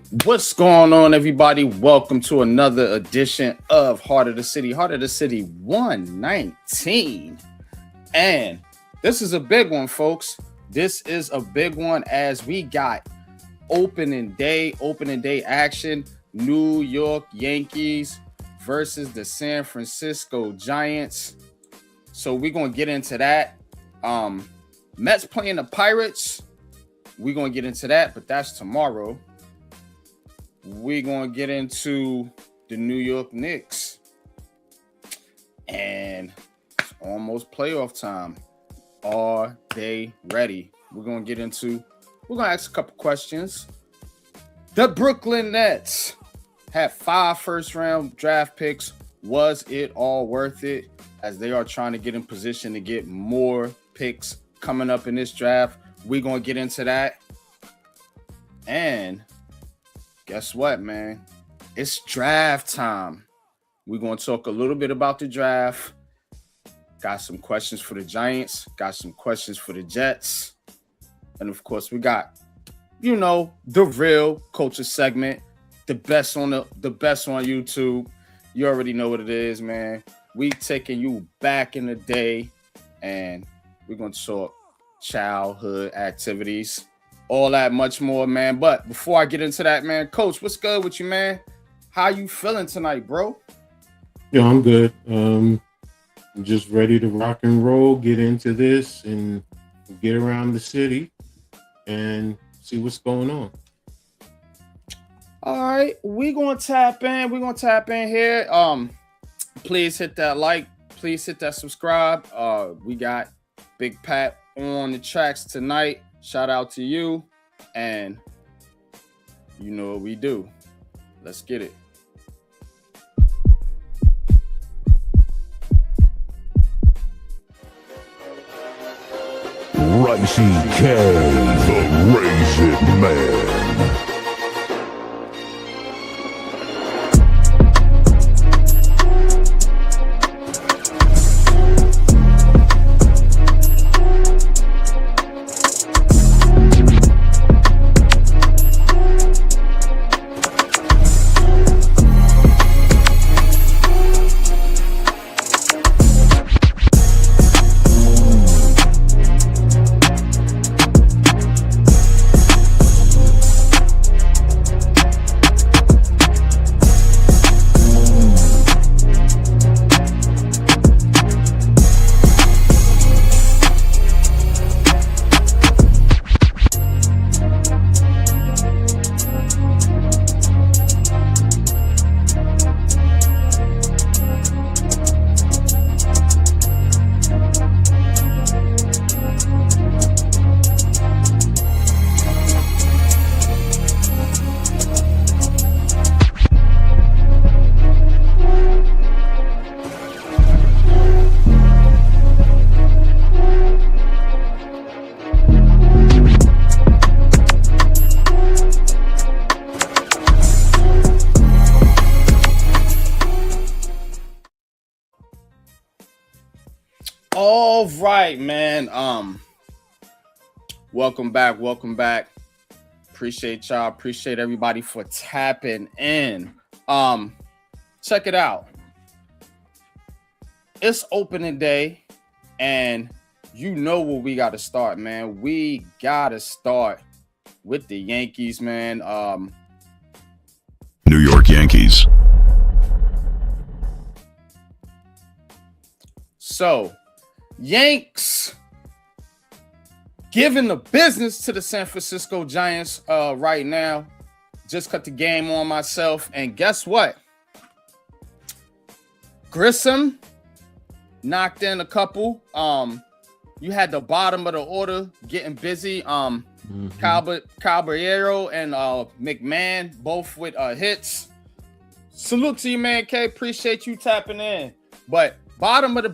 What's going on, everybody? Welcome to another edition of Heart of the City, 119. And this is a big one, folks. This is a big one as we got opening day action. New York Yankees versus the San Francisco Giants. So we're going to get into that. Mets playing the Pirates. We're going to get into that, but that's tomorrow. We're going to get into the New York Knicks. And it's almost playoff time. Are they ready? We're going to ask a couple questions. The Brooklyn Nets had 5 first-round draft picks. Was it all worth it? As they are trying to get in position to get more picks coming up in this draft. We're going to get into that. And guess what, man? It's draft time. We're going to talk a little bit about the draft. Got some questions for the Giants. Got some questions for the Jets. And, of course, we got, the real culture segment. The best on YouTube. You already know what it is, man. We taking you back in the day. And we're going to talk childhood activities. All that much more, man. But before I get into that, man, Coach, what's good with you, man? How you feeling tonight, bro? Yeah, I'm good. I'm just ready to rock and roll, get into this, and get around the city and see what's going on. All right, we're gonna tap in. We're gonna tap in here. Please hit that like. Please hit that subscribe. We got Big Pat on the tracks tonight. Shout out to you, and you know what we do. Let's get it. Ricey K, the Raisin Man. All right, man. Welcome back. Appreciate y'all. Appreciate everybody for tapping in. Check it out. It's opening day, and you know where we got to start, man. We got to start with the Yankees, man. New York Yankees. So, Yanks giving the business to the San Francisco Giants right now. Just cut the game on myself. And guess what? Grissom knocked in a couple. You had the bottom of the order getting busy. Caballero and McMahon both with hits. Salute to you, man. K, appreciate you tapping in. But bottom of the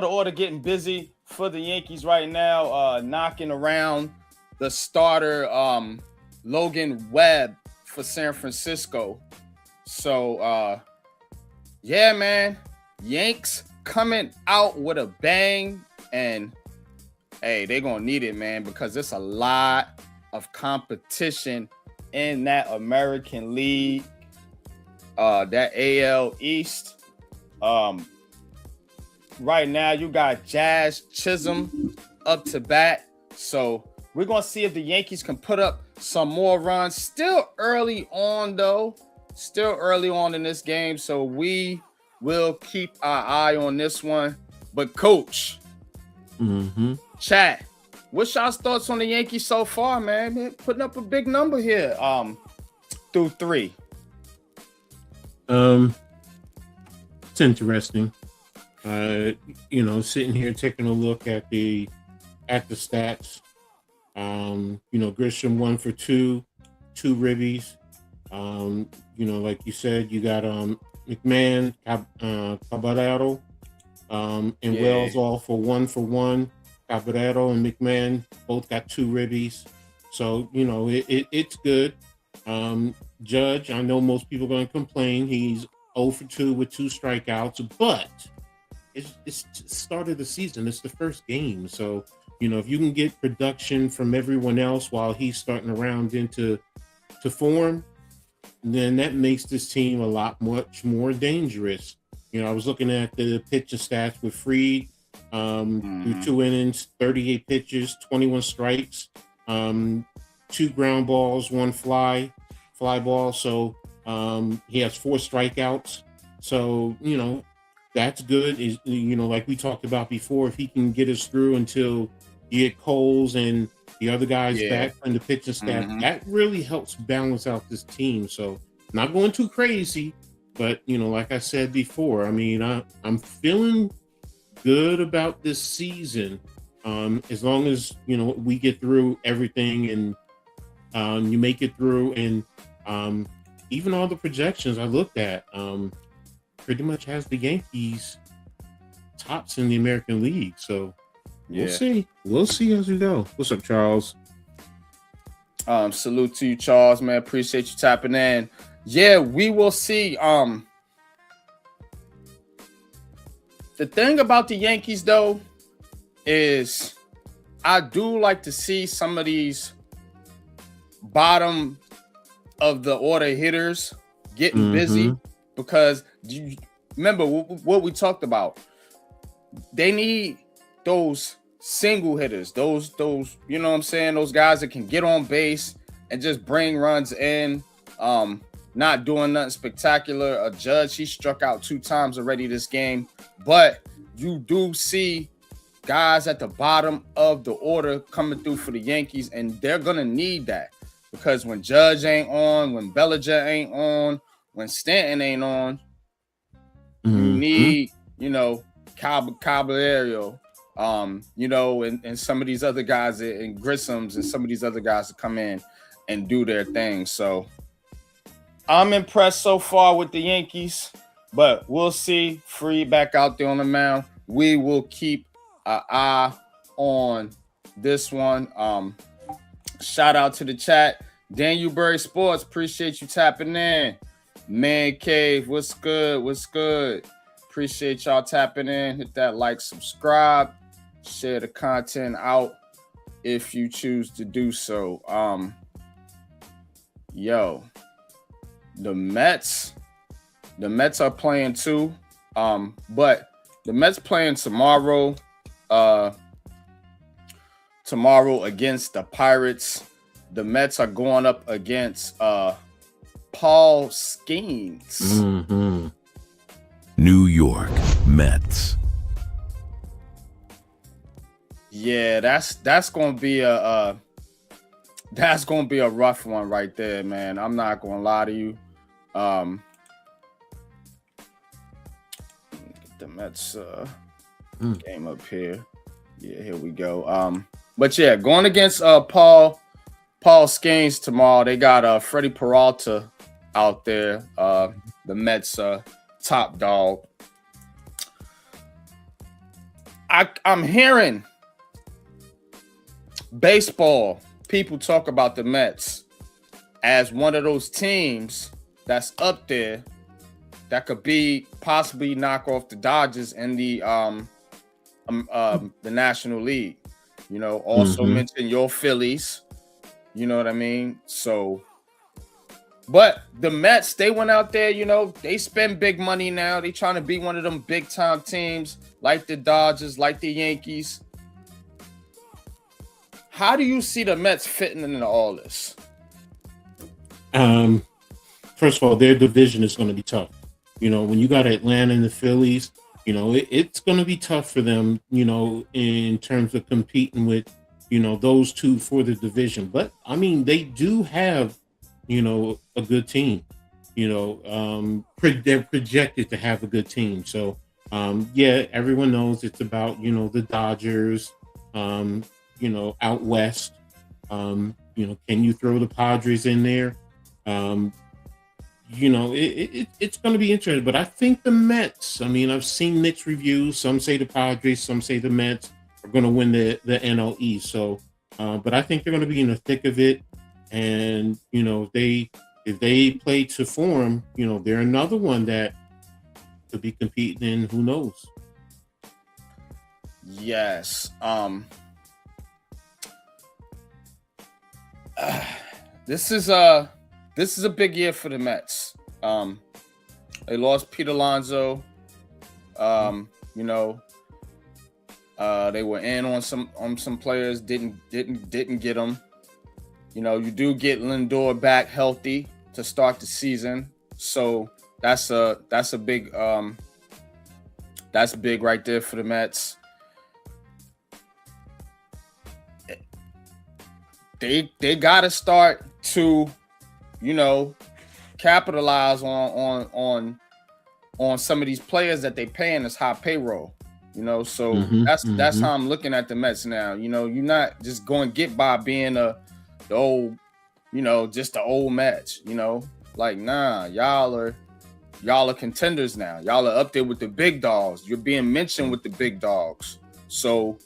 order getting busy for the Yankees right now, knocking around the starter Logan Webb for San Francisco. So yeah, man, Yanks coming out with a bang, and hey, they're gonna need it, man, because it's a lot of competition in that American League, that AL East. Right now, you got Jazz Chisholm up to bat. So we're going to see if the Yankees can put up some more runs. Still early on, though. Still early on in this game. So we will keep our eye on this one. But, Coach, chat, what's y'all's thoughts on the Yankees so far, man? They're putting up a big number here through 3. It's interesting. Sitting here taking a look at the stats. Grisham 1 for 2 ribbies. Like you said, you got McMahon, Caballero, and Wells all for 1. Caballero and McMahon both got 2 ribbies. So, it's good. Judge, I know most people are going to complain. He's 0 for 2 with 2 strikeouts, but it's the start of the season. It's the first game. So, if you can get production from everyone else while he's starting to round into form, then that makes this team much more dangerous. I was looking at the pitcher stats with Fried, through 2 innings, 38 pitches, 21 strikes, 2 ground balls, 1 fly ball. So he has 4 strikeouts. So, that's good. Is like we talked about before, if he can get us through until you get Coles and the other guys back from the pitching staff, that really helps balance out this team. So not going too crazy, but like I said before, I mean, I'm feeling good about this season. As long as we get through everything and you make it through, and even all the projections I looked at, pretty much has the Yankees tops in the American League. So we'll see. We'll see as we go. What's up, Charles? Salute to you, Charles, man. Appreciate you tapping in. Yeah, we will see. The thing about the Yankees, though, is I do like to see some of these bottom of the order hitters getting busy, because you remember what we talked about. They need those single hitters, those you know what I'm saying, those guys that can get on base and just bring runs in, not doing nothing spectacular. A Judge, he struck out 2 times already this game, but you do see guys at the bottom of the order coming through for the Yankees, and they're gonna need that, because when Judge ain't on, when Bellinger ain't on, when Stanton ain't on, you need, Caballero, and some of these other guys, and Grissom's, and some of these other guys to come in and do their thing. So I'm impressed so far with the Yankees, but we'll see. Free back out there on the mound. We will keep an eye on this one. Shout out to the chat. Danielberry Sports, appreciate you tapping in. Man Cave, what's good? What's good? Appreciate y'all tapping in. Hit that like, subscribe, share the content out if you choose to do so. The Mets are playing too. But the Mets playing tomorrow. Tomorrow against the Pirates. The Mets are going up against Paul Skeens. New York Mets. Yeah, that's gonna be a rough one right there, man. I'm not gonna lie to you. Get the Mets game up here. Yeah, here we go. But yeah, going against Paul Skeens tomorrow. They got Freddie Peralta out there. The Mets top dog. I'm hearing baseball people talk about the Mets as one of those teams that's up there that could be possibly knock off the Dodgers in the National League. Also mention your Phillies. You know what I mean? So, but the Mets, they went out there, they spend big money now. They trying to be one of them big time teams like the Dodgers, like the Yankees. How do you see the Mets fitting into all this? First of all, their division is going to be tough. When you got Atlanta and the Phillies, it's going to be tough for them, in terms of competing with, those two for the division. But I mean, they do have, a good team. They're projected to have a good team. So, yeah, everyone knows it's about, the Dodgers, out west. Can you throw the Padres in there? It's going to be interesting, but I think the Mets, I've seen mixed reviews. Some say the Padres, some say the Mets are going to win the NL East. So, but I think they're going to be in the thick of it. And, if they play to form, they're another one that could be competing in who knows. Yes. This is a big year for the Mets. They lost Pete Alonso. They were in on some players, didn't get them. You do get Lindor back healthy to start the season, so that's a big that's big right there for the Mets. They got to start to, capitalize on some of these players that they paying this high payroll. So that's how I'm looking at the Mets now. You're not just going to get by being the old, just the old Mets. Like, nah, y'all are contenders now. Y'all are up there with the big dogs. You're being mentioned with the big dogs. So,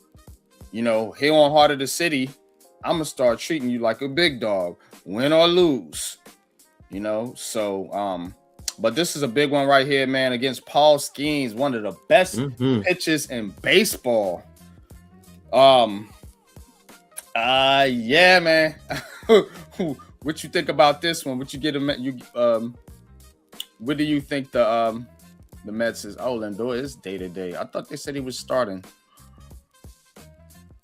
here on Heart of the City, I'm gonna start treating you like a big dog, win or lose. So but this is a big one right here, man, against Paul Skeens, one of the best pitchers in baseball. Yeah, man. What you think about this one? What you get him? What do you think the Mets is? Oh, Lindor is day to day. I thought they said he was starting.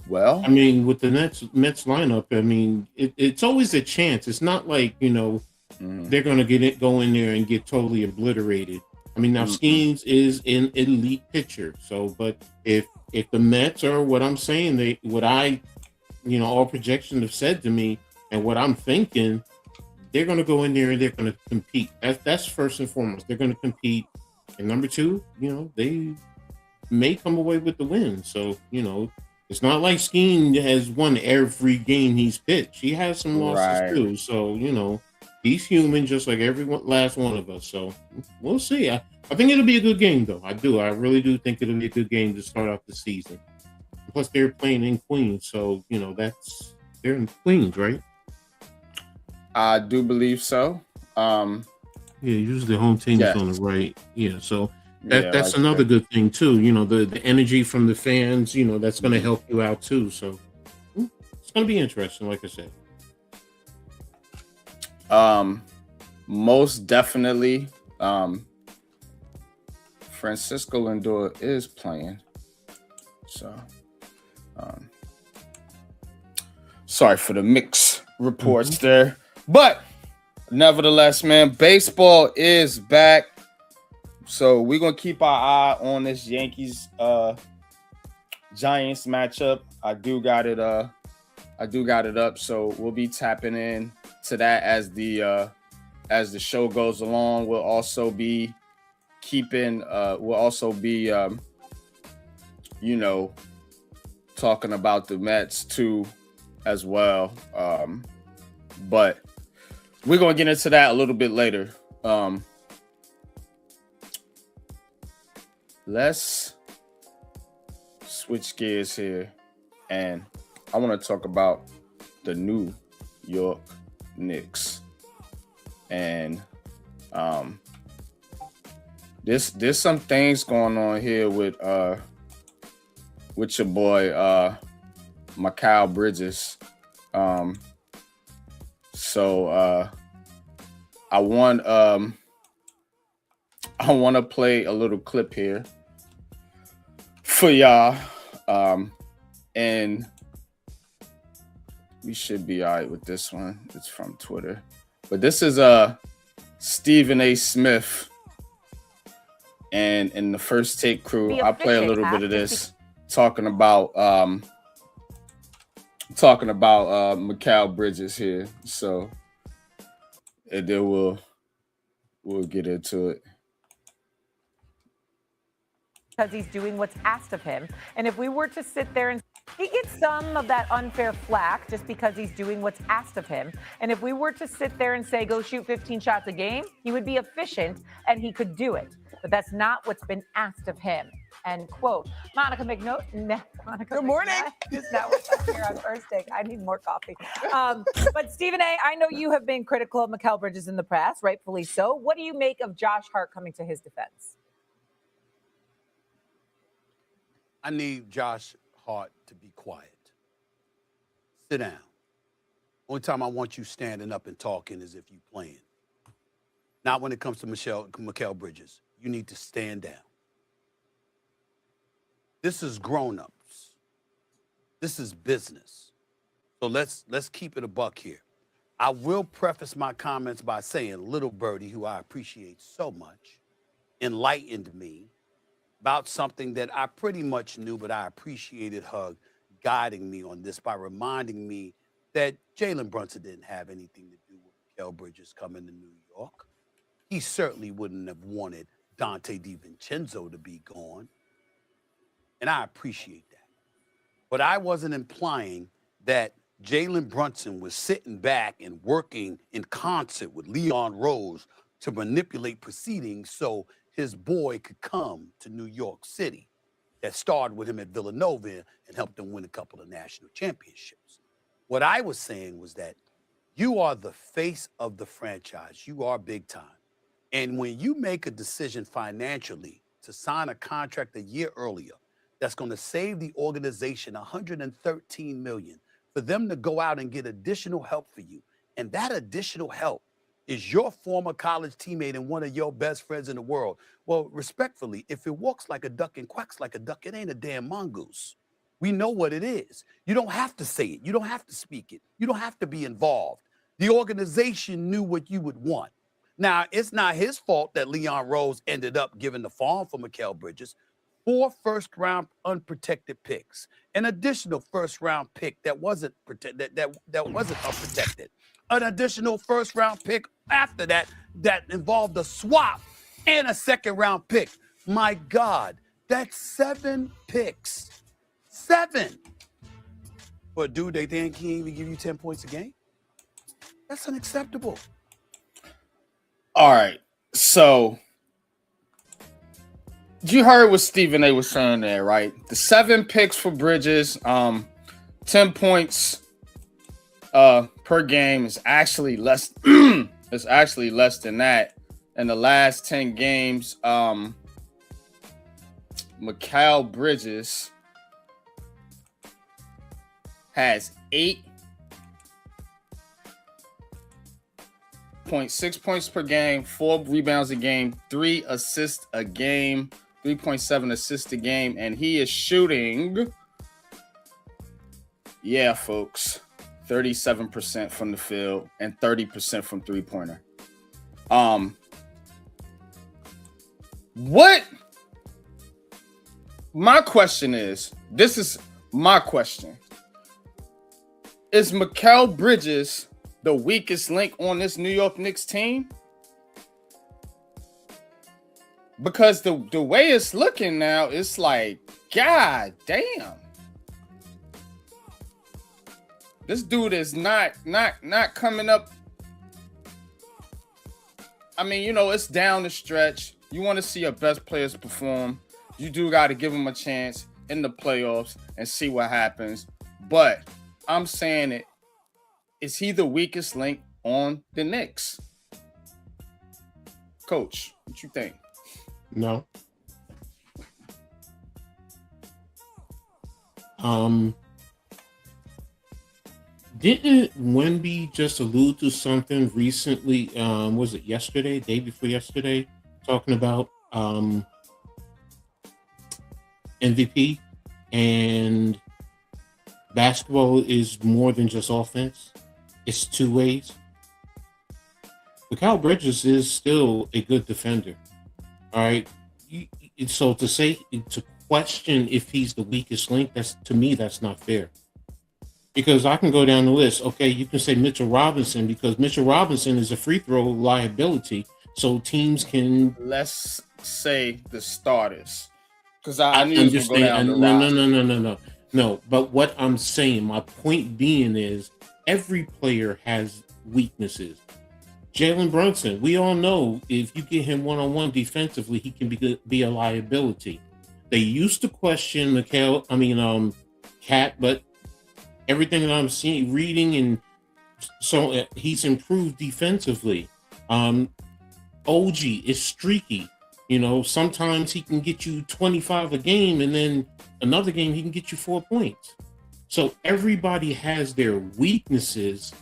Well, with the Mets lineup, it's always a chance. It's not like they're going to go in there and get totally obliterated. Now Skeens is an elite pitcher. So, but if the Mets are what I'm saying, all projections have said to me, and what I'm thinking, they're going to go in there and they're going to compete. That's first and foremost. They're going to compete, and number two, they may come away with the win. So, it's not like Skeen has won every game he's pitched. He has some losses too. So, he's human just like every last one of us. So we'll see. I think it'll be a good game, though. I do. I really do think it'll be a good game to start off the season. Plus, they're playing in Queens. So, they're in Queens, right? I do believe so. Yeah, usually the home team is on the right. Yeah, so that's another good thing too. The energy from the fans, that's going to help you out too. So it's going to be interesting, like I said. Most definitely. Francisco Lindor is playing. So, sorry for the mixed reports there, but nevertheless, man, baseball is back. So we're gonna keep our eye on this Yankees Giants matchup. I do got it up. So we'll be tapping in to that as the show goes along. We'll also be keeping talking about the Mets too as well. But we're gonna get into that a little bit later. Let's switch gears here, and I want to talk about the New York Knicks. And there's some things going on here with your boy Mikal Bridges. So I want to play a little clip here for y'all, and we should be all right with this one. It's from Twitter, but this is Stephen A. Smith, and in the First Take crew, I'll play a little bit of this talking about Mikal Bridges here. So, and then we'll get into it. Because he's doing what's asked of him. And if we were to sit there and he gets some of that unfair flack just because he's doing what's asked of him. And if we were to sit there and say, go shoot 15 shots a game, he would be efficient and he could do it. But that's not what's been asked of him. And quote, Monica Monica. Good morning. Is that what's up here on First Take? I need more coffee. But Stephen A., I know you have been critical of Mikal Bridges in the past, rightfully so. What do you make of Josh Hart coming to his defense? I need Josh Hart to be quiet. Sit down. Only time I want you standing up and talking is if you playing. Not when it comes to Mikal Bridges. You need to stand down. This is grown-ups. This is business. So let's keep it a buck here. I will preface my comments by saying Little Birdie, who I appreciate so much, enlightened me about something that I pretty much knew, but I appreciated her guiding me on this by reminding me that Jalen Brunson didn't have anything to do with Mikal Bridges coming to New York. He certainly wouldn't have wanted Dante DiVincenzo to be gone. And I appreciate that. But I wasn't implying that Jalen Brunson was sitting back and working in concert with Leon Rose to manipulate proceedings so his boy could come to New York City. That started with him at Villanova and helped him win a couple of national championships. What I was saying was that you are the face of the franchise. You are big time. And when you make a decision financially to sign a contract a year earlier that's going to save the organization $113 million for them to go out and get additional help for you, and that additional help is your former college teammate and one of your best friends in the world. Well, respectfully, if it walks like a duck and quacks like a duck, it ain't a damn mongoose. We know what it is. You don't have to say it. You don't have to speak it. You don't have to be involved. The organization knew what you would want. Now, it's not his fault that Leon Rose ended up giving the farm for Mikal Bridges. 4 first-round unprotected picks, an additional first-round pick that wasn't unprotected, an additional first-round pick after that involved a swap and a second-round pick. My God, that's 7 picks. 7. For a dude they think he can't even give you 10 points a game? That's unacceptable. All right, so you heard what Stephen A was saying there, right? The 7 picks for Bridges, 10 points per game is actually less. It's actually less than that. In the last 10 games, Mikal Bridges has 8.6 points per game, 4 rebounds a game, 3 assists a game, 3.7 assists a game, and he is shooting, yeah, folks, 37% from the field and 30% from three-pointer. What? My question is, this is my question. Is Mikal Bridges the weakest link on this New York Knicks team? Because the way it's looking now, it's like, God damn. This dude is not coming up. I mean, you know, it's down the stretch. You want to see your best players perform. You do got to give them a chance in the playoffs and see what happens. But I'm saying it. Is he the weakest link on the Knicks? Coach, what you think? No. Didn't Wemby just allude to something recently? Was it yesterday, day before yesterday, talking about MVP and basketball is more than just offense. It's two ways. Mikal Bridges is still a good defender. All right. So to question if he's the weakest link, to me, that's not fair. Because I can go down the list. Okay, you can say Mitchell Robinson because Mitchell Robinson is a free throw liability. So teams can. Let's say the starters. Because I knew I'm you just go down saying, the no. But what I'm saying, my point being is every player has weaknesses. Jalen Brunson, we all know if you get him one-on-one defensively, he can be a liability. They used to question Cat, but everything that I'm seeing, reading, and so he's improved defensively. OG is streaky. Sometimes he can get you 25 a game, and then another game he can get you 4 points. So everybody has their weaknesses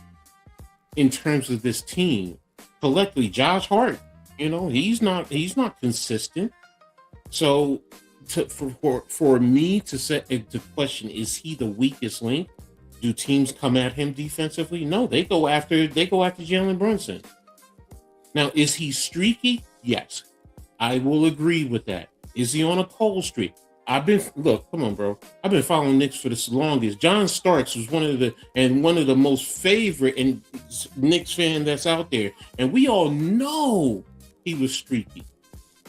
in terms of this team. Collectively, Josh Hart, he's not consistent. So for me to say the question, is he the weakest link? Do teams come at him defensively? No, they go after Jalen Brunson. Now, is he streaky? Yes, I will agree with that. Is he on a cold streak? Come on, bro. I've been following Knicks for the longest. John Starks was one of the most favorite and Knicks fan that's out there, and we all know he was streaky.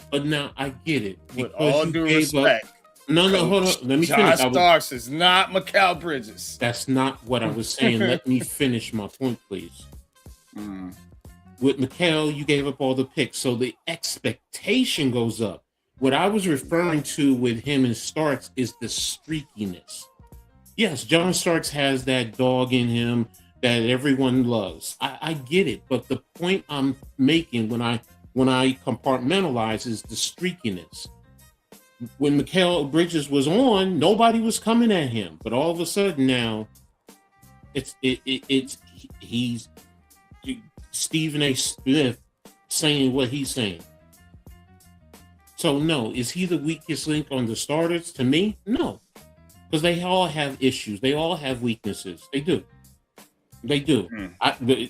But now I get it. With all due respect. No, hold on. Let me John finish. Starks is not Mikal Bridges. That's not what I was saying. Let me finish my point, please. With Mikal, you gave up all the picks, so the expectation goes up. What I was referring to with him and Starks is the streakiness. Yes, John Starks has that dog in him that everyone loves. I get it, but the point I'm making when I compartmentalize is the streakiness. When Mikal Bridges was on, nobody was coming at him, but all of a sudden now, he's Stephen A. Smith saying what he's saying. So no, is he the weakest link on the starters? To me, no, because they all have issues. They all have weaknesses. They do.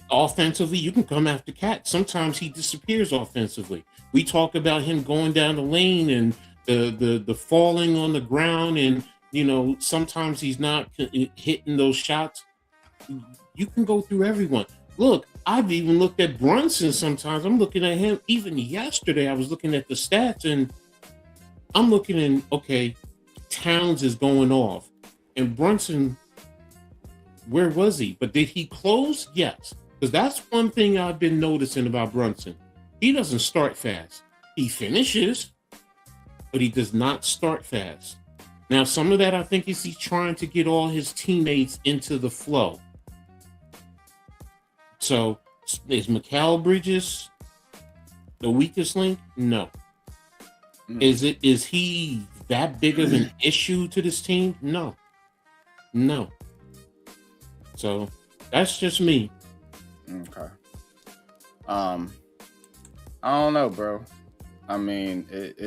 Offensively, you can come after Cat. Sometimes he disappears offensively. We talk about him going down the lane and the falling on the ground, and sometimes he's not hitting those shots. You can go through everyone. Look, I've even looked at Brunson sometimes. I'm looking at him. Even yesterday, I was looking at the stats, and I'm looking at, Towns is going off. And Brunson, where was he? But did he close? Yes. Because that's one thing I've been noticing about Brunson. He doesn't start fast. He finishes, but he does not start fast. Now, some of that, I think, is he's trying to get all his teammates into the flow. So, is Mikal Bridges the weakest link? No. Is he that big of an issue to this team? No. So, that's just me. Okay. I don't know, bro. I mean, it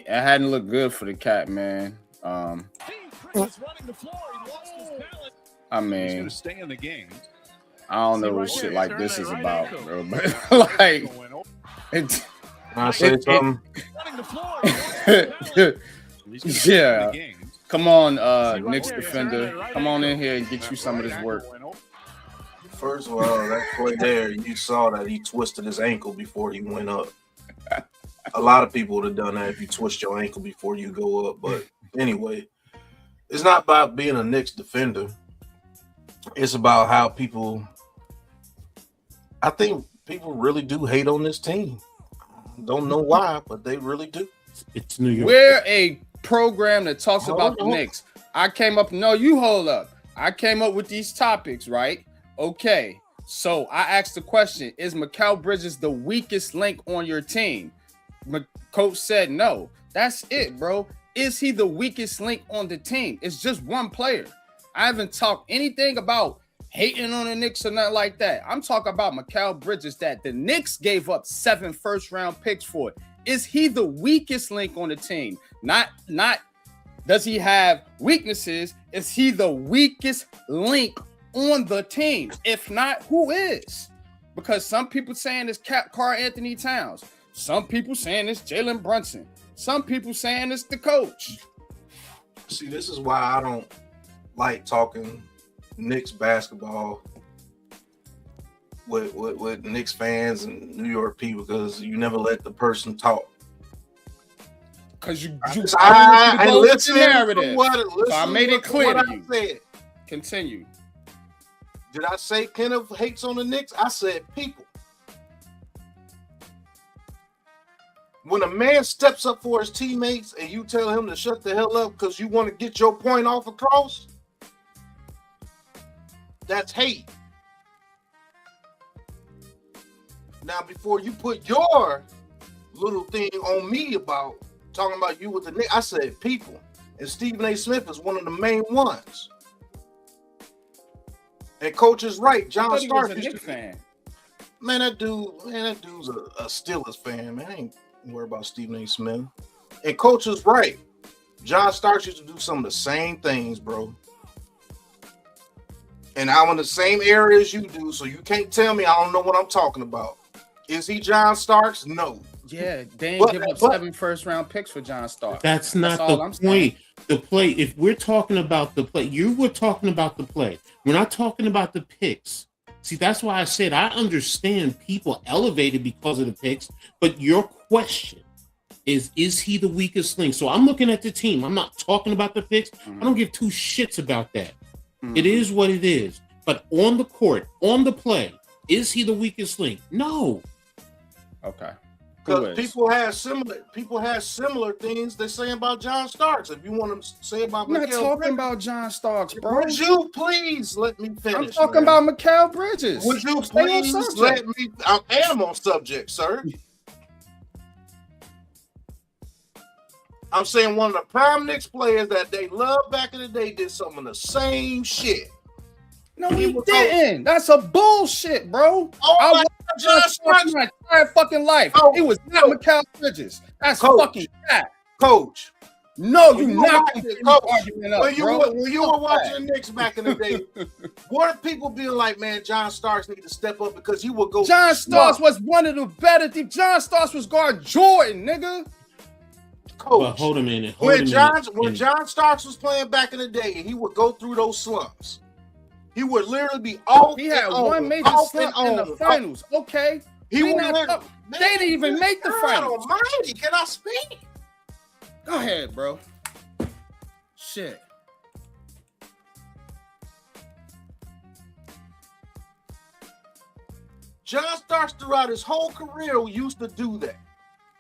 hadn't looked good for the Cat, man. I mean, he's gonna stay in the game. I don't know what shit like this is about, bro. But I say something. Yeah. Come on, Knicks defender. Come on in here and get you some of this work. First of all, that play there, you saw that he twisted his ankle before he went up. A lot of people would have done that if you twist your ankle before you go up. But anyway, it's not about being a Knicks defender. It's about how I think people really do hate on this team. Don't know why, but they really do. It's New York. We're a program that talks about the Knicks. I came up with these topics, right? Okay. So I asked the question, is Mikal Bridges the weakest link on your team? Coach said no. That's it, bro. Is he the weakest link on the team? It's just one player. I haven't talked anything about hating on the Knicks or nothing like that. I'm talking about Mikal Bridges that the Knicks gave up 7 first-round picks for. Is he the weakest link on the team? Not does he have weaknesses? Is he the weakest link on the team? If not, who is? Because some people saying it's Karl Anthony Towns. Some people saying it's Jalen Brunson. Some people saying it's the coach. See, this is why I don't like talking Knicks basketball with Knicks fans and New York people, because you never let the person talk. Because you I listen narrative. So I made it clear to you. Said. Continue. Did I say Kenneth hates on the Knicks? I said people. When a man steps up for his teammates and you tell him to shut the hell up because you want to get your point off across, that's hate. Now, before you put your little thing on me about talking about you with the Knicks, I said people. And Stephen A. Smith is one of the main ones. And Coach is right. John Starks is a Knicks fan. Man, that dude's a Steelers fan, man. I ain't worried about Stephen A. Smith. And Coach is right. John Starks used to do some of the same things, bro. And I'm in the same area as you do, so you can't tell me I don't know what I'm talking about. Is he John Starks? No. Yeah, they ain't give up 7 first-round picks for John Starks. That's not the point. Saying. The play, if we're talking about the play, you were talking about the play. We're not talking about the picks. See, that's why I said I understand people elevated because of the picks, but your question is he the weakest link? So I'm looking at the team. I'm not talking about the picks. I don't give 2 shits about that. It is what it is. But on the court, on the play, is he the weakest link? No. Okay. Because people have similar things they say about John Starks. If you want to say about I'm not talking about John Starks, bro. Would you please let me finish? I'm talking about Mikal Bridges. Would you please let me? I am on subject, sir. I'm saying one of the prime Knicks players that they loved back in the day did some of the same shit. No, he didn't. That's a bullshit, bro. Oh I watched John Starks my entire fucking life. It was not Mikal Bridges. That's fucking bad. Coach. No, you not Coach. When you were watching the Knicks back in the day, what if people being like, man, John Starks need to step up because he will go. John Starks was one of the better. John Starks was guard Jordan, nigga. Coach, but hold a minute. When John Starks was playing back in the day, he would go through those slumps. He would literally be off. He had one major slump in the finals. Okay. They didn't even make the finals. Almighty, can I speak? Go ahead, bro. Shit. John Starks throughout his whole career used to do that.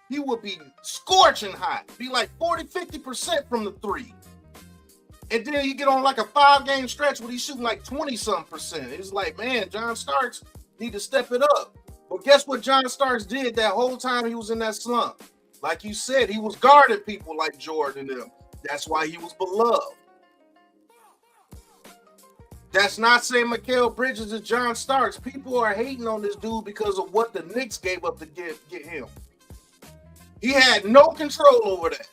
He would be scorching hot, be like 40-50% from the 3. And then he get on like a 5-game stretch where he's shooting like 20-something%. It's like, man, John Starks need to step it up. But guess what John Starks did that whole time he was in that slump? Like you said, he was guarding people like Jordan and them. That's why he was beloved. That's not saying Mikal Bridges is John Starks. People are hating on this dude because of what the Knicks gave up to get him. He had no control over that.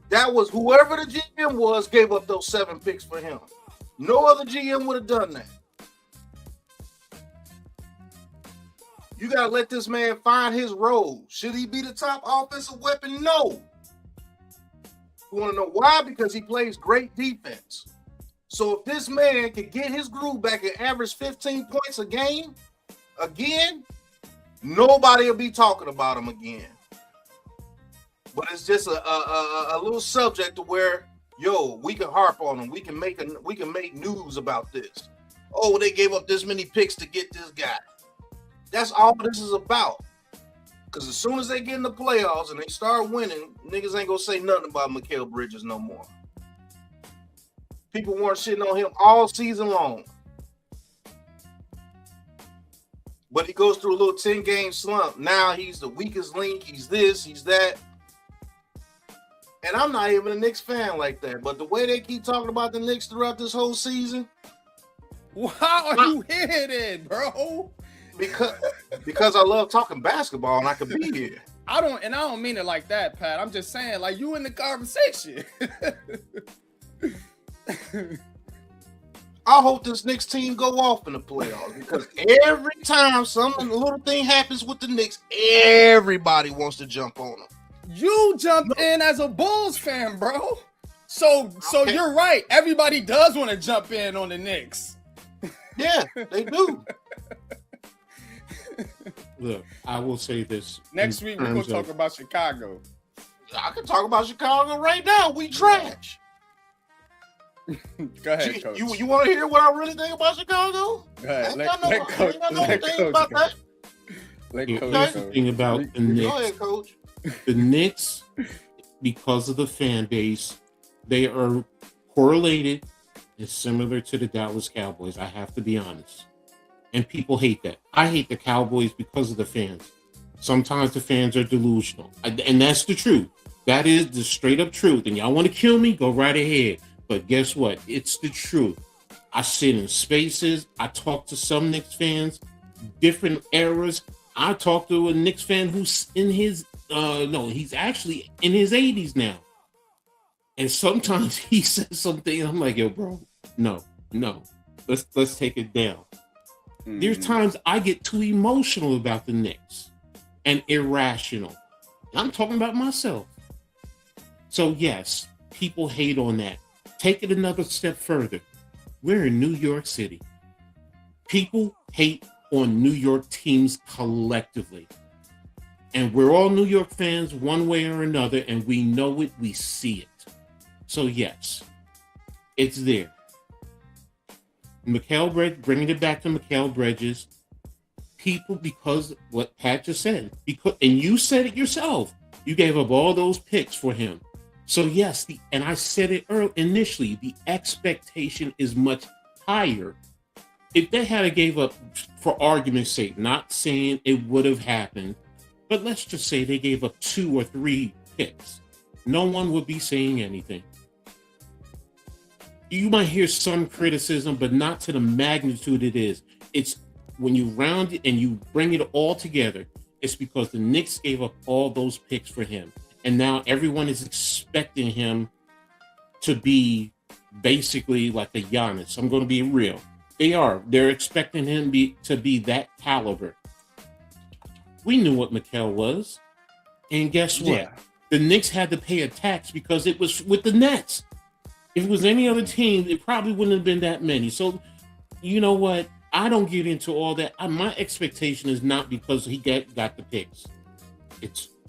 That was whoever the GM was gave up those 7 picks for him. No other GM would have done that. You got to let this man find his role. Should he be the top offensive weapon? No. You want to know why? Because he plays great defense. So if this man can get his groove back and average 15 points a game, again, nobody will be talking about him again. But it's just a little subject to where, we can harp on him. We can make news about this. Oh, they gave up this many picks to get this guy. That's all this is about. Because as soon as they get in the playoffs and they start winning, niggas ain't gonna say nothing about Mikal Bridges no more. People weren't shitting on him all season long. But he goes through a little 10-game slump. Now he's the weakest link. He's this, he's that. And I'm not even a Knicks fan like that. But the way they keep talking about the Knicks throughout this whole season, How are you here then, bro? because I love talking basketball and I could be here. I don't mean it like that, Pat. I'm just saying, like, you in the conversation. I hope this Knicks team go off in the playoffs because every time some little thing happens with the Knicks, everybody wants to jump on them. You jumped in as a Bulls fan, bro. So Okay. You're right. Everybody does want to jump in on the Knicks. Yeah, they do. Look, I will say this. Next week we're gonna terms talk of- about Chicago. I can talk about Chicago right now. We trash. Go ahead, Coach. You want to hear what I really think about Chicago? Go ahead. I Let ain't got no Coach thing go. about that. Let Here's Coach the go. thing about the Go Knicks. ahead, Coach. The Knicks, because of the fan base, they are correlated and similar to the Dallas Cowboys. I have to be honest. And people hate that. I hate the Cowboys because of the fans. Sometimes the fans are delusional. And that's the truth. That is the straight up truth. And y'all want to kill me? Go right ahead. But guess what? It's the truth. I sit in spaces. I talk to some Knicks fans, different eras. I talked to a Knicks fan who's in his he's actually in his 80s now. And sometimes he says something, I'm like, yo, bro, no. Let's take it down. There's times I get too emotional about the Knicks and irrational. I'm talking about myself. So yes, people hate on that. Take it another step further. We're in New York City. People hate on New York teams collectively. And we're all New York fans one way or another, and we know it, we see it. So yes, it's there. Mikal Bridges, bringing it back to Mikal Bridges, people, because what Pat just said, because, and you said it yourself, you gave up all those picks for him. So yes, and I said it initially, the expectation is much higher. If they had gave up, for argument's sake, not saying it would have happened, but let's just say they gave up 2 or 3 picks, no one would be saying anything. You might hear some criticism, but not to the magnitude it is. It's when you round it and you bring it all together, it's because the Knicks gave up all those picks for him. And now everyone is expecting him to be basically like a Giannis. I'm going to be real. They are. They're expecting him to be that caliber. We knew what Mikal was. And guess what? Yeah. The Knicks had to pay a tax because it was with the Nets. If it was any other team, it probably wouldn't have been that many. So, you know what? I don't get into all that. My expectation is not because he got the picks.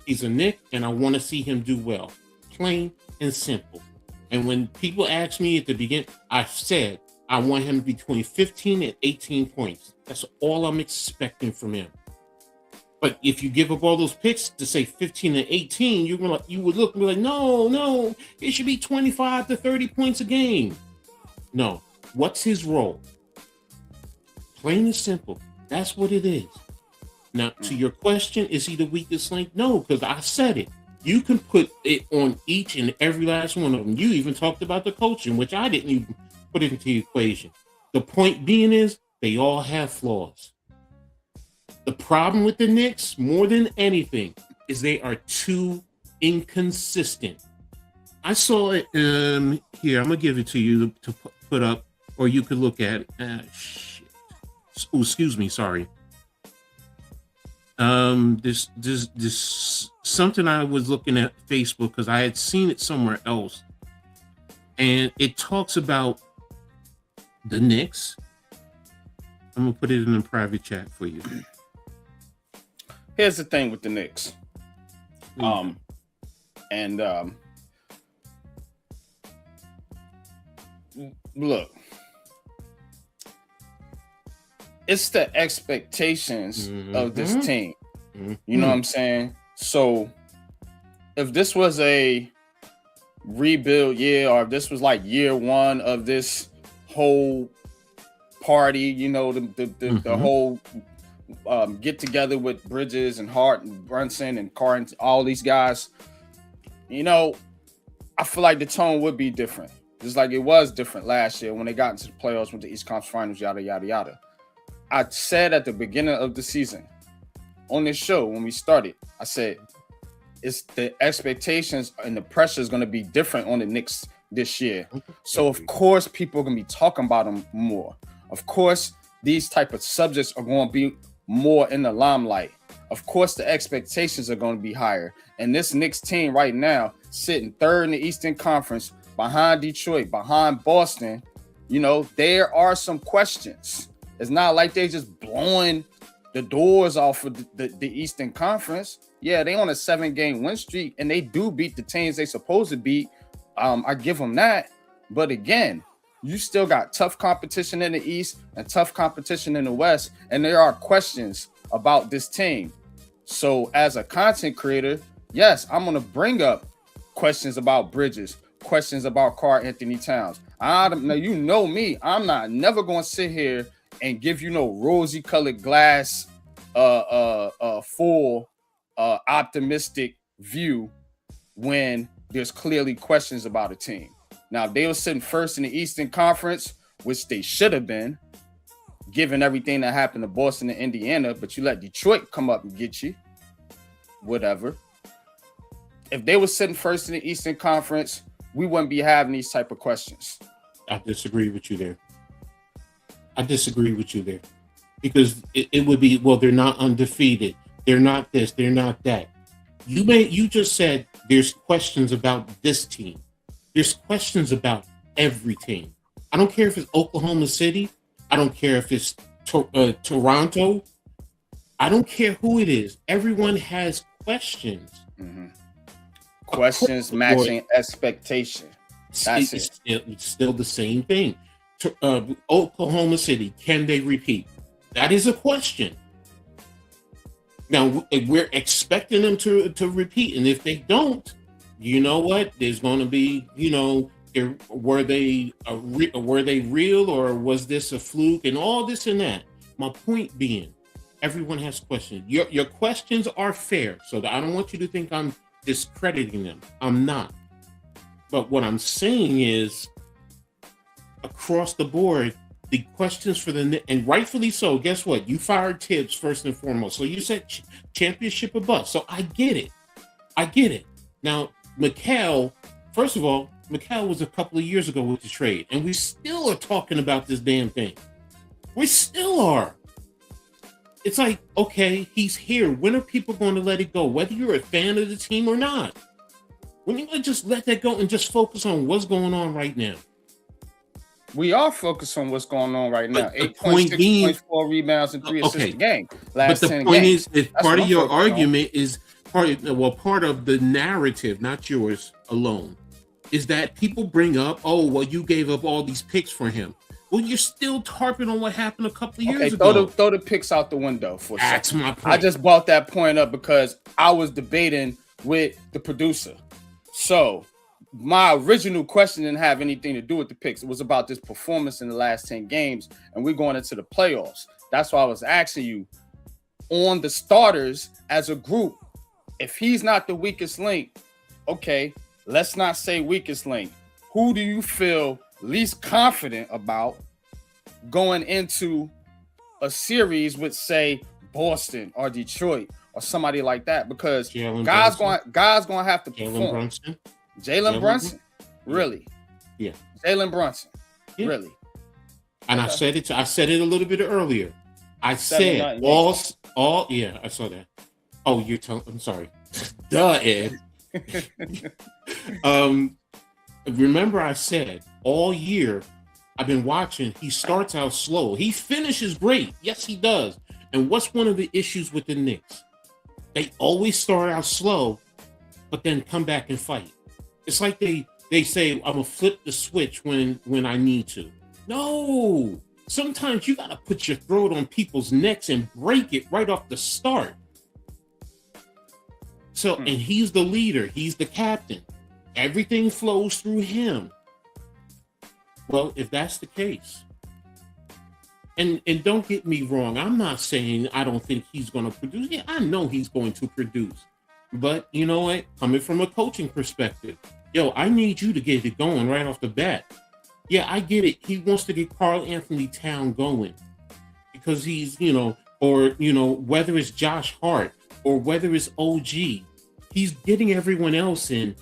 He's a Knick, and I want to see him do well. Plain and simple. And when people ask me at the beginning, I said I want him between 15 and 18 points. That's all I'm expecting from him. But if you give up all those picks to say 15 and 18, you would look and be like, no, it should be 25 to 30 points a game. No. What's his role? Plain and simple. That's what it is. Now, to your question, is he the weakest link? No, because I said it. You can put it on each and every last one of them. You even talked about the coaching, which I didn't even put into the equation. The point being is they all have flaws. The problem with the Knicks, more than anything, is they are too inconsistent. I saw it here. I'm going to give it to you to put up, or you could look at it. Shit. Oh, excuse me. Sorry. This something I was looking at Facebook because I had seen it somewhere else, and it talks about the Knicks. I'm gonna put it in a private chat for you. Here's the thing with the Knicks. Look, it's the expectations of this team. You know what I'm saying? So if this was a rebuild year, or if this was like year one of this whole party, you know, the whole get together with Bridges and Hart and Brunson and Carton, all these guys, you know, I feel like the tone would be different. Just like it was different last year when they got into the playoffs with the East Conference Finals, yada, yada, yada. I said at the beginning of the season on this show when we started, I said, it's the expectations and the pressure is going to be different on the Knicks this year. So, of course, people are going to be talking about them more. Of course, these type of subjects are going to be more in the limelight. Of course, the expectations are going to be higher. And this Knicks team right now, sitting third in the Eastern Conference, behind Detroit, behind Boston, you know, there are some questions. It's not like they just blowing the doors off of the Eastern Conference. Yeah, they on a 7-game win streak, and they do beat the teams they supposed to beat. I give them that. But again, you still got tough competition in the East and tough competition in the West, and there are questions about this team. So as a content creator, yes, I'm going to bring up questions about Bridges, questions about Karl Anthony Towns. You know me, I'm not never going to sit here and give you no rosy colored glass full optimistic view when there's clearly questions about a team. Now, if they were sitting first in the Eastern Conference, which they should have been, given everything that happened to Boston and Indiana, but you let Detroit come up and get you, whatever. If they were sitting first in the Eastern Conference, we wouldn't be having these type of questions. I disagree with you there. Because it would be, well, they're not undefeated. They're not this, they're not that. You just said there's questions about this team. There's questions about every team. I don't care if it's Oklahoma City. I don't care if it's Toronto. I don't care who it is. Everyone has questions. Mm-hmm. Questions matching expectation. That's it's still the same thing. Oklahoma City, can they repeat? That is a question. Now, we're expecting them to repeat, and if they don't, you know what? There's going to be, were they real, or was this a fluke, and all this and that. My point being, everyone has questions. Your questions are fair, so I don't want you to think I'm discrediting them. I'm not. But what I'm saying is, across the board, the questions for and rightfully so, guess what? You fired Tibbs first and foremost. So you said championship or bust. So I get it. Now, Mikal, first of all, Mikal was a couple of years ago with the trade, and we still are talking about this damn thing. We still are. It's like, okay, he's here. When are people going to let it go? Whether you're a fan of the team or not. When you just let that go and just focus on what's going on right now. We are focused on what's going on right now. 8.6, 4 rebounds and 3 assists a game. But the point is, if part of your argument is part of the narrative, not yours alone, is that people bring up, oh, well, you gave up all these picks for him. Well, you're still tarping on what happened a couple of years ago. Throw the picks out the window for a That's second. my point. I just brought that point up because I was debating with the producer. So my original question didn't have anything to do with the picks. It was about this performance in the last 10 games, and we're going into the playoffs. That's why I was asking you on the starters as a group. If he's not the weakest link, okay, let's not say weakest link. Who do you feel least confident about going into a series with, say, Boston or Detroit or somebody like that? Because guys going to have to perform. Jalen Brunson, really? Yeah. Jalen Brunson, really? And I said it a little bit earlier. I said all. Yeah, I saw that. Oh, I'm sorry. Duh, Ed. Remember, I said all year I've been watching. He starts out slow. He finishes great. Yes, he does. And what's one of the issues with the Knicks? They always start out slow, but then come back and fight. It's like they say, I'm gonna flip the switch when I need to. No, sometimes you gotta put your throat on people's necks and break it right off the start. So, and he's the leader, he's the captain. Everything flows through him. Well, if that's the case, and don't get me wrong, I'm not saying I don't think he's gonna produce. Yeah, I know he's going to produce. But you know what? Coming from a coaching perspective, yo, I need you to get it going right off the bat. Yeah, I get it. He wants to get Karl Anthony Town going because he's, or, whether it's Josh Hart or whether it's OG, he's getting everyone else in.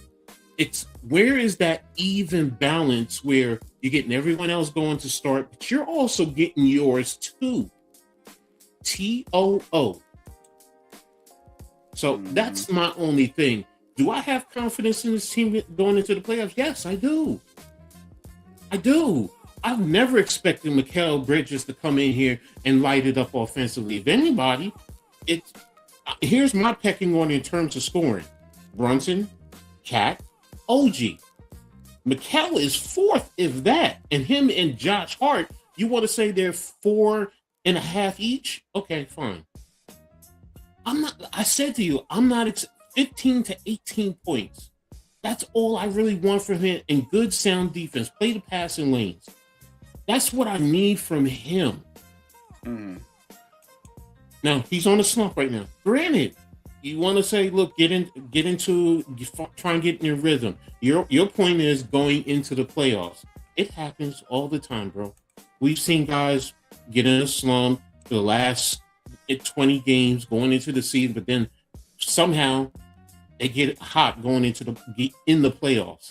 It's where is that even balance where you're getting everyone else going to start, but you're also getting yours too. TOO. So that's my only thing. Do I have confidence in this team going into the playoffs? Yes, I do. I've never expected Mikal Bridges to come in here and light it up offensively. If anybody, here's my pecking order in terms of scoring. Brunson, Cat, OG. Mikal is fourth, if that. And him and Josh Hart, you want to say they're 4.5 each? Okay, fine. I said to you, I'm not 15 to 18 points. That's all I really want from him. And good sound defense. Play the passing lanes. That's what I need from him. Now, he's on a slump right now. Granted, you want to say, look, try and get in your rhythm. Your point is going into the playoffs. It happens all the time, bro. We've seen guys get in a slump for the last 20 games going into the season, but then somehow they get hot going into in the playoffs.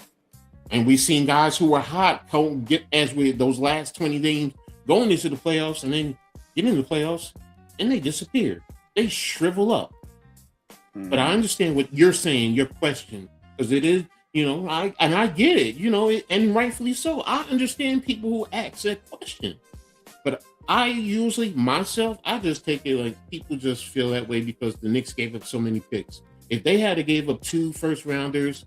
And we've seen guys who were hot get as with those last 20 games going into the playoffs and then get in the playoffs and they disappear. They shrivel up. But I understand what you're saying, your question, because it is, I get it, and rightfully so. I understand people who ask that question. But I usually, myself, I just take it like people just feel that way because the Knicks gave up so many picks. If they had to give up 2 first rounders,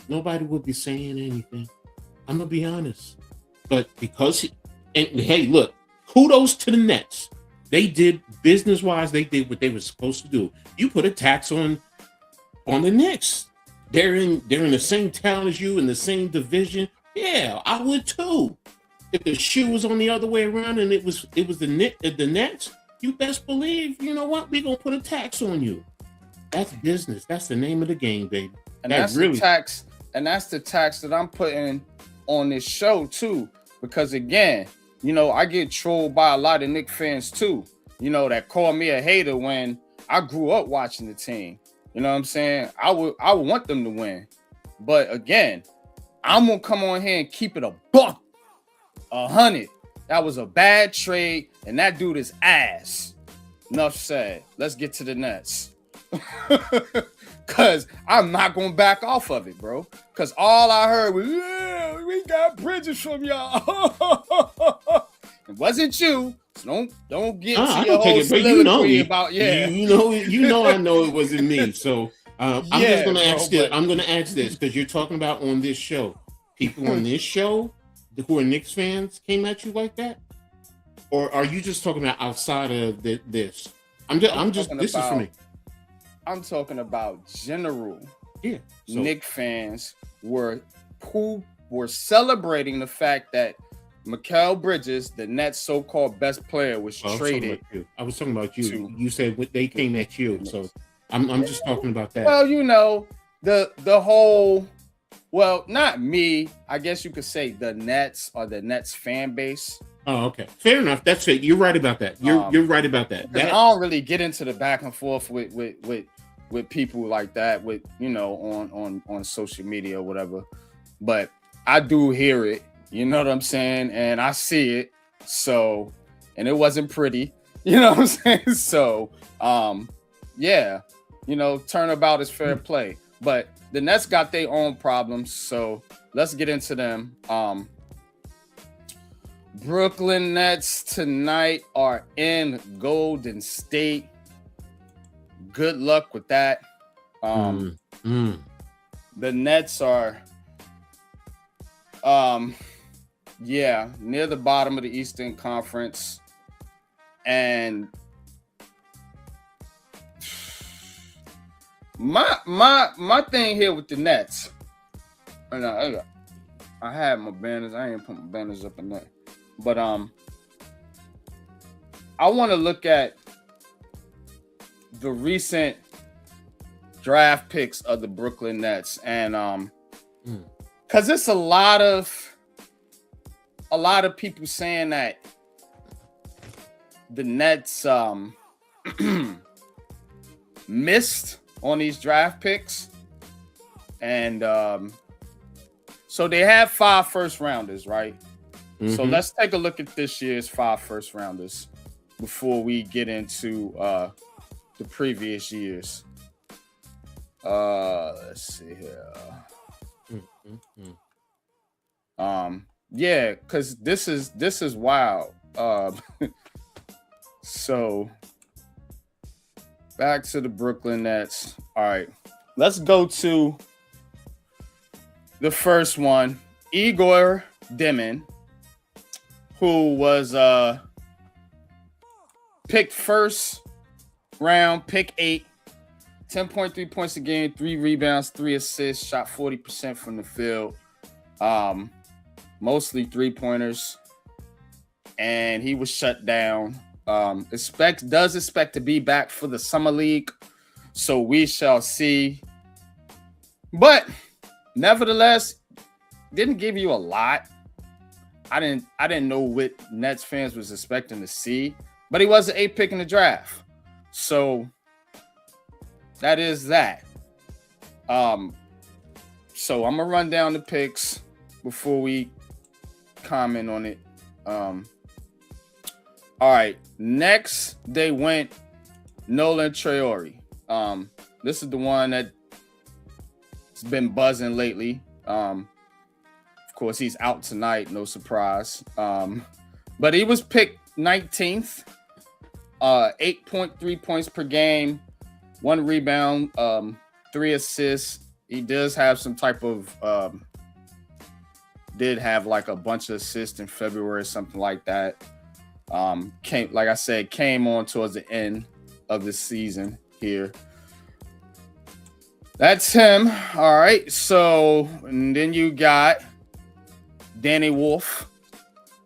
nobody would be saying anything. I'm going to be honest. But hey, look, kudos to the Nets. They did business-wise, they did what they were supposed to do. You put a tax on the Knicks. They're in the same town as you, in the same division. Yeah, I would too. If the shoe was on the other way around and it was the Nets, you best believe, you know what? We're gonna put a tax on you. That's business. That's the name of the game, baby. And that's the tax, that I'm putting on this show too. Because again, I get trolled by a lot of Knicks fans too. That call me a hater when I grew up watching the team. You know what I'm saying? I would want them to win. But again, I'm gonna come on here and keep it $100. That was a bad trade, and that dude is ass. Enough said. Let's get to the Nets. Cause I'm not gonna back off of it, bro. Cause all I heard was, yeah, we got Bridges from y'all. It wasn't you. So don't get to your whole soliloquy about I know it wasn't me. So I'm just gonna ask this. I'm gonna ask this because you're talking about on this show. People on this show who are Knicks fans came at you like that, or are you just talking about outside of this? This is for me. I'm talking about general. Yeah, Knicks fans were celebrating the fact that Mikal Bridges, the Nets' so-called best player, was traded. I was talking about you. You said they came at you, so I'm just talking about that. Well, the whole. Well, not me. I guess you could say the Nets or the Nets fan base. Oh, okay. Fair enough. That's it. You're right about that. You're right about that. I don't really get into the back and forth with people like that on social media or whatever. But I do hear it. You know what I'm saying? And I see it. So, and it wasn't pretty. You know what I'm saying? So, turnabout is fair play. But the Nets got their own problems, so let's get into them. Brooklyn Nets tonight are in Golden State. Good luck with that. The Nets are near the bottom of the Eastern Conference. And my thing here with the Nets, and I had my banners. I ain't put my banners up in there, but I want to look at the recent draft picks of the Brooklyn Nets, and Because it's a lot of people saying that the Nets missed on these draft picks. And so they have 5 first rounders, right? So let's take a look at this year's 5 first rounders before we get into the previous years. Let's see here. Yeah, because this is wild. So back to the Brooklyn Nets. All right, let's go to the first one, Igor Demon, who was picked first round, pick 8, 10.3 points a game, 3 rebounds, 3 assists, shot 40% from the field, mostly 3-pointers, and he was shut down. Does expect to be back for the summer league, so we shall see. But nevertheless, didn't give you a lot. I didn't know what Nets fans was expecting to see, but he was an 8th pick in the draft, so that is that. So I'm gonna run down the picks before we comment on it. All right, next they went Nolan Traore. This is the one that's been buzzing lately. Of course, he's out tonight, no surprise. But he was picked 19th, 8.3 points per game, 1 rebound, 3 assists. He does have some type of did have like a bunch of assists in February, something like that. Came on towards the end of the season here. That's him. All right. So, and then you got Danny Wolf.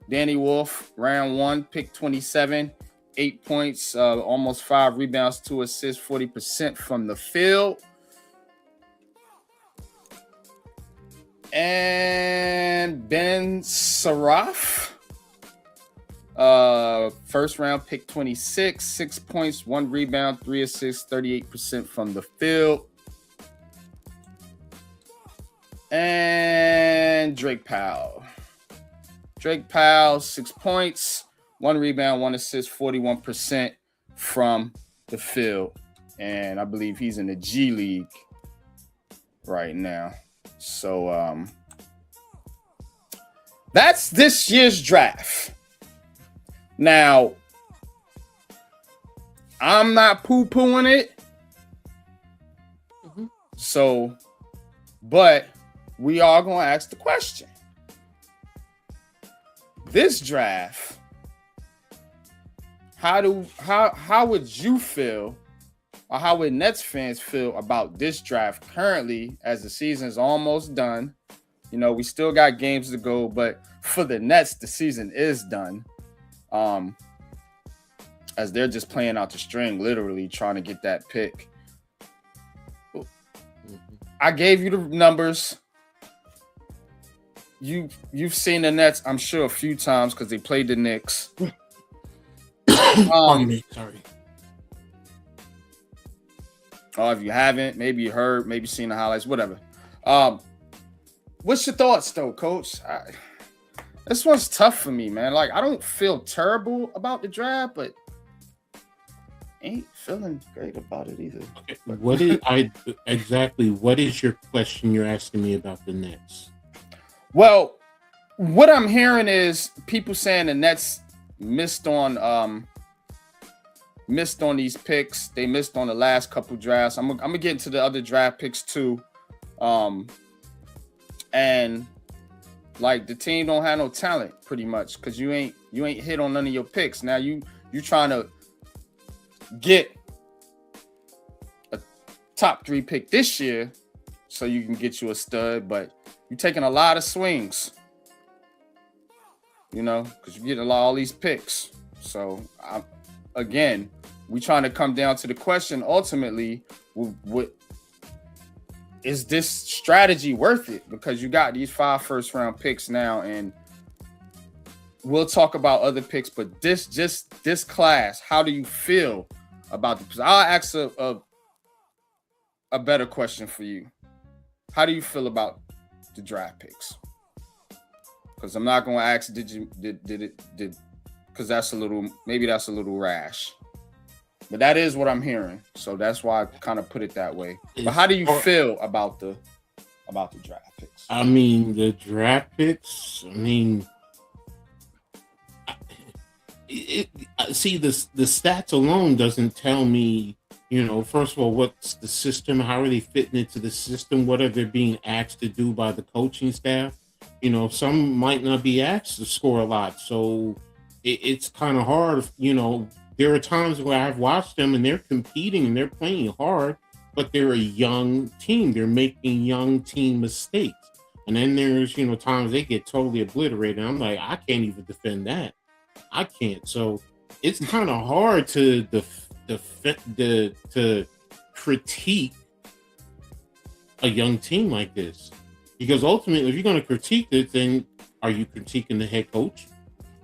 Danny Wolf, round 1, pick 27, 8 points, almost 5 rebounds, 2 assists, 40% from the field. And Ben Saraf, first round, pick 26, 6 points, 1 rebound, 3 assists, 38% from the field. And Drake Powell. 6 points, 1 rebound, 1 assist, 41% from the field. And I believe he's in the G League right now. So that's this year's draft. Now, I'm not poo-pooing it. So, but we are going to ask the question. This draft, how would you feel, or how would Nets fans feel about this draft currently as the season's almost done? You know, we still got games to go, but for the Nets, the season is done. As they're just playing out the string, literally trying to get that pick. I gave you the numbers. You've seen the Nets, I'm sure, a few times because they played the Knicks. Pardon me, sorry. Or if you haven't, maybe you heard, maybe seen the highlights, whatever. What's your thoughts, though, Coach? This one's tough for me, man. Like, I don't feel terrible about the draft, but ain't feeling great about it either. Okay. What is your question you're asking me about the Nets? Well, what I'm hearing is people saying the Nets missed on these picks. They missed on the last couple drafts. I'm gonna get into the other draft picks too. And like the team don't have no talent pretty much because you ain't hit on none of your picks. Now you trying to get a top 3 pick this year so you can get you a stud, but you're taking a lot of swings, you know, because you're getting all these picks. So we trying to come down to the question ultimately, what is this strategy worth it? Because you got these 5 first-round picks now, and we'll talk about other picks, but this class, how do you feel about the? I'll ask a better question for you. How do you feel about the draft picks? Because I'm not going to ask, did because that's a little rash. But that is what I'm hearing. So that's why I kind of put it that way. But how do you feel about the draft picks? I mean, the draft picks, see, the stats alone doesn't tell me, first of all, what's the system? How are they fitting into the system? What are they being asked to do by the coaching staff? Some might not be asked to score a lot. So it's kind of hard, There are times where I've watched them and they're competing and they're playing hard, but they're a young team. They're making young team mistakes. And then there's, times they get totally obliterated. I'm like, I can't even defend that. I can't. So it's kind of hard to critique a young team like this. Because ultimately, if you're going to critique it, then are you critiquing the head coach?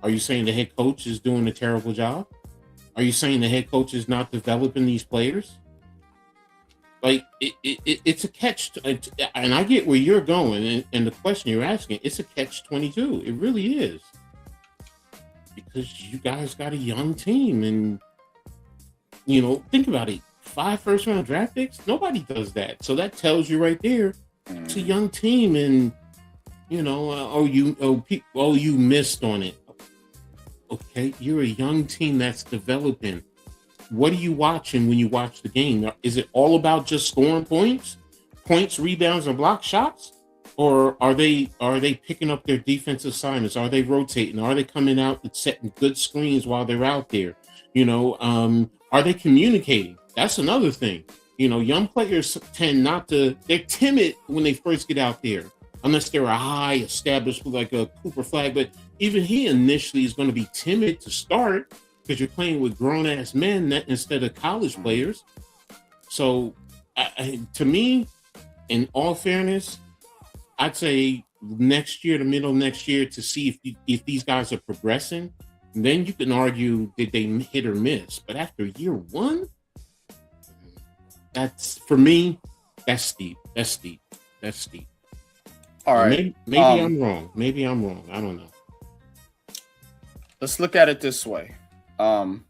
Are you saying the head coach is doing a terrible job? Are you saying the head coach is not developing these players? Like, it's a catch. And I get where you're going. And the question you're asking, it's a catch-22. It really is. Because you guys got a young team. And, think about it. 5 first-round draft picks? Nobody does that. So that tells you right there, it's a young team. And, you missed on it. Okay, you're a young team that's developing. What are you watching when you watch the game? Is it all about just scoring points, rebounds, and block shots? Or are they picking up their defensive assignments? Are they rotating? Are they coming out and setting good screens while they're out there? Are they communicating? That's another thing. Young players tend they're timid when they first get out there, unless they're a high established like a Cooper Flag. But even he initially is going to be timid to start because you're playing with grown-ass men instead of college players. So to me, in all fairness, I'd say next year, the middle of next year, to see if these guys are progressing, then you can argue did they hit or miss. But after year 1, that's, for me, that's steep. All right. Maybe I'm wrong. I don't know. Let's look at it this way. And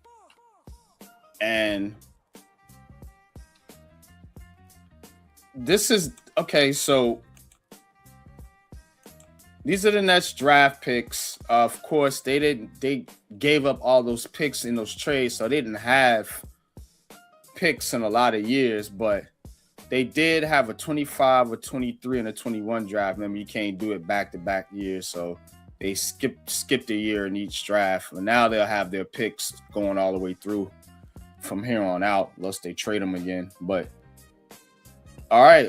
this is okay. So these are the Nets draft picks. Of course, they gave up all those picks in those trades, so they didn't have picks in a lot of years, but they did have a 25, a 23, and a 21 draft. Remember, you can't do it back-to-back years, so they skipped a year in each draft. And now they'll have their picks going all the way through from here on out, unless they trade them again. But all right,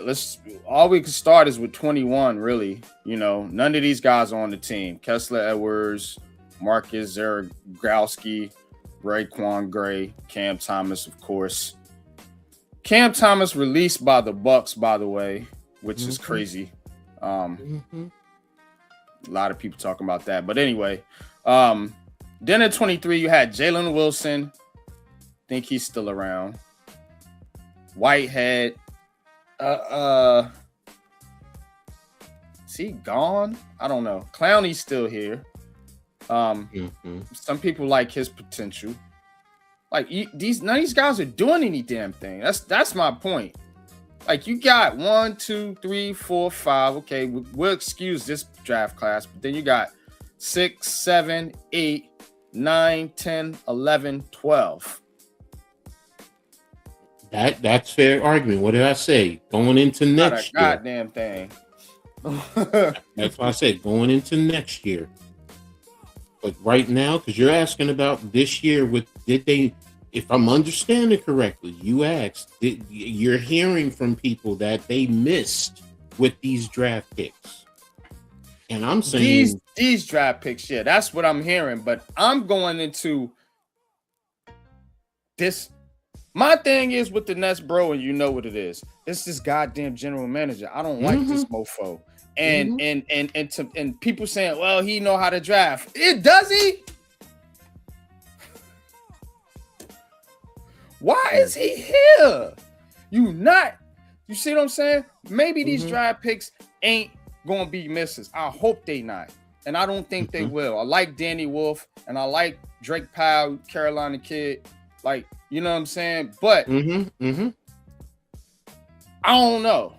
all we can start is with 21, really. None of these guys are on the team. Kessler Edwards, Marcus Zagorowski, Raekwon Gray, Cam Thomas, of course. Cam Thomas released by the Bucks, by the way, which is crazy. A lot of people talking about that. But anyway, then at 23, you had Jalen Wilson. Think he's still around. Whitehead. Is he gone? I don't know. Clowney's still here. Some people like his potential. Like none of these guys are doing any damn thing. That's my point. Like, you got 1, 2, 3, 4, 5. Okay, we'll excuse this draft class, but then you got 6, 7, 8, 9, 10, 11, 12. That's fair argument. What did I say? Going into next year. Goddamn thing. That's why I said going into next year. But right now, because you're asking about this year, if I'm understanding correctly, you asked, you're hearing from people that they missed with these draft picks. And I'm saying these draft picks, yeah, that's what I'm hearing. But I'm going into this My thing is with the Nets, bro, and you know what it is. It's this goddamn general manager. I don't like this mofo. And people saying, well, he know how to draft. Does he? Why is he here? You see what I'm saying? Maybe these draft picks ain't gonna be misses. I hope they not. And I don't think they will. I like Danny Wolf and I like Drake Powell, Carolina kid. Like, you know what I'm saying? But I don't know.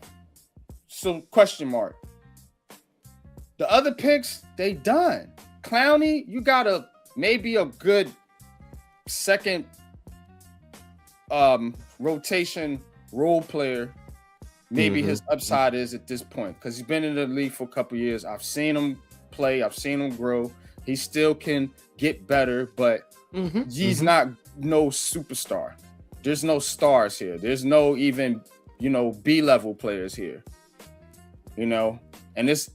So question mark. The other picks, they done. Clowney, you got maybe a good second rotation role player. Maybe his upside is at this point because he's been in the league for a couple years. I've seen him play. I've seen him grow. He still can get better, but he's not no superstar. There's no stars here. There's no even, B-level players here. And it's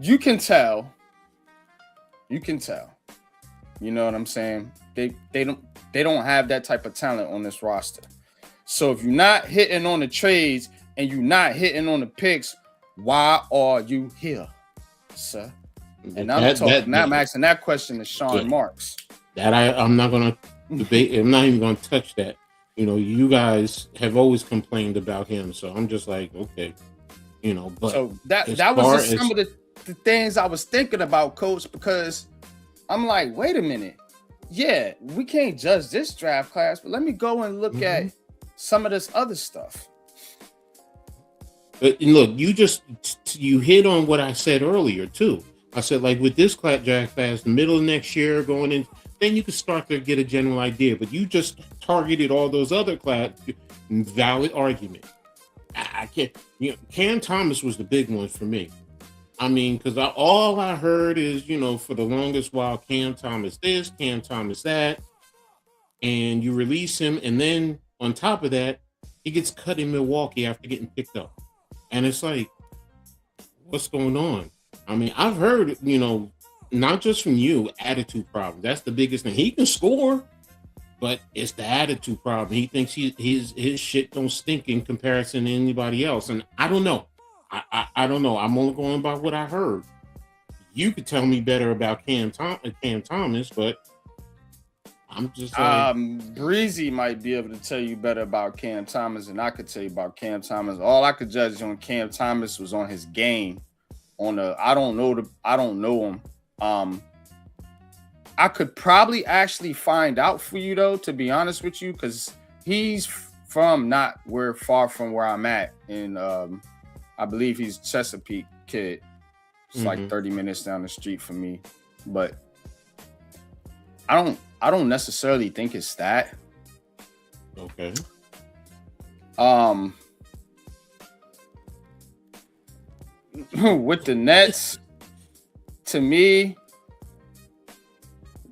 you can tell. You know what I'm saying? They don't have that type of talent on this roster. So if you're not hitting on the trades and you're not hitting on the picks, why are you here, sir? And I'm asking that question to Sean Marks. That I'm not gonna debate. I'm not even gonna touch that. You guys have always complained about him, so I'm just like, okay, But so that was just some of the things I was thinking about, Coach, because I'm like, wait a minute. Yeah, we can't judge this draft class, but let me go and look at some of this other stuff. But look, you hit on what I said earlier too. I said, like, with this draft class, middle of next year going in, then you can start to get a general idea. But you just targeted all those other class. Valid argument. I can't. Cam Thomas was the big one for me. I mean, because all I heard is, for the longest while, Cam Thomas this, Cam Thomas that, and you release him, and then on top of that, he gets cut in Milwaukee after getting picked up, and it's like, what's going on? I mean, I've heard, not just from you, attitude problem. That's the biggest thing. He can score, but it's the attitude problem. He thinks his shit don't stink in comparison to anybody else, and I don't know. I don't know. I'm only going by what I heard. You could tell me better about Cam Thomas, but I'm just like... Breezy might be able to tell you better about Cam Thomas than I could tell you about Cam Thomas. All I could judge on Cam Thomas was on his game. I don't know him. I could probably actually find out for you though, to be honest with you, because he's from far from where I'm at in I believe he's Chesapeake kid. It's like 30 minutes down the street from me. But I don't necessarily think it's that. Okay. With the Nets, to me,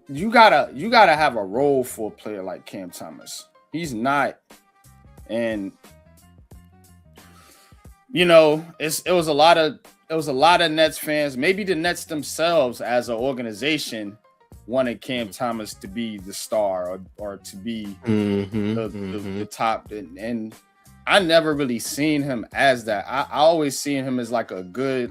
you gotta have a role for a player like Cam Thomas. He's not, and it was a lot of Nets fans. Maybe the Nets themselves, as an organization, wanted Cam Thomas to be the star or to be the top. And I never really seen him as that. I always seen him as like a good,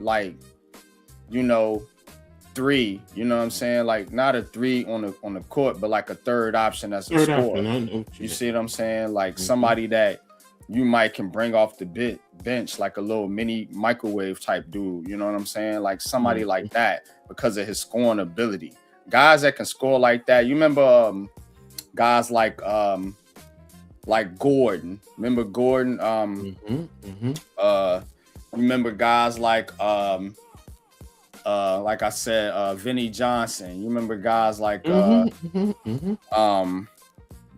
three. You know what I'm saying? Like not a three on the court, but like a third option as a scorer. You see what I'm saying? Like somebody that you might can bring off the bench, like a little mini microwave type dude. You know what I'm saying? Like somebody like that because of his scoring ability. Guys that can score like that. You remember guys like Gordon. Remember Gordon? Remember guys like I said, Vinny Johnson. You remember guys like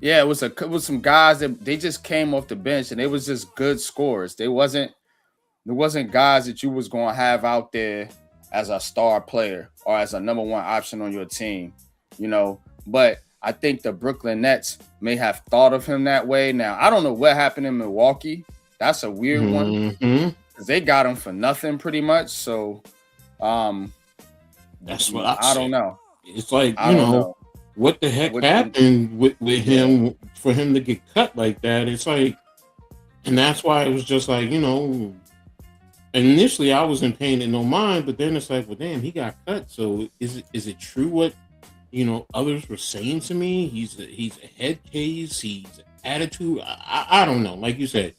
yeah, it was some guys that they just came off the bench and they was just good scorers. There wasn't guys that you was gonna have out there as a star player or as a number one option on your team, But I think the Brooklyn Nets may have thought of him that way. Now I don't know what happened in Milwaukee. That's a weird one because they got him for nothing pretty much. So that's what I don't know. It's like I don't know. what the heck What- happened with him for him to get cut like that? It's like, and that's why it was just like, initially I wasn't paying it no mind, but then it's like, well, damn, he got cut. So is it true what others were saying to me? He's a head case. He's attitude. I don't know. Like you said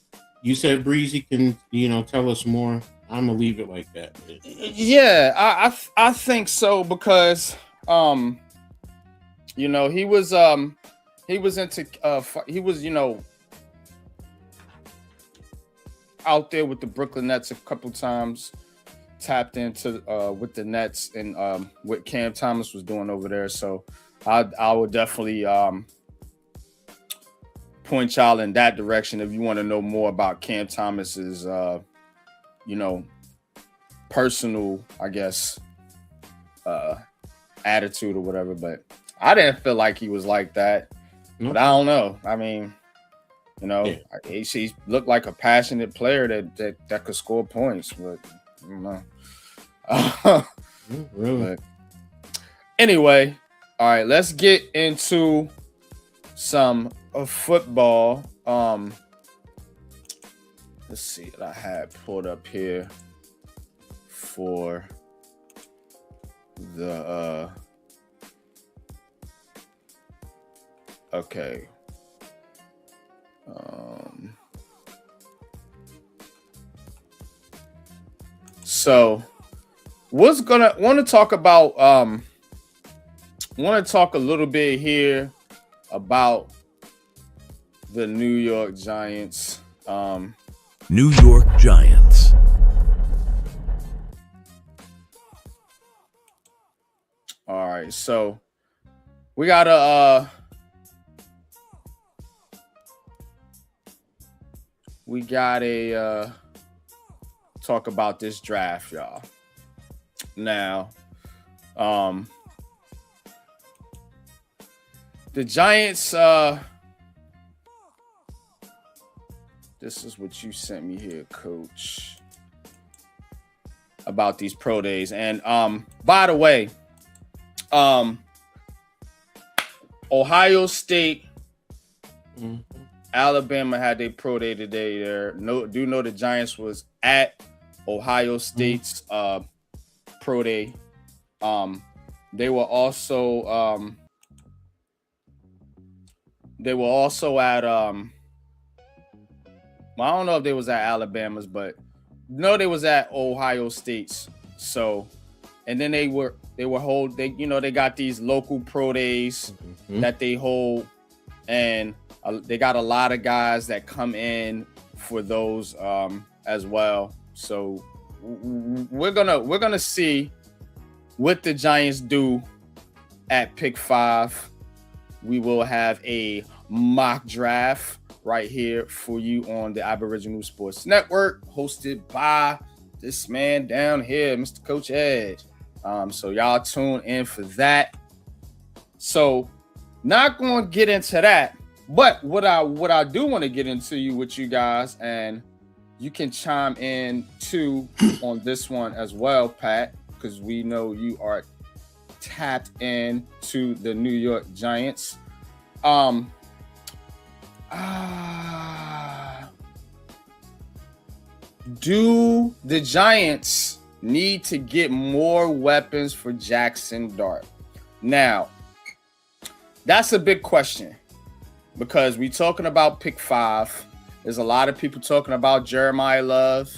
Breezy can tell us more. I'm gonna leave it like that. Yeah, I think so because he was into he was out there with the Brooklyn Nets a couple times, tapped into with the Nets and what Cam Thomas was doing over there. So I would definitely point y'all in that direction if you want to know more about Cam Thomas's personal, I guess, attitude or whatever. But I didn't feel like he was like that. But I don't know. I mean, he looked like a passionate player that could score points, but I don't know. Really? But anyway, all right, let's get into some football. Let's see what I had pulled up here for the okay. So want to talk about want to talk a little bit here about the New York Giants. New York Giants. All right, so we gotta talk about this draft, y'all. Now, the Giants, this is what you sent me here, Coach, about these pro days. And by the way, Ohio State, Alabama had their pro day today. Do know the Giants was at Ohio State's pro day. They were also at I don't know if they was at Alabama's, but no, they was at Ohio State's. So, and then they got these local pro days that they hold, and they got a lot of guys that come in for those as well. So we're gonna see what the Giants do at pick 5. We will have a mock draft right here for you on the Aboriginal Sports Network, hosted by this man down here, Mr. Coach Ed. So y'all tune in for that. So not going to get into that, but what I do want to get into with you guys, and you can chime in too on this one as well, Pat, because we know you are tapped in to the New York Giants. Do the Giants need to get more weapons for Jackson Dart? Now, that's a big question because we're talking about pick 5. There's a lot of people talking about Jeremiah Love.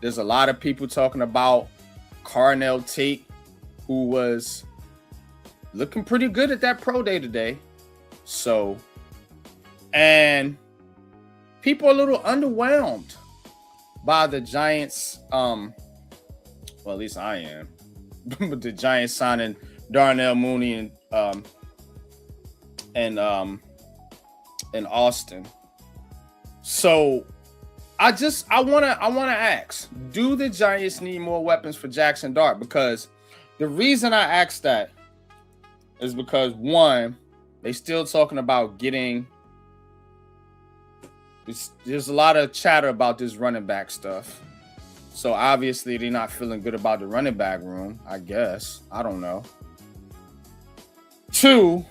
There's a lot of people talking about Carnell Tate, who was looking pretty good at that pro day today. So, and people are a little underwhelmed by the Giants. Well, at least I am. But the Giants signing Darnell Mooney and Austin. So I want to ask, do the Giants need more weapons for Jackson Dart? Because the reason I asked that is because, one, they still talking about getting. There's a lot of chatter about this running back stuff. So obviously they're not feeling good about the running back room, I guess. I don't know. 2,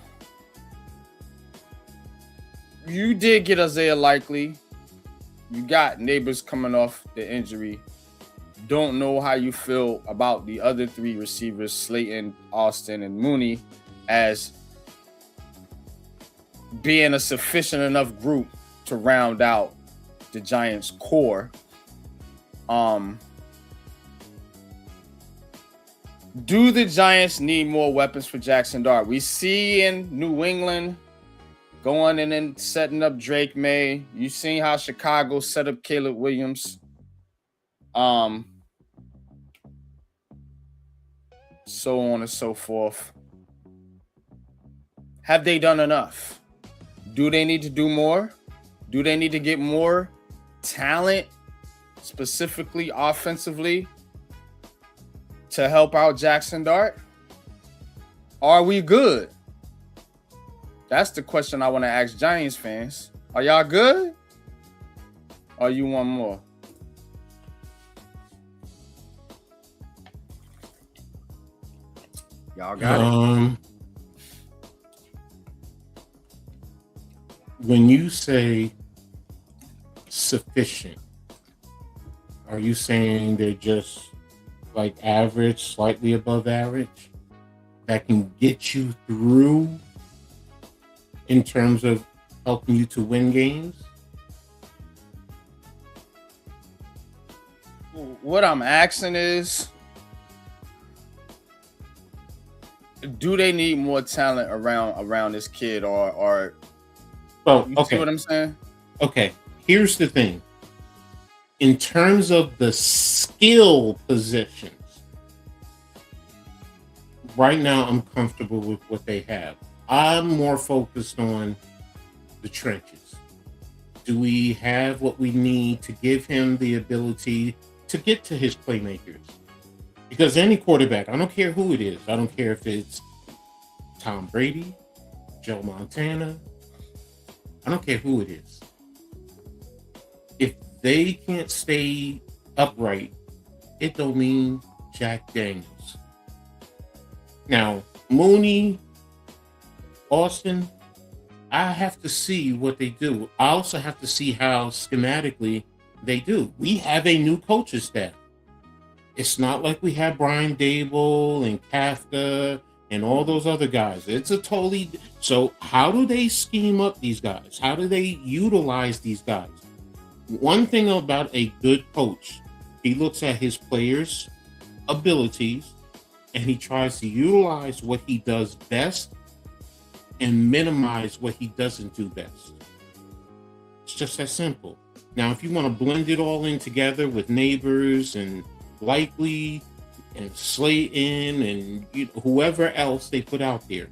you did get Isaiah Likely. You got Neighbors coming off the injury. Don't know how you feel about the other three receivers, Slayton, Austin, and Mooney, as being a sufficient enough group to round out the Giants' core. Do the Giants need more weapons for Jackson Dart? We see in New England going and then setting up Drake May. You seen how Chicago set up Caleb Williams. So on and so forth. Have they done enough? Do they need to do more? Do they need to get more talent, specifically offensively, to help out Jackson Dart? Are we good? That's the question I want to ask Giants fans. Are y'all good? Or you want more? Y'all got it. When you say sufficient, are you saying they're just like average, slightly above average, that can get you through in terms of helping you to win games? What I'm asking is, do they need more talent around this kid, or well, you okay. see what I'm saying? Okay, here's the thing. In terms of the skill positions, right now I'm comfortable with what they have. I'm more focused on the trenches. Do we have what we need to give him the ability to get to his playmakers? Because any quarterback, I don't care who it is. I don't care if it's Tom Brady, Joe Montana. I don't care who it is. If they can't stay upright, it don't mean Jack Daniels. Now, Mooney, Austin, I have to see what they do. I also have to see how schematically they do. We have a new coaching staff. It's not like we have Brian Dable and Kafka and all those other guys. It's a totally... So how do they scheme up these guys? How do they utilize these guys? One thing about a good coach, he looks at his players' abilities and he tries to utilize what he does best and minimize what he doesn't do best. It's just that simple. Now, if you want to blend it all in together with Neighbors and Likely and Slayton and whoever else they put out there,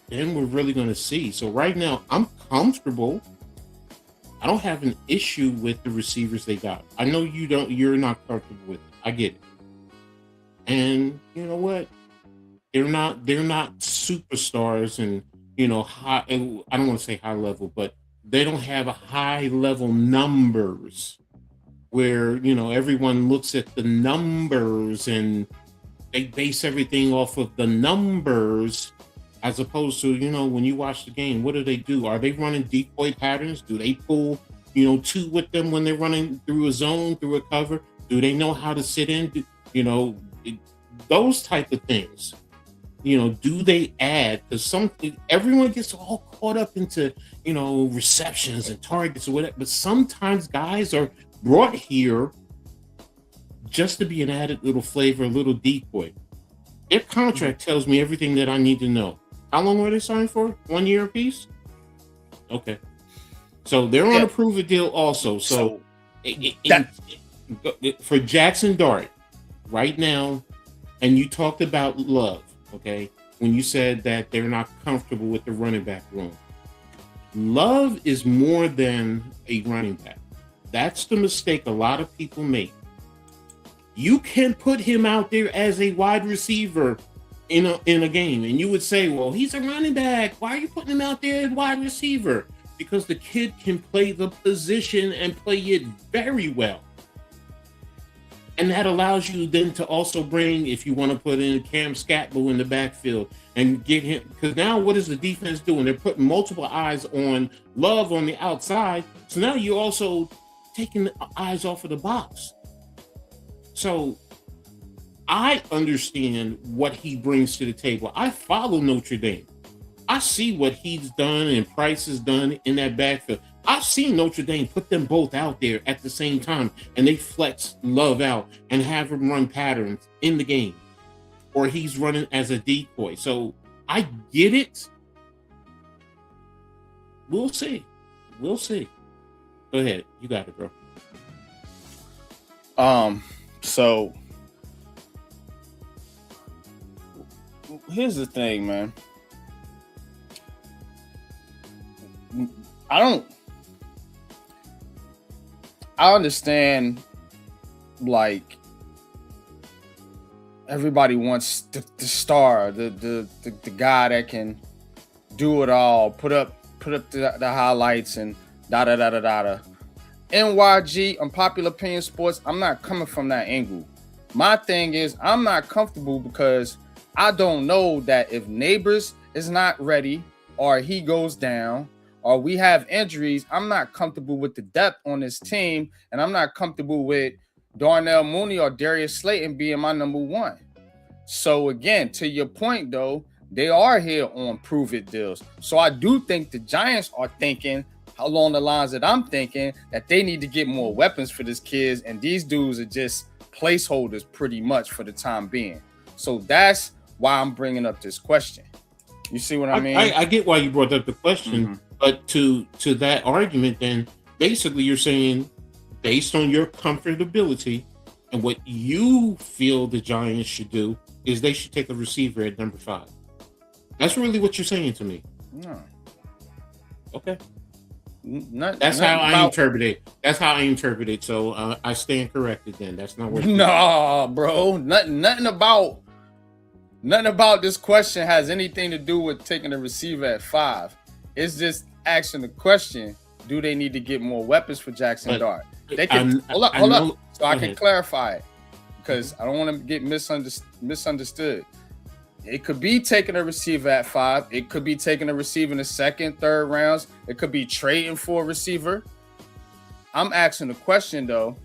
then we're really going to see. So right now, I'm comfortable. I don't have an issue with the receivers they got. I know you're not comfortable with it. I get it. And you know what? They're not superstars and high. I don't want to say high level, but they don't have a high level numbers where everyone looks at the numbers and they base everything off of the numbers, as opposed to when you watch the game, what do? Are they running decoy patterns? Do they pull two with them when they're running through a zone, through a cover? Do they know how to sit in? Those type of things. Do they add? Because everyone gets all caught up into receptions and targets or whatever, but sometimes guys are brought here just to be an added little flavor, a little decoy. Their contract tells me everything that I need to know. How long were they signed for? 1 year apiece? Okay. So they're on a prove-it deal also. So for Jackson Dart, right now, and you talked about Love, okay, when you said that they're not comfortable with the running back room. Love is more than a running back. That's the mistake a lot of people make. You can put him out there as a wide receiver in a game, and you would say, well, he's a running back. Why are you putting him out there as wide receiver? Because the kid can play the position and play it very well. And that allows you then to also bring, if you want to put in Cam Scatbo in the backfield and get him, because now what is the defense doing? They're putting multiple eyes on Love on the outside. So now you're also taking the eyes off of the box. So I understand what he brings to the table. I follow Notre Dame. I see what he's done and Price has done in that backfield. I've seen Notre Dame put them both out there at the same time, and they flex Love out and have him run patterns in the game, or he's running as a decoy. So I get it. We'll see. We'll see. Go ahead. You got it, bro. So here's the thing, man. I understand, like, everybody wants the star, the guy that can do it all, put up the highlights and da. NYG, Unpopular Opinion Sports, I'm not coming from that angle. My thing is, I'm not comfortable because I don't know that if Neighbors is not ready or he goes down or we have injuries, I'm not comfortable with the depth on this team, and I'm not comfortable with Darnell Mooney or Darius Slayton being my number one. So again, to your point though, they are here on prove it deals. So I do think the Giants are thinking along the lines that I'm thinking, that they need to get more weapons for these kids, and these dudes are just placeholders pretty much for the time being. So that's why I'm bringing up this question. You see what I mean? I get why you brought up the question, but to that argument, then basically you're saying, based on your comfortability and what you feel the Giants should do, is they should take a receiver at number 5. That's really what you're saying to me. No. Okay. That's how I interpret it. That's how I interpret it. So I stand corrected. Then that's not what. No, bro. Nothing about this question has anything to do with taking a receiver at 5. It's just asking the question: do they need to get more weapons for Jackson Dart? They can hold up, so I can clarify it, because I don't want to get misunderstood. It could be taking a receiver at 5. It could be taking a receiver in the second, third rounds. It could be trading for a receiver. I'm asking the question, though,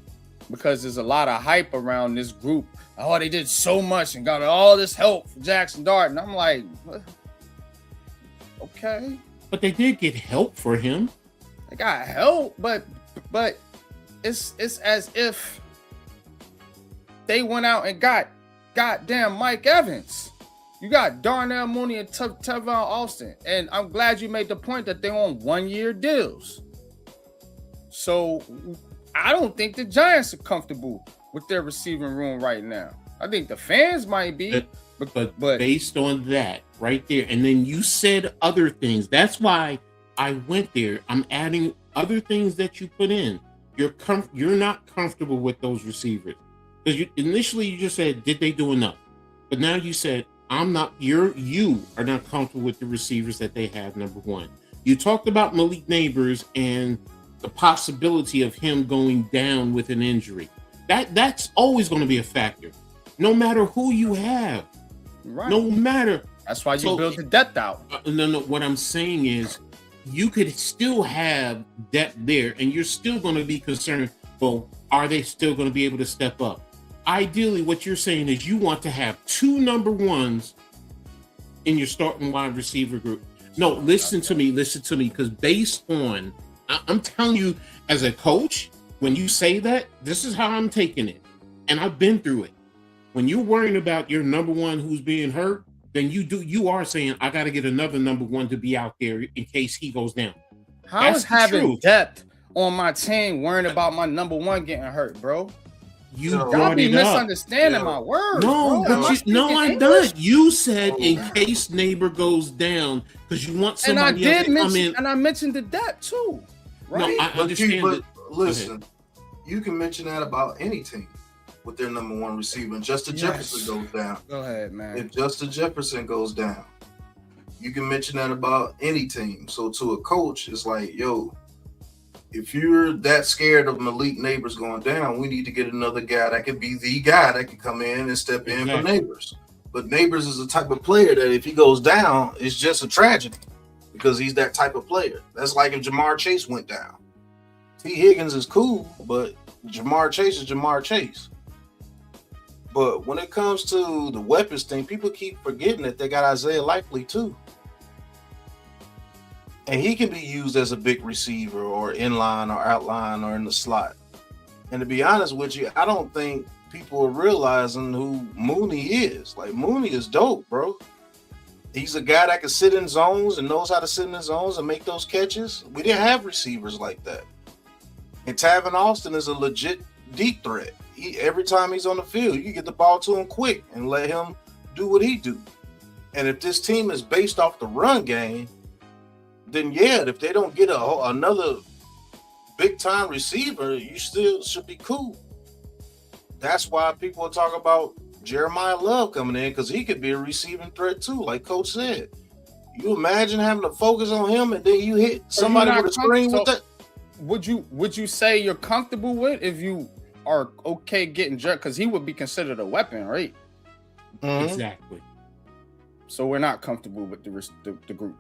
because there's a lot of hype around this group. Oh, they did so much and got all this help for Jackson Dart. And I'm like, what? Okay. But they did get help for him. They got help, but it's as if they went out and got goddamn Mike Evans. You got Darnell Mooney and Tevon Austin. And I'm glad you made the point that they're on 1-year deals. So I don't think the Giants are comfortable with their receiving room right now. I think the fans might be. But based on that right there, and then you said other things. That's why I went there. I'm adding other things that you put in. You're not comfortable with those receivers. Because initially you just said, did they do enough? But now you said, you are not comfortable with the receivers that they have, number 1. You talked about Malik Neighbors and the possibility of him going down with an injury. That's always going to be a factor, no matter who you have. Right. No matter. That's why you build the depth out. No. What I'm saying is, you could still have depth there, and you're still going to be concerned. Well, are they still going to be able to step up? Ideally, what you're saying is you want to have 2 number 1s in your starting wide receiver group. No, listen to me, because based on, I'm telling you, as a coach, when you say that, this is how I'm taking it. And I've been through it. When you're worrying about your number 1 who's being hurt, then you are saying, I got to get another number 1 to be out there in case he goes down. How is having depth on my team worrying about my number 1 getting hurt, bro? Y'all be misunderstanding my words. No, bro. but I'm done. You said in case Neighbor goes down, because you want somebody else to come in. And I mentioned the depth too, right? No, I understand. But listen, you can mention that about any team with their number 1 receiver. And Justin Jefferson goes down. Go ahead, man. If Justin Jefferson goes down, you can mention that about any team. So to a coach, it's like, yo, if you're that scared of Malik Neighbors going down, we need to get another guy that could be the guy that can come in and step in for Neighbors. But Neighbors is the type of player that if he goes down, it's just a tragedy because he's that type of player. That's like if Jamar Chase went down. T. Higgins is cool, but Jamar Chase is Jamar Chase. But when it comes to the weapons thing, people keep forgetting that they got Isaiah Likely too. And he can be used as a big receiver or inline or outline or in the slot. And to be honest with you, I don't think people are realizing who Mooney is. Like, Mooney is dope, bro. He's a guy that can sit in zones and knows how to sit in the zones and make those catches. We didn't have receivers like that. And Tavon Austin is a legit deep threat. Every time he's on the field, you get the ball to him quick and let him do what he do. And if this team is based off the run game, then yeah, if they don't get another big-time receiver, you still should be cool. That's why people are talking about Jeremiah Love coming in, because he could be a receiving threat too, like Coach said. You imagine having to focus on him and then you hit somebody with a screen with that? Would you say you're comfortable with if you are okay getting jerked? Because he would be considered a weapon, right? Mm-hmm. Exactly. So we're not comfortable with the group.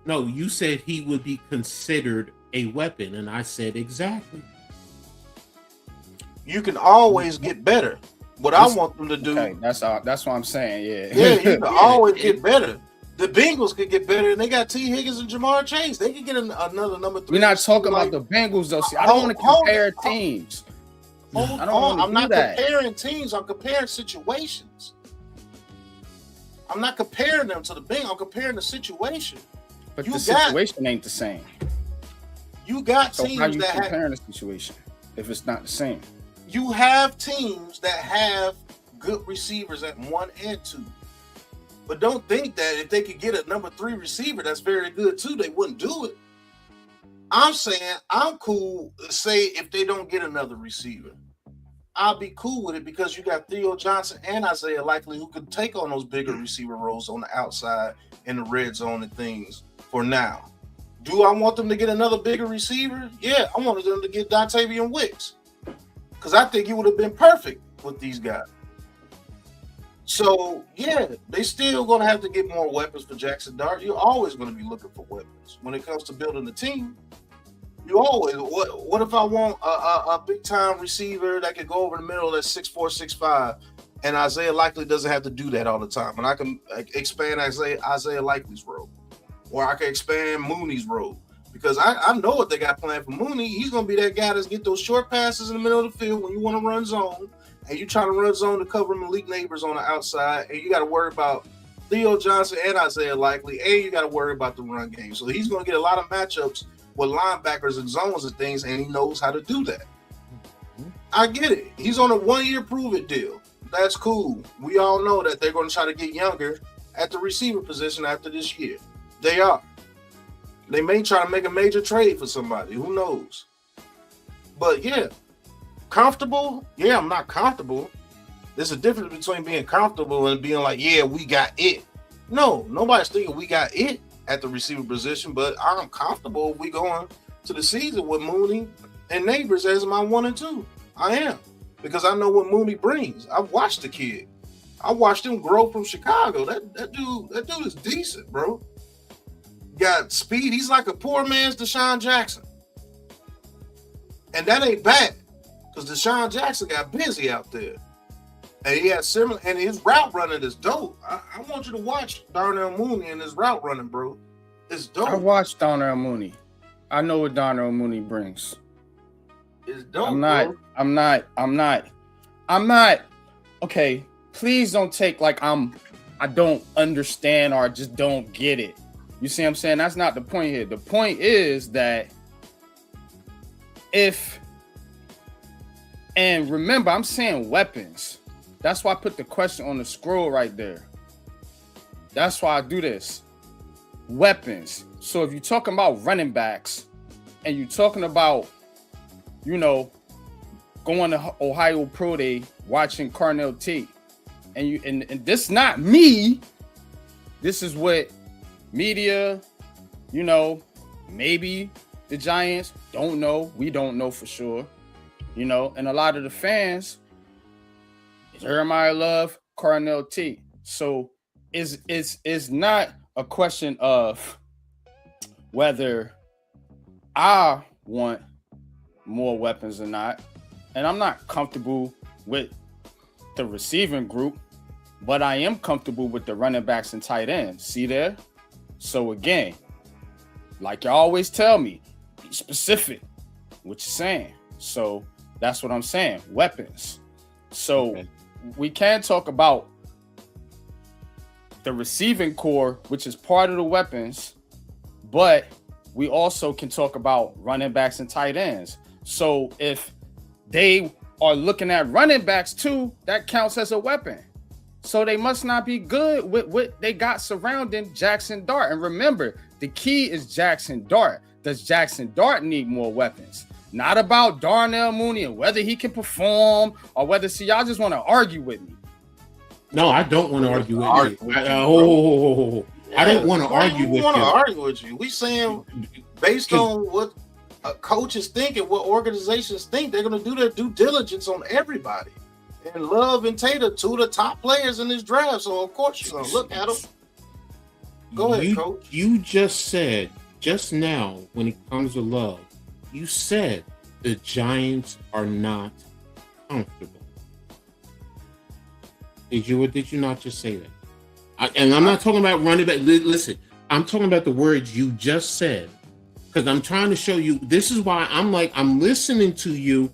No, you said he would be considered a weapon, and I said exactly. You can always get better. What I want them to do. Okay, that's what I'm saying. Yeah. Yeah, you can always get better. The Bengals could get better, and they got T. Higgins and Jamar Chase. They could get another number 3. We're not talking about the Bengals, though. See, I don't want to compare teams. I'm not comparing teams. I'm comparing situations. I'm not comparing them to the Bengals. I'm comparing the situation. But the situation ain't the same. You got so teams how you that comparing the situation if it's not the same? You have teams that have good receivers at 1 and 2. But don't think that if they could get a number 3 receiver that's very good too, they wouldn't do it. I'm saying I'm cool, say if they don't get another receiver. I'll be cool with it because you got Theo Johnson and Isaiah Likely who could take on those bigger receiver roles on the outside in the red zone and things for now. Do I want them to get another bigger receiver? Yeah, I wanted them to get Dontavian Wicks because I think he would have been perfect with these guys. So, yeah, they still going to have to get more weapons for Jackson Dart. You're always going to be looking for weapons. When it comes to building a team, you always, what if I want a big-time receiver that can go over the middle that's 6'4", 6'5", and Isaiah Likely doesn't have to do that all the time, and I can expand Isaiah Likely's role, or I can expand Mooney's role, because I know what they got planned for Mooney. He's going to be that guy that's get those short passes in the middle of the field when you want to run zone, and you try to run zone to cover Malik Neighbors on the outside, and you got to worry about Theo Johnson and Isaiah Likely, and you got to worry about the run game. So he's going to get a lot of matchups with linebackers and zones and things, and he knows how to do that. I get it. He's on a 1-year prove-it deal. That's cool. We all know that they're going to try to get younger at the receiver position after this year. They are. They may try to make a major trade for somebody. Who knows? But, yeah. Comfortable? Yeah, I'm not comfortable. There's a difference between being comfortable and being like, yeah, we got it. No, nobody's thinking we got it at the receiver position, but I'm comfortable if we going to the season with Mooney and Neighbors as my 1 and 2. I am, because I know what Mooney brings. I've watched the kid. I watched him grow from Chicago. That dude is decent, bro. Got speed. He's like a poor man's Deshaun Jackson. And that ain't bad. Because Deshaun Jackson got busy out there. And he had similar, and his route running is dope. I want you to watch Darnell Mooney and his route running, bro. It's dope. I watched Darnell Mooney. I know what Darnell Mooney brings. It's dope. I'm not. Okay, please don't take like I don't understand or just don't get it. You see what I'm saying? That's not the point here. The point is that and remember, I'm saying weapons. That's why I put the question on the scroll right there. That's why I do this. Weapons. So if you're talking about running backs and you're talking about, going to Ohio Pro Day, watching Carnell Tate, and this not me. This is what media, maybe the Giants don't know. We don't know for sure, you know. And a lot of the fans, Jeremiah Love, Cornell T. So it's not a question of whether I want more weapons or not. And I'm not comfortable with the receiving group, but I am comfortable with the running backs and tight ends. See there? So again, like you always tell me, be specific what you're saying. So that's what I'm saying. Weapons. So we can talk about the receiving core, which is part of the weapons, but we also can talk about running backs and tight ends. So if they are looking at running backs too, that counts as a weapon. So they must not be good with what they got surrounding Jackson Dart. And remember, the key is Jackson Dart. Does Jackson Dart need more weapons? Not about Darnell Mooney and whether he can perform or whether, see, y'all just want to argue with me. No, I don't want to argue with you. I don't want to argue with you. Want to argue with you? We saying based on what coaches think and what organizations think, they're going to do their due diligence on everybody. And Love and Tate are two of the top players in this draft, so of course you're going to look at them. Go ahead, Coach. You just said just now when it comes to Love, you said the Giants are not comfortable. Did you or did you not just say that? And I'm not talking about running back. Listen, I'm talking about the words you just said, because I'm trying to show you. This is why I'm listening to you.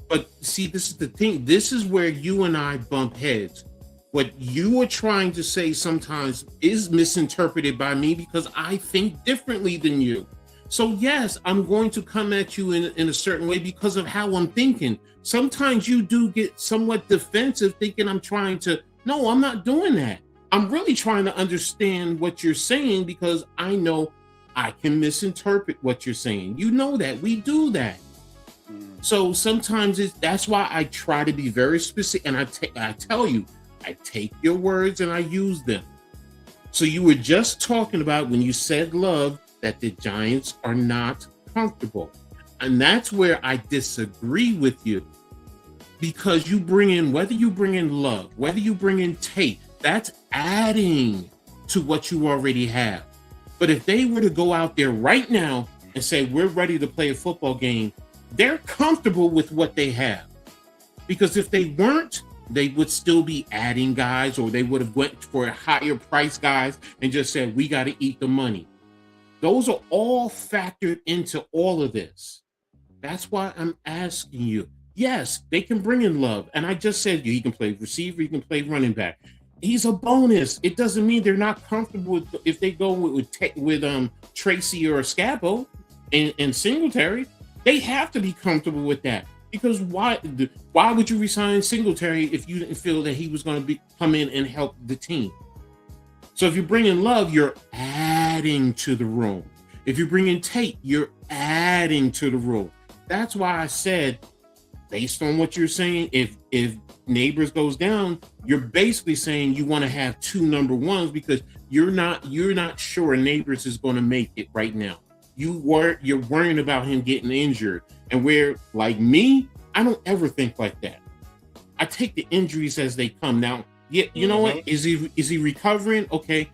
But see, this is the thing. This is where you and I bump heads. What you are trying to say sometimes is misinterpreted by me because I think differently than you. So yes, I'm going to come at you in a certain way because of how I'm thinking. Sometimes you do get somewhat defensive thinking I'm trying to, no, I'm not doing that. I'm really trying to understand what you're saying because I know I can misinterpret what you're saying. You know that, we do that. So sometimes that's why I try to be very specific, and I tell you, I take your words and I use them. So you were just talking about when you said Love that the Giants are not comfortable. And that's where I disagree with you. Because whether you bring in Love, whether you bring in Tate, that's adding to what you already have. But if they were to go out there right now and say, we're ready to play a football game, they're comfortable with what they have. Because if they weren't, they would still be adding guys, or they would have went for a higher price guys and just said, we got to eat the money. Those are all factored into all of this. That's why I'm asking you. Yes, they can bring in Love. And I just said he can play receiver, he can play running back. He's a bonus. It doesn't mean they're not comfortable with, if they go with Tracy or Scabo and Singletary. They have to be comfortable with that. Because why would you resign Singletary if you didn't feel that he was going to come in and help the team? So if you bring in Love, you're adding to the room. If you bring in Tate, you're adding to the room. That's why I said, based on what you're saying, if Neighbors goes down, you're basically saying you want to have two number ones because you're not sure Neighbors is going to make it right now. You're worrying about him getting injured. And where, like me, I don't ever think like that. I take the injuries as they come. Now, yeah, you know what? Is he recovering? Okay.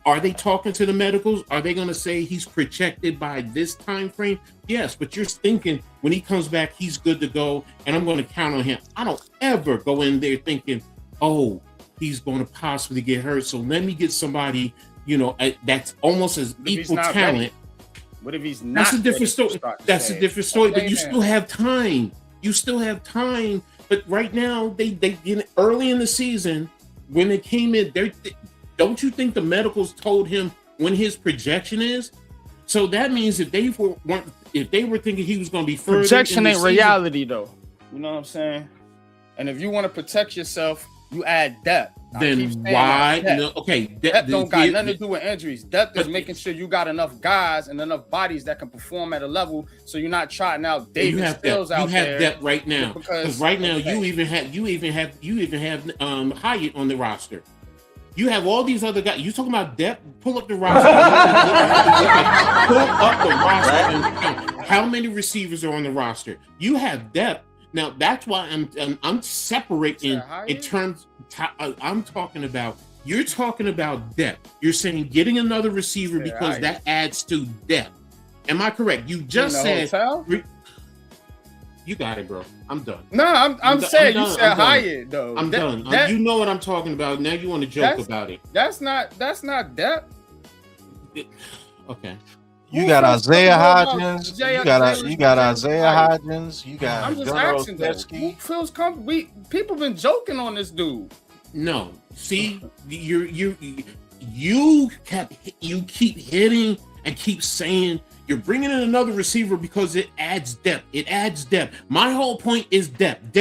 Are they talking to the medicals? Are they going to say he's projected by this time frame? Yes, but you're thinking when he comes back, he's good to go, and I'm going to count on him. I don't ever go in there thinking, oh, he's going to possibly get hurt, so let me get somebody, that's almost as equal talent. Ready? What if he's not? That's a different story. That's a different story, but you still have time. You still have time. But right now, they get early in the season when they came in. Don't you think the medicals told him when his projection is? So that means if they were thinking he was going to be further, projection ain't reality though. You know what I'm saying? And if you want to protect yourself, you add depth. Then why? Depth don't got nothing to do with injuries. Depth is making sure you got enough guys and enough bodies that can perform at a level, so you're not trotting out David Stills out there. You have depth right now because right now you even have Hyatt on the roster. You have all these other guys. You talking about depth? Pull up the roster. Pull up the roster. How many receivers are on the roster? You have depth. Now that's why I'm separating in terms. I'm talking about. You're talking about depth. You're saying getting another receiver because that adds to depth. Am I correct? You just said. You got it, bro. I'm done. No, I'm saying you said Hyatt though. I'm done. You know what I'm talking about. Now you want to joke about it. That's not depth. Okay. You got Isaiah Hodgins. You got Isaiah Hodgins. You got. I'm just asking. Who feels comfortable? People been joking on this dude. No, see, you keep hitting and keep saying you're bringing in another receiver because it adds depth. It adds depth. My whole point is depth.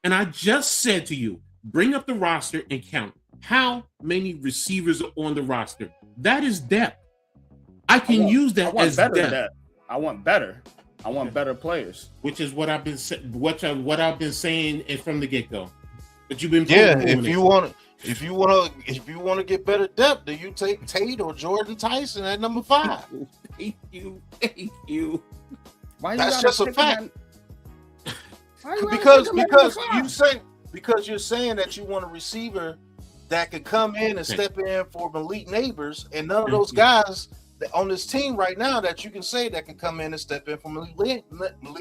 And I just said to you, bring up the roster and count how many receivers are on the roster. That is depth. I can use that as depth. I want better. I want better players. Which is what I've been saying from the get-go. But you've been if you want to get better depth, then you take Tate or Jordan Tyson at number 5. Thank you. That's just a fact. Because you're saying that you want a receiver that could come in and step in for Malik Neighbors, and none of those guys on this team right now that you can say that can come in and step in for Malik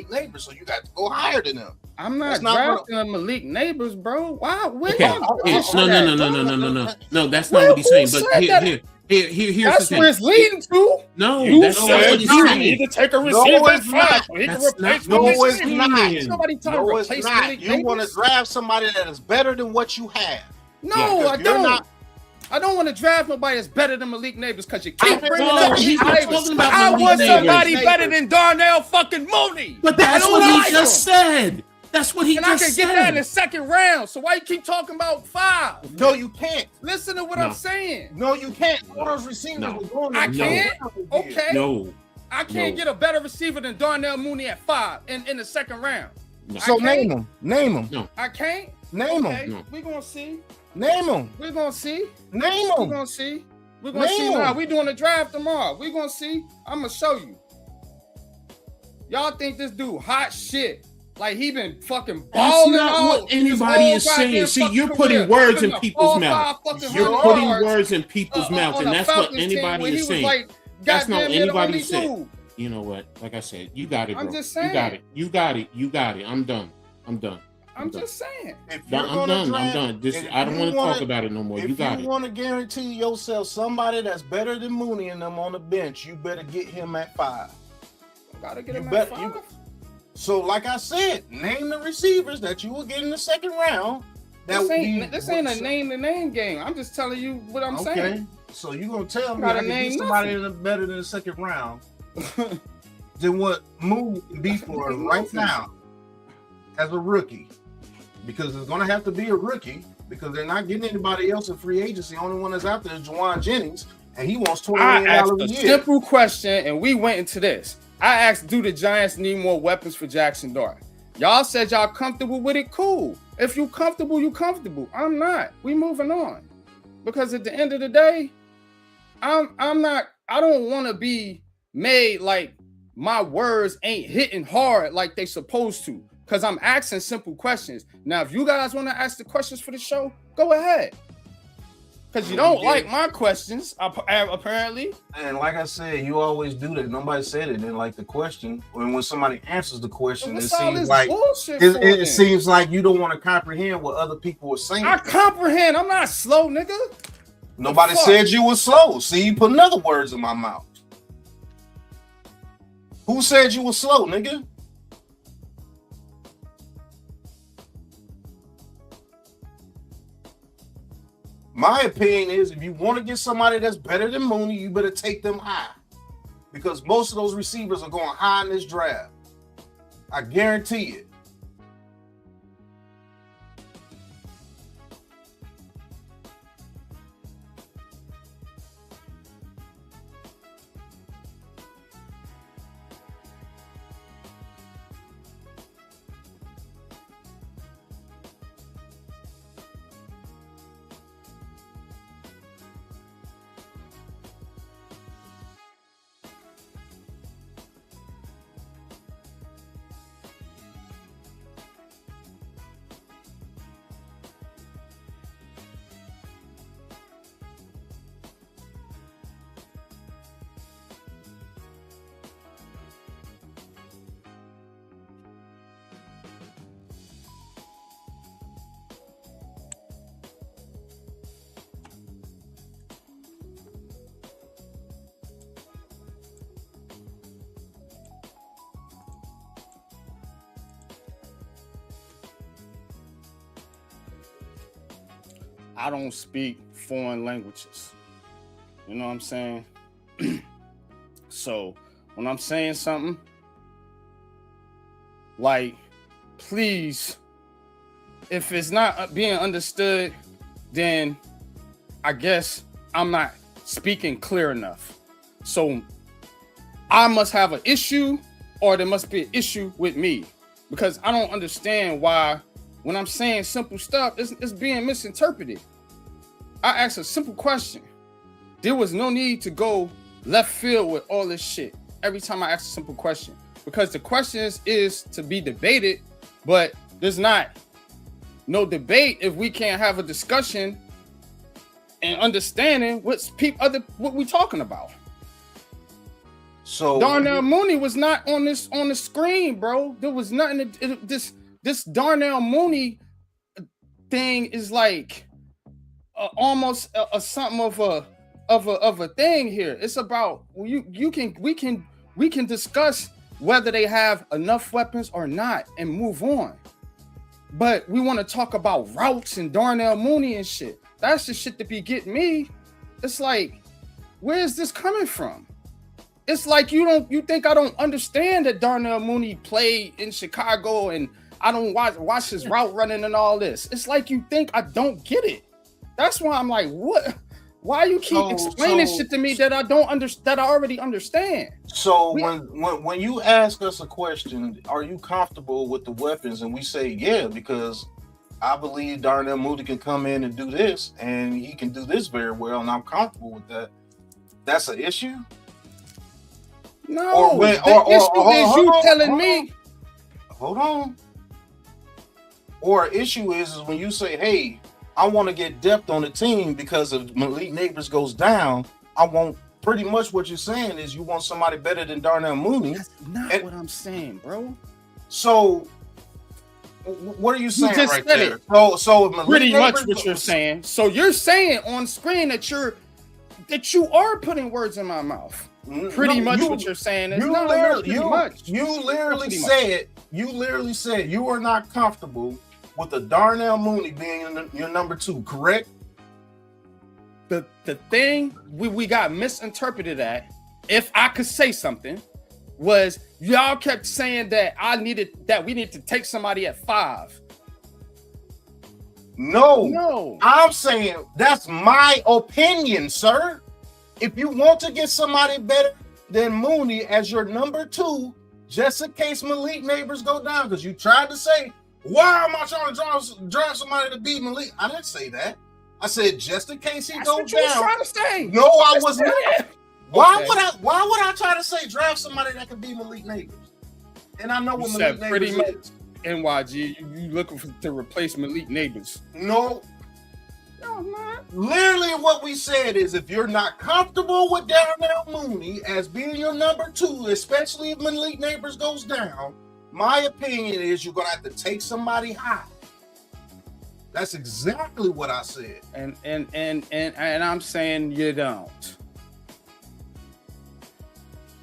Neighbors. So you got to go higher than them. I'm not drafting a Malik Neighbors, bro. Why? No, that's not what he's saying. But here's that's the thing. Where it's leading to. No, that's not what he's saying. You need to take a receiver at 5. No, it's not. Nobody trying to replace Malik Neighbors. You want to draft somebody that is better than what you have. No, I don't. I don't want to draft nobody that's better than Malik Neighbors because you keep bringing up Malik Neighbors. I want somebody better than Darnell fucking Mooney. But that's what he just said. That's what he just said. And I can get that in the second round. So why you keep talking about 5? No, you can't. Listen to what I'm saying. No, you can't. All those receivers are going. I can't. Okay. No. I can't get a better receiver than Darnell Mooney at 5 in the second round. No. So name him. No. I can't. Name him. No. We're gonna see. Name him. We're gonna see. Name him. We're gonna see. We're gonna see now. We're doing a draft tomorrow. We're gonna see. I'm gonna show you. Y'all think this dude hot shit? Like he been fucking balling out. That's not what anybody is saying. See, you're putting words in people's mouth. You're putting words in people's mouth, and that's what anybody is saying. That's not what anybody said. You know what? Like I said, you got it, bro. I'm just saying. You got it. I'm done. I'm just saying. I'm done. I don't want to talk about it no more. You got it. If you want to guarantee yourself somebody that's better than Mooney and them on the bench, you better get him at 5. Gotta get him at 5. So, like I said, name the receivers that you will get in the second round. This ain't a name game. I'm just telling you what I'm saying. Okay. So you're gonna tell me I can get somebody better than the second round than what Mooney can be for right now as a rookie. Because it's going to have to be a rookie because they're not getting anybody else in free agency. The only one that's out there is Juwan Jennings, and he wants $20 million a year. Simple question, and we went into this. I asked, do the Giants need more weapons for Jackson Dart? Y'all said y'all comfortable with it. Cool. If you comfortable, you comfortable. I'm not. We moving on. Because at the end of the day, I'm not. I don't want to be made like my words ain't hitting hard like they supposed to. Because I'm asking simple questions. Now, if you guys want to ask the questions for the show, go ahead. Because you don't like my questions, apparently. And like I said, you always do that. Nobody said it didn't like the question. When somebody answers the question, it seems like you don't want to comprehend what other people are saying. I comprehend. I'm not slow, nigga. Nobody said you were slow. See, you put another words in my mouth. Who said you were slow, nigga? My opinion is if you want to get somebody that's better than Mooney, you better take them high. Because most of those receivers are going high in this draft. I guarantee it. I don't speak foreign languages. You know what I'm saying? So when I'm saying something, like, please, if it's not being understood, then I guess I'm not speaking clear enough. So I must have an issue, or there must be an issue with me, because I don't understand why when I'm saying simple stuff, it's being misinterpreted. I asked a simple question. There was no need to go left field with all this shit every time I ask a simple question, because the question is to be debated, but there's not no debate if we can't have a discussion and understanding what we talking about. So Darnell Mooney was not on the screen, bro. There was nothing. This Darnell Mooney thing is like almost something of a thing here. It's about we can discuss whether they have enough weapons or not and move on. But we want to talk about routes and Darnell Mooney and shit. That's the shit that be getting me. It's like, where is this coming from? It's like you think I don't understand that Darnell Mooney played in Chicago and I don't watch his route running and all this. It's like you think I don't get it. That's why I'm like, what? Why you keep explaining shit to me that I don't understand, that I already understand? So when you ask us a question, are you comfortable with the weapons? And we say, yeah, because I believe Darnell Mooney can come in and do this, and he can do this very well, and I'm comfortable with that. That's an issue? No, the issue is you telling me. Hold on. Or an issue is when you say, hey, I want to get depth on the team because if Malik Neighbors goes down, I want pretty much what you're saying is you want somebody better than Darnell Mooney. That's not what I'm saying, bro. So what are you saying right there? It. So pretty much what you're saying. So you're saying on screen that you are putting words in my mouth. Pretty much what you're saying is you literally said you are not comfortable with the Darnell Mooney being your number 2, correct? The thing we got misinterpreted at, if I could say something, was y'all kept saying that we need to take somebody at 5. No. I'm saying that's my opinion, sir. If you want to get somebody better than Mooney as your number 2, just in case Malik Neighbors go down, because you tried to say, why am I trying to draft somebody to beat Malik? I didn't say that. I said just in case he goes down. Was trying to say. No, I was not. Why would I try to say draft somebody that can beat Malik Neighbors? And I know what Malik Neighbors is. NYG, you looking to replace Malik Neighbors? No, I'm not. Literally, what we said is if you're not comfortable with Darnell Mooney as being your number 2, especially if Malik Neighbors goes down, my opinion is you're gonna have to take somebody high. That's exactly what I said. And I'm saying you don't.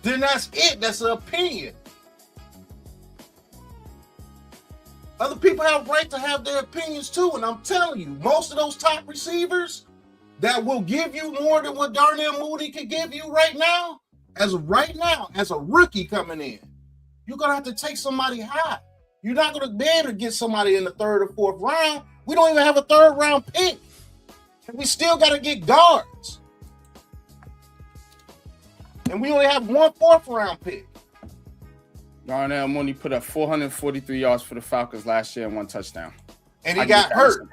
Then that's it. That's an opinion. Other people have right to have their opinions too, and I'm telling you, most of those top receivers that will give you more than what Darnell Mooney can give you right now, as a rookie coming in, you're gonna have to take somebody high. You're not gonna be able to get somebody in the 3rd or 4th round. We don't even have a 3rd round pick, and we still gotta get guards, and we only have 1 4th round pick. Darnell Mooney put up 443 yards for the Falcons last year and 1 touchdown. And he got hurt.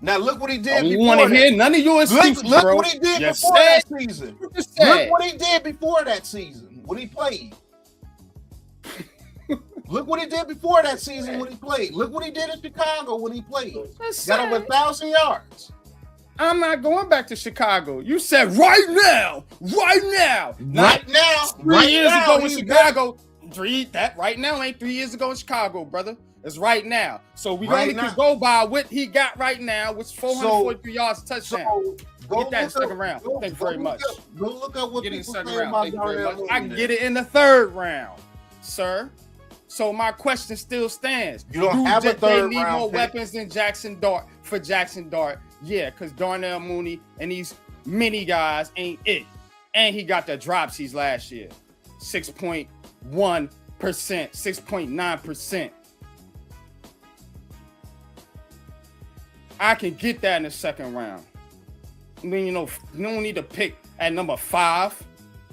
Now look what he did before that. Hear none of your excuses, look bro. What he did before that season. Look what he did before that season when he played. Look what he did before that season when he played. Look what he did in Chicago when he played. Got over 1,000 yards. I'm not going back to Chicago. You said right now. Right now. 3 years ago in Chicago. Right now ain't 3 years ago in Chicago, brother. It's right now. So we only can go by what he got right now, which 443 yards touchdown. Get that in second round. Thank you very much. Go look at what people say about Darnell Mooney. I can get it in the 3rd round, sir. So my question still stands. You don't have a 3rd round. They need more weapons than Jackson Dart Yeah, because Darnell Mooney and these mini guys ain't it. And he got the dropsies last year. 6.1%, 6.9%. I can get that in the second round. I mean, you don't need to pick at number 5.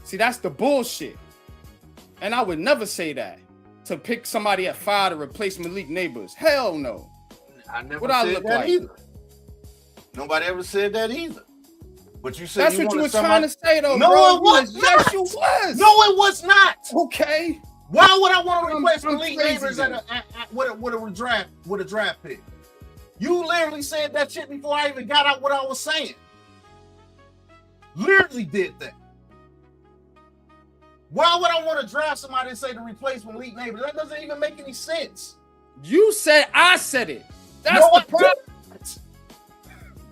See, that's the bullshit. And I would never say that. To pick somebody at 5 to replace Malik Neighbors. Hell no. I never What said I look that like? either. Nobody ever said that either. But you said That's what you were trying to say, though, no, bro. it was not. Yes, you was. No, it was not. Okay. Why would I want to replace I'm Malik crazy Neighbors then. with a draft pick? You literally said that shit before I even got out what I was saying. Literally did that. Why would I want to draft somebody and say to replace Malik Neighbors? That doesn't even make any sense. You said I said it. That's No, the problem.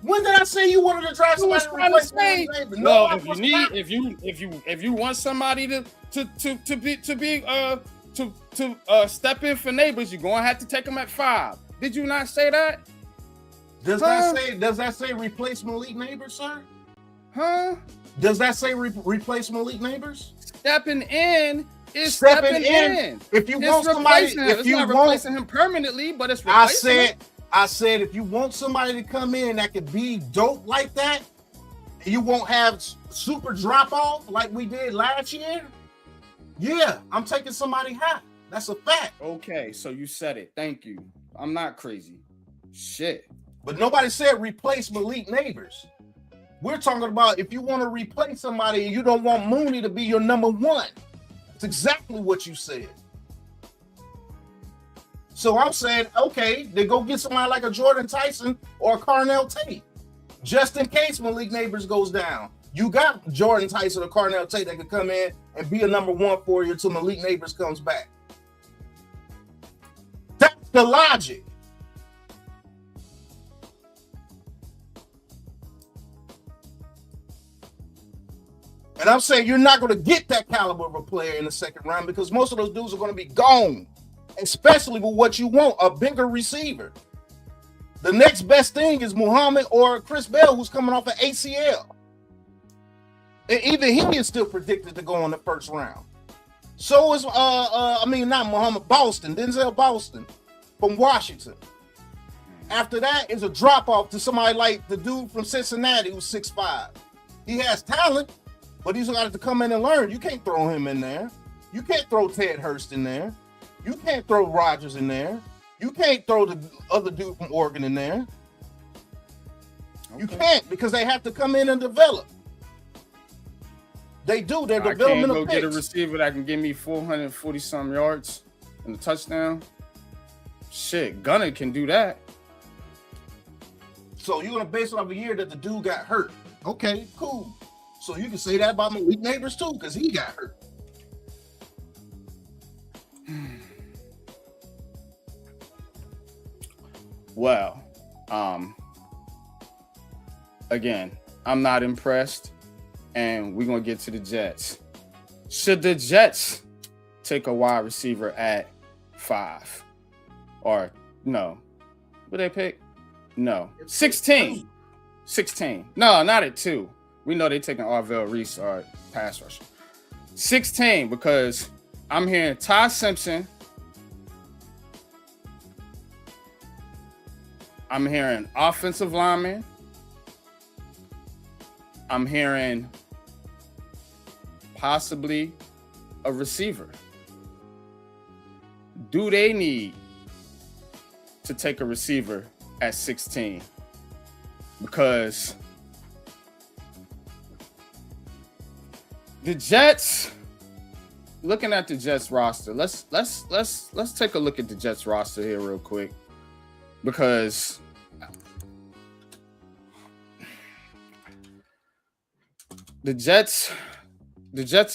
When did I say you wanted to draft somebody to replace Malik Neighbors? No, Well, if you want somebody to step in for Neighbors, you're gonna have to take them at 5. Did you not say that? Does that say replace Malik Neighbors, sir? Huh? Does that say replace Malik Neighbors? Stepping in is stepping in. If you It's want somebody, replacing him. if It's you not want, replacing him permanently, but it's replacing him. I said, if you want somebody to come in that could be dope like that, you won't have super drop off like we did last year. Yeah, I'm taking somebody hot. That's a fact. Okay, so you said it. Thank you. I'm not crazy. Shit. But nobody said replace Malik Neighbors. We're talking about if you want to replace somebody and you don't want Mooney to be your number 1. It's exactly what you said. So I'm saying, okay, then go get somebody like a Jordan Tyson or a Carnell Tate. Just in case Malik Neighbors goes down. You got Jordan Tyson or Carnell Tate that could come in and be a number 1 for you until Malik Neighbors comes back. That's the logic. And I'm saying you're not going to get that caliber of a player in the second round because most of those dudes are going to be gone, especially with what you want, a bigger receiver. The next best thing is Muhammad or Chris Bell, who's coming off an ACL. And even he is still predicted to go in the first round. So is, not Muhammad, Denzel Boston from Washington. After that is a drop-off to somebody like the dude from Cincinnati who's 6'5". He has talent, but he's got to come in and learn. You can't throw him in there. You can't throw Ted Hurst in there. You can't throw Rodgers in there. You can't throw the other dude from Oregon in there. Okay. You can't because they have to come in and develop. They do. They're developmental picks. I can't go get a receiver that can give me 440-some yards and a touchdown. Shit, Gunner can do that. So you're going to base it off a year that the dude got hurt. Okay, cool. So you can say that about Malik Neighbors too, because he got hurt. Well, again, I'm not impressed, and we're gonna get to the Jets. Should the Jets take a wide receiver at 5? Or no? Would they pick? No. 16. 16. No, not at 2. We know they're taking Arvell Reese or pass rusher. 16, because I'm hearing Ty Simpson. I'm hearing offensive lineman. I'm hearing possibly a receiver. Do they need to take a receiver at 16? Because the Jets, looking at the Jets roster, let's take a look at the Jets roster here real quick. Because the Jets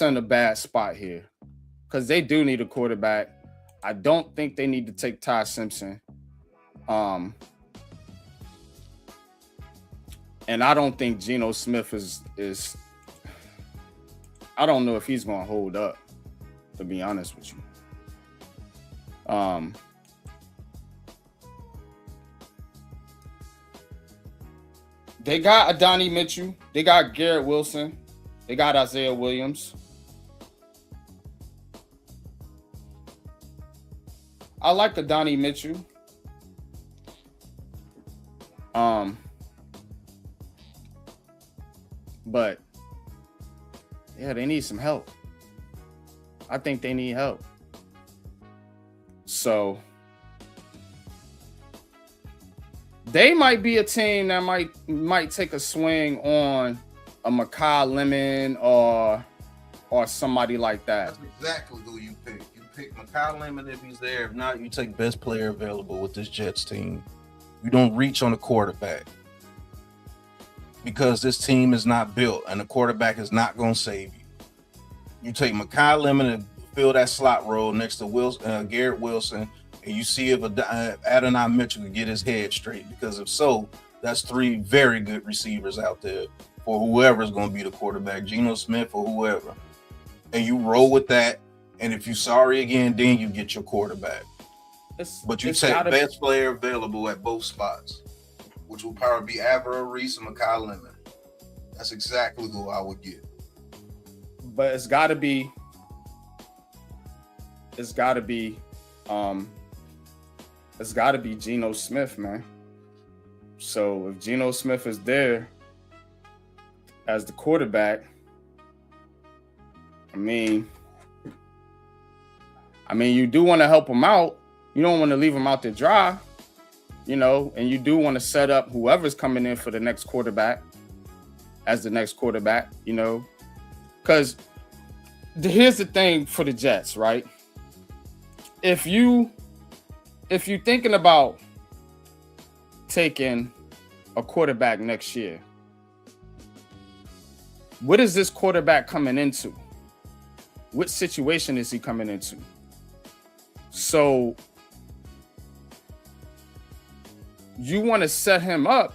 are in a bad spot here because they do need a quarterback. I don't think they need to take Ty Simpson. And I don't think Geno Smith is I don't know if he's going to hold up, to be honest with you. And, They got Adonai Mitchell. They got Garrett Wilson. They got Isaiah Williams. I like Adonai Mitchell. But yeah, they need some help. I think they need help. So they might be a team that might take a swing on a Mikal Lemon or somebody like that. That's exactly who you pick. You pick Mikal Lemon if he's there. If not, you take best player available with this Jets team. You don't reach on the quarterback because this team is not built and the quarterback is not going to save you. You take Mikal Lemon and fill that slot role next to Garrett Wilson, and you see if Adonai Mitchell can get his head straight, because if so, that's 3 very good receivers out there for whoever's going to be the quarterback, Geno Smith or whoever. And you roll with that, and if you're sorry again, then you get your quarterback. But you take best player available at both spots, which will probably be Averill Reese and Mikal Lemon. That's exactly who I would get. But it's got to be Geno Smith, man. So if Geno Smith is there as the quarterback, I mean, you do want to help him out. You don't want to leave him out there dry, and you do want to set up whoever's coming in for the next quarterback as the next quarterback, because here's the thing for the Jets, right? If you're thinking about taking a quarterback next year, what is this quarterback coming into? What situation is he coming into? So you want to set him up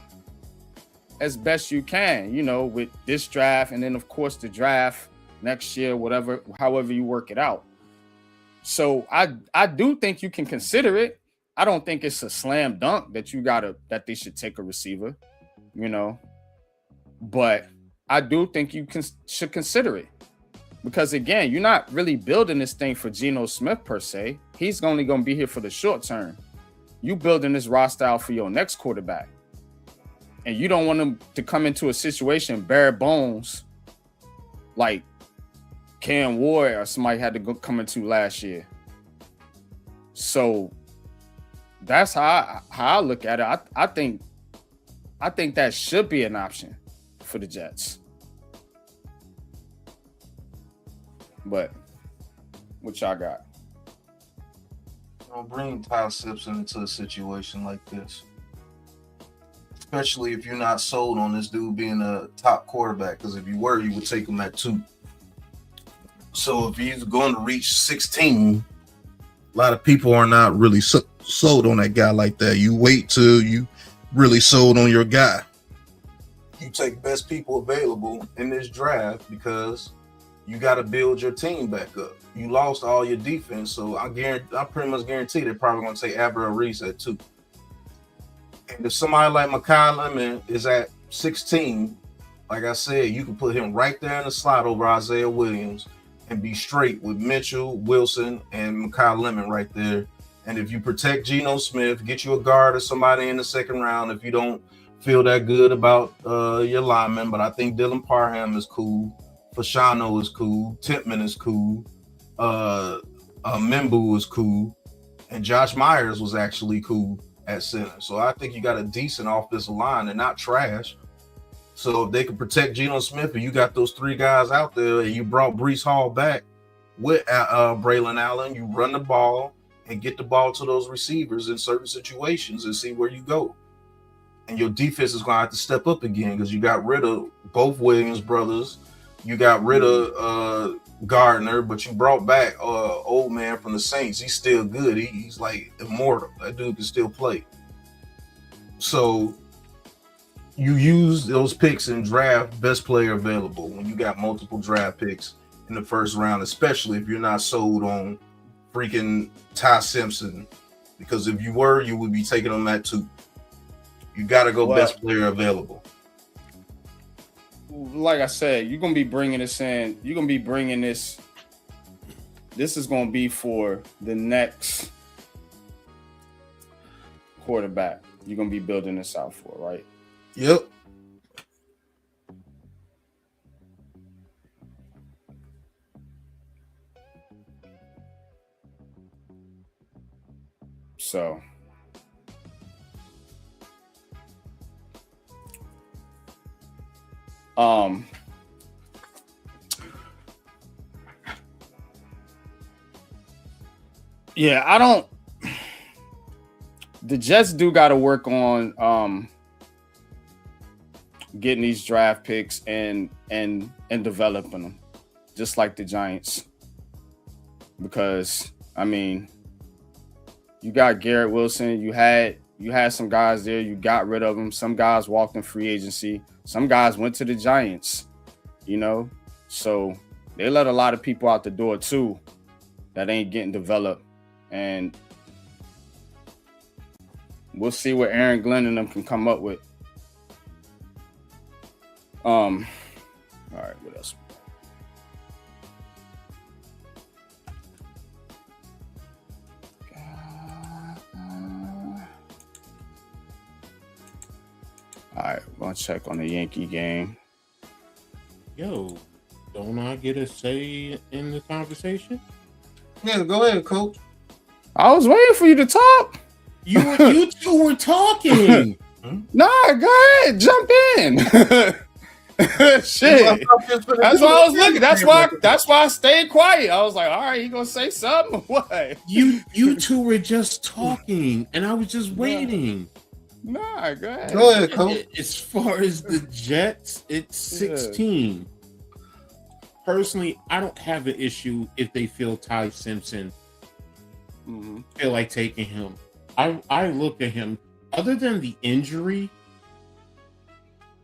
as best you can, with this draft, and then of course the draft next year, however you work it out. So I do think you can consider it. I don't think it's a slam dunk that they should take a receiver, but I do think you should consider it, because again, you're not really building this thing for Geno Smith per se. He's only going to be here for the short term. You building this roster out for your next quarterback, and you don't want him to come into a situation bare bones like Cam Ward or somebody had to come into last year. So that's how I look at it. I think that should be an option for the Jets. But what y'all got? Don't bring Ty Simpson into a situation like this, especially if you're not sold on this dude being a top quarterback. Because if you were, you would take him at 2. So if he's going to reach 16, a lot of people are not really sold on that guy like that. You wait till you really sold on your guy. You take best people available in this draft, because you got to build your team back up. You lost all your defense, so I pretty much guarantee they're probably going to take Averill Reese at 2. And if somebody like Mikal Lemon is at 16, like I said, you can put him right there in the slot over Isaiah Williams and be straight with Mitchell, Wilson, and Mikal Lemon right there. And if you protect Geno Smith, get you a guard or somebody in the second round if you don't feel that good about your lineman. But I think Dylan Parham is cool. Fashano is cool. Tippmann is cool. Mimbu is cool. And Josh Myers was actually cool at center. So I think you got a decent offensive line and not trash. So if they can protect Geno Smith and you got those 3 guys out there and you brought Breece Hall back with Braylon Allen, you run the ball and get the ball to those receivers in certain situations and see where you go. And your defense is going to have to step up again, because you got rid of both Williams brothers. You got rid of Gardner, but you brought back old man from the Saints. He's still good. He's like immortal. That dude can still play. So you use those picks and draft best player available when you got multiple draft picks in the first round, especially if you're not sold on freaking Ty Simpson, because if you were, you would be taking him at 2. You got to go best player available. like I said, you're gonna be bringing this in. You're gonna be bringing this. This is gonna be for the next quarterback. You're gonna be building this out for, right? Yep. So. Yeah, I don't. The Jets do got to work on getting these draft picks and developing them, just like the Giants. Because I mean, you got Garrett Wilson, you had some guys there, you got rid of them. Some guys walked in free agency. Some guys went to the Giants, you know. So they let a lot of people out the door too that ain't getting developed. And we'll see what Aaron Glenn and them can come up with. All right, what else? All right, we're gonna check on the Yankee game. Yo, don't I get a say in the conversation? Yeah, go ahead, coach. I was waiting for you to talk. You two were talking. Nah, go ahead, jump in. Shit. That's why I was looking. That's why I stayed quiet. I was like, all right, he gonna say something or what? You two were just talking, and I was just waiting. Nah, go ahead. Go ahead, coach. As far as the Jets, it's 16. Personally, I don't have an issue if they feel Ty Simpson feel like taking him. I look at him, other than the injury,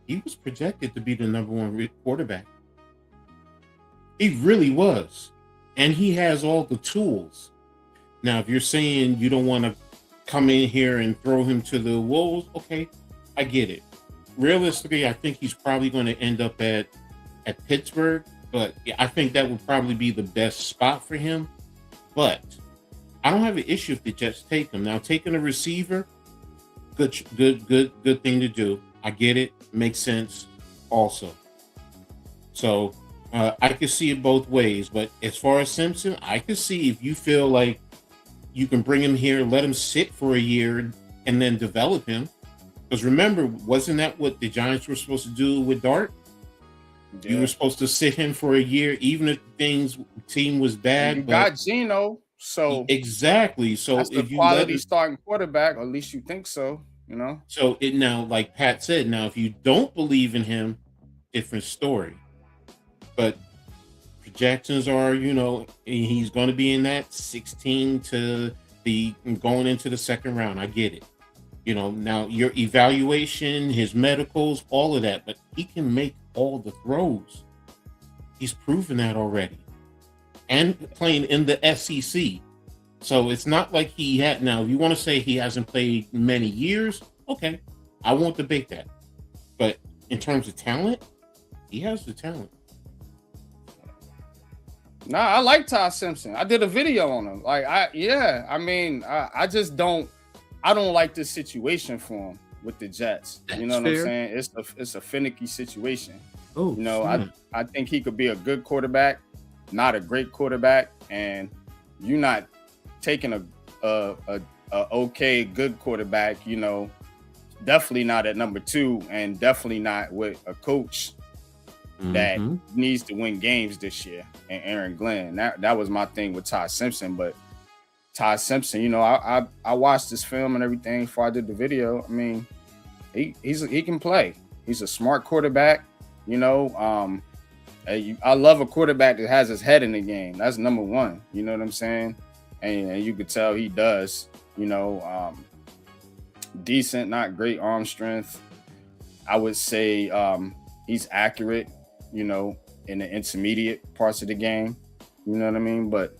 he was projected to be the number one quarterback. He really was. And he has all the tools. Now, if you're saying you don't want to come in here and throw him to the wolves, okay, I get it. Realistically, I think he's probably going to end up at Pittsburgh, but I think that would probably be the best spot for him. But I don't have an issue if the Jets take him. Now, taking a receiver, good thing to do. I get it. Makes sense also. So I could see it both ways. But as far as Simpson, I could see if you feel like you can bring him here, let him sit for a year, and then develop him. Because remember, wasn't that what the Giants were supposed to do with Dart? Yeah. You were supposed to sit him for a year, even if team was bad. You got Geno, so exactly. So that's if the you quality starting quarterback, or at least you think so, you know. So it now, like Pat said, now if you don't believe in him, different story. But projections are, you know, he's going to be in that 16 to the going into the second round. I get it. You know, now your evaluation, his medicals, all of that, but he can make all the throws. He's proven that already. And playing in the SEC. So it's not like he had, now if you want to say he hasn't played many years, okay, I won't debate that. But in terms of talent, he has the talent. Nah, I like Ty Simpson. I did a video on him. I just don't like this situation for him with the Jets. That's you know what fair. I'm saying? It's a finicky situation. Oh, you know, I think he could be a good quarterback, not a great quarterback, and you're not taking a okay good quarterback. You know, definitely not at number 2, and definitely not with a coach that needs to win games this year. And Aaron Glenn, that was my thing with Ty Simpson. But Ty Simpson, you know, I watched this film and everything before I did the video. I mean, he can play. He's a smart quarterback. You know, I love a quarterback that has his head in the game. That's number 1. You know what I'm saying? And you could tell he does. You know, decent, not great arm strength. I would say he's accurate, you know, in the intermediate parts of the game. You know what I mean? But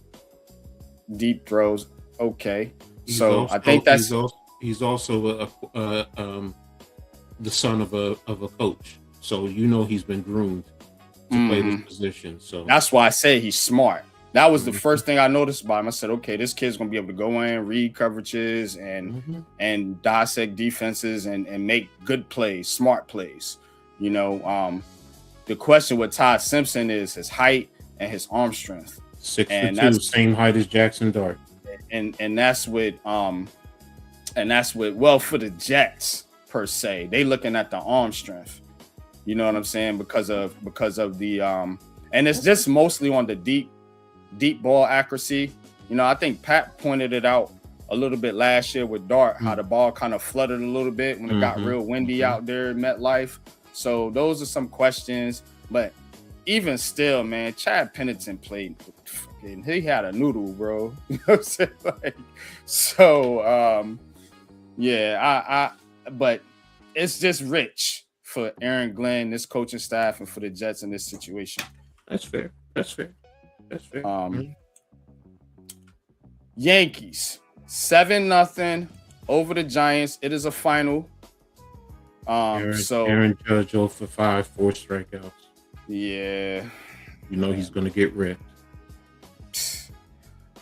deep throws, okay. I think that's he's also the son of a coach. So he's been groomed to play this position. So that's why I say he's smart. That was the first thing I noticed about him. I said, okay, this kid's gonna be able to go in, read coverages, and dissect defenses and make good plays, smart plays. The question with Todd Simpson is his height and his arm strength. 6'2", same height as Jackson Dart. And that's with for the Jets per se, they looking at the arm strength. You know what I'm saying? Because of the and it's just mostly on the deep ball accuracy. I think Pat pointed it out a little bit last year with Dart, how the ball kind of fluttered a little bit when it got real windy out there at MetLife. So those are some questions, but even still, man, Chad Pennington played. He had a noodle, bro. You know what I'm saying? But it's just rich for Aaron Glenn, this coaching staff, and for the Jets in this situation. That's fair. Yankees 7-0 over the Giants. It is a final. Aaron Judge 0 for 5, 4 strikeouts. Yeah. He's going to get ripped.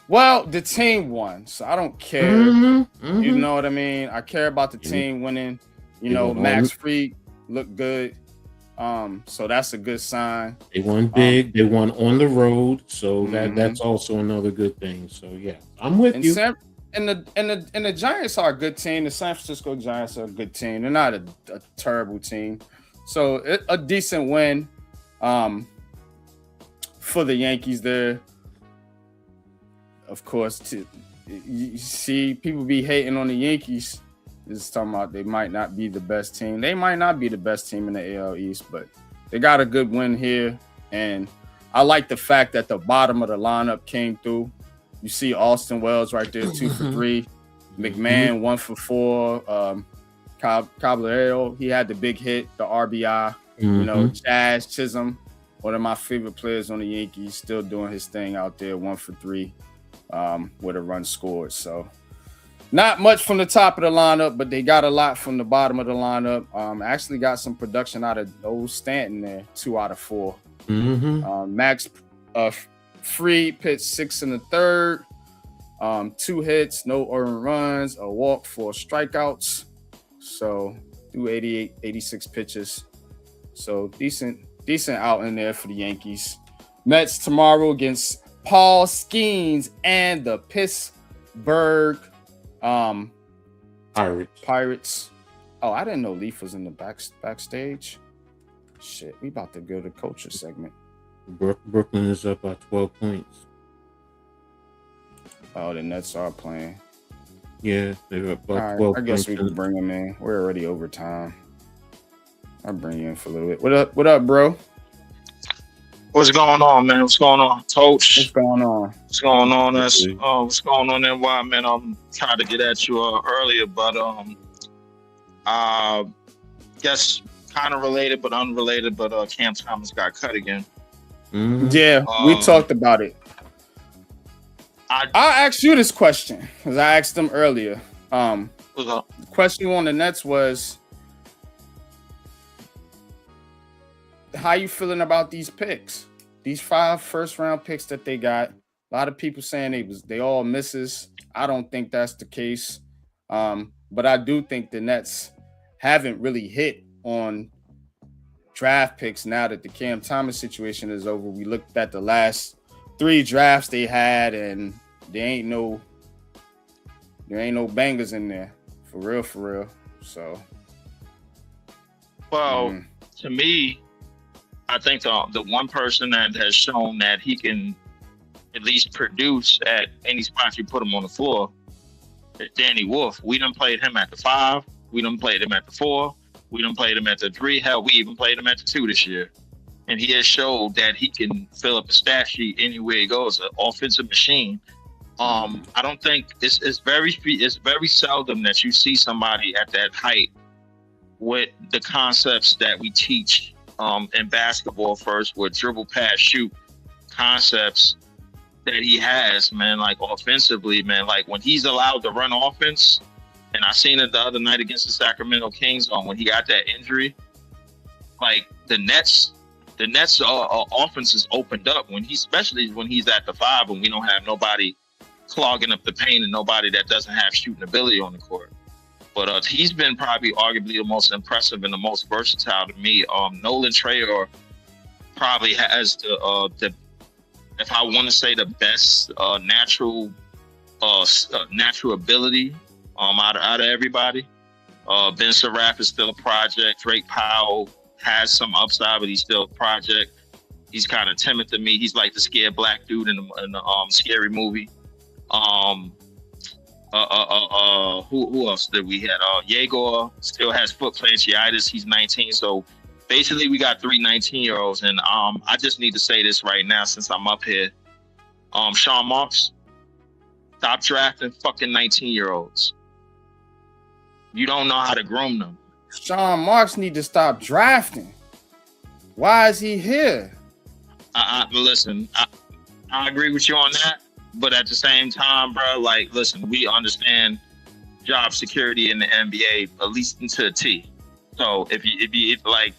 Well, the team won, so I don't care. You know what I mean? I care about the team winning. Max Fried looked good. So that's a good sign. They won big. They won on the road, so that's also another good thing. So yeah, I'm with you. And the Giants are a good team. The San Francisco Giants are a good team. They're not a terrible team. So a decent win for the Yankees there. Of course, you see people be hating on the Yankees. This is talking about they might not be the best team. They might not be the best team in the AL East, but they got a good win here. And I like the fact that the bottom of the lineup came through. You see Austin Wells right there, 2 for 3. McMahon, 1 for 4. Caballero, he had the big hit, the RBI. Jazz Chisholm, one of my favorite players on the Yankees, still doing his thing out there, 1 for 3 with a run scored. So not much from the top of the lineup, but they got a lot from the bottom of the lineup. Actually got some production out of old Stanton there, 2 out of 4. Max Fried pitched 6 in the third, 2 hits, no earned runs, a walk, 4 strikeouts. So through 86 pitches. So decent out in there for the Yankees. Mets tomorrow against Paul Skeens and the Pittsburgh Pirates. Oh, I didn't know Leaf was in the backstage. Shit, we about to go to culture segment. Brooklyn is up by 12 points. Oh, the Nets are playing. Yeah, they're up by 12 I guess points. we can bring them in. We're already overtime. I'll bring you in for a little bit. What up, bro? What's going on, man? What's going on, Coach? What's going on? What's going on? What's going on, NY, man? I'm trying to get at you earlier, but guess kind of related but unrelated. But Cam Thomas got cut again. Yeah, we talked about it. I'll ask you this question because I asked them earlier. The question on the Nets was, how you feeling about these picks? These 5 first-round picks that they got. A lot of people saying they all misses. I don't think that's the case. But I do think the Nets haven't really hit on draft picks now that the Cam Thomas situation is over. We looked at the last 3 drafts they had, and there ain't no bangers in there. For real. So, to me, I think the one person that has shown that he can at least produce at any spot you put him on the floor is Danny Wolf. We done played him at the 5. We done played him at the 4. We done played him at the 3. Hell, we even played him at the 2 this year. And he has showed that he can fill up a stat sheet anywhere he goes, an offensive machine. I don't think it's very seldom that you see somebody at that height with the concepts that we teach in basketball first, with dribble, pass, shoot concepts that he has, man. Like offensively, man, like when he's allowed to run offense, and I seen it the other night against the Sacramento Kings when he got that injury, like the Nets offense is opened up especially when he's at the 5 and we don't have nobody clogging up the paint and nobody that doesn't have shooting ability on the court. But he's been probably arguably the most impressive and the most versatile to me. Nolan Trayor probably has the if I want to say the best natural ability out of everybody. Ben Seraph is still a project. Drake Powell has some upside, but he's still a project. He's kind of timid to me. He's like the scared black dude in the Scary Movie. Who else did we had? Yegor still has foot fasciitis. He's 19. So basically we got 3 19-year-olds. And I just need to say this right now since I'm up here. Sean Marks, stop drafting fucking 19-year-olds. You don't know how to groom them. Sean Marks need to stop drafting. Why is he here? Listen, I agree with you on that. But at the same time, bro, like, listen, we understand job security in the NBA, at least to a T. So if you like,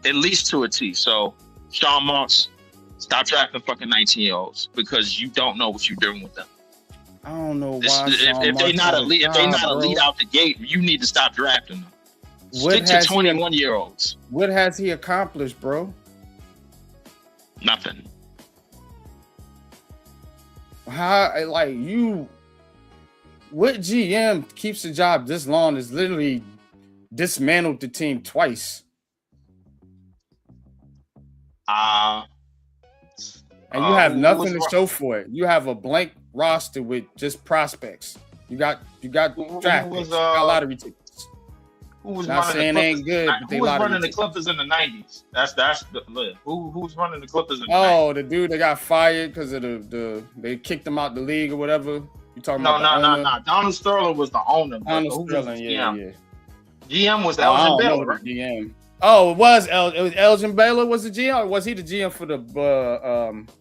at least to a T. So Sean Marks, stop drafting fucking 19-year-olds because you don't know what you're doing with them. I don't know why. If they're not elite out the gate, you need to stop drafting them. Stick to 21-year-olds. What has he accomplished, bro? Nothing. How, like, what GM keeps the job this long is literally dismantled the team twice. And you have nothing to show for it. You have a blank roster with just prospects. You got draft picks. You got lottery tickets. Who was Not saying they ain't good, but they who was running tickets. the Clippers in the 90s? That's the who's running the Clippers in the 90s? Oh, the dude that got fired because of they kicked him out the league or whatever. You talking about? No. Donald Sterling was the owner. Donald Sterling, yeah. GM was Elgin Baylor, right? GM. Oh, it was Elgin Baylor was the GM, or was he the GM for the?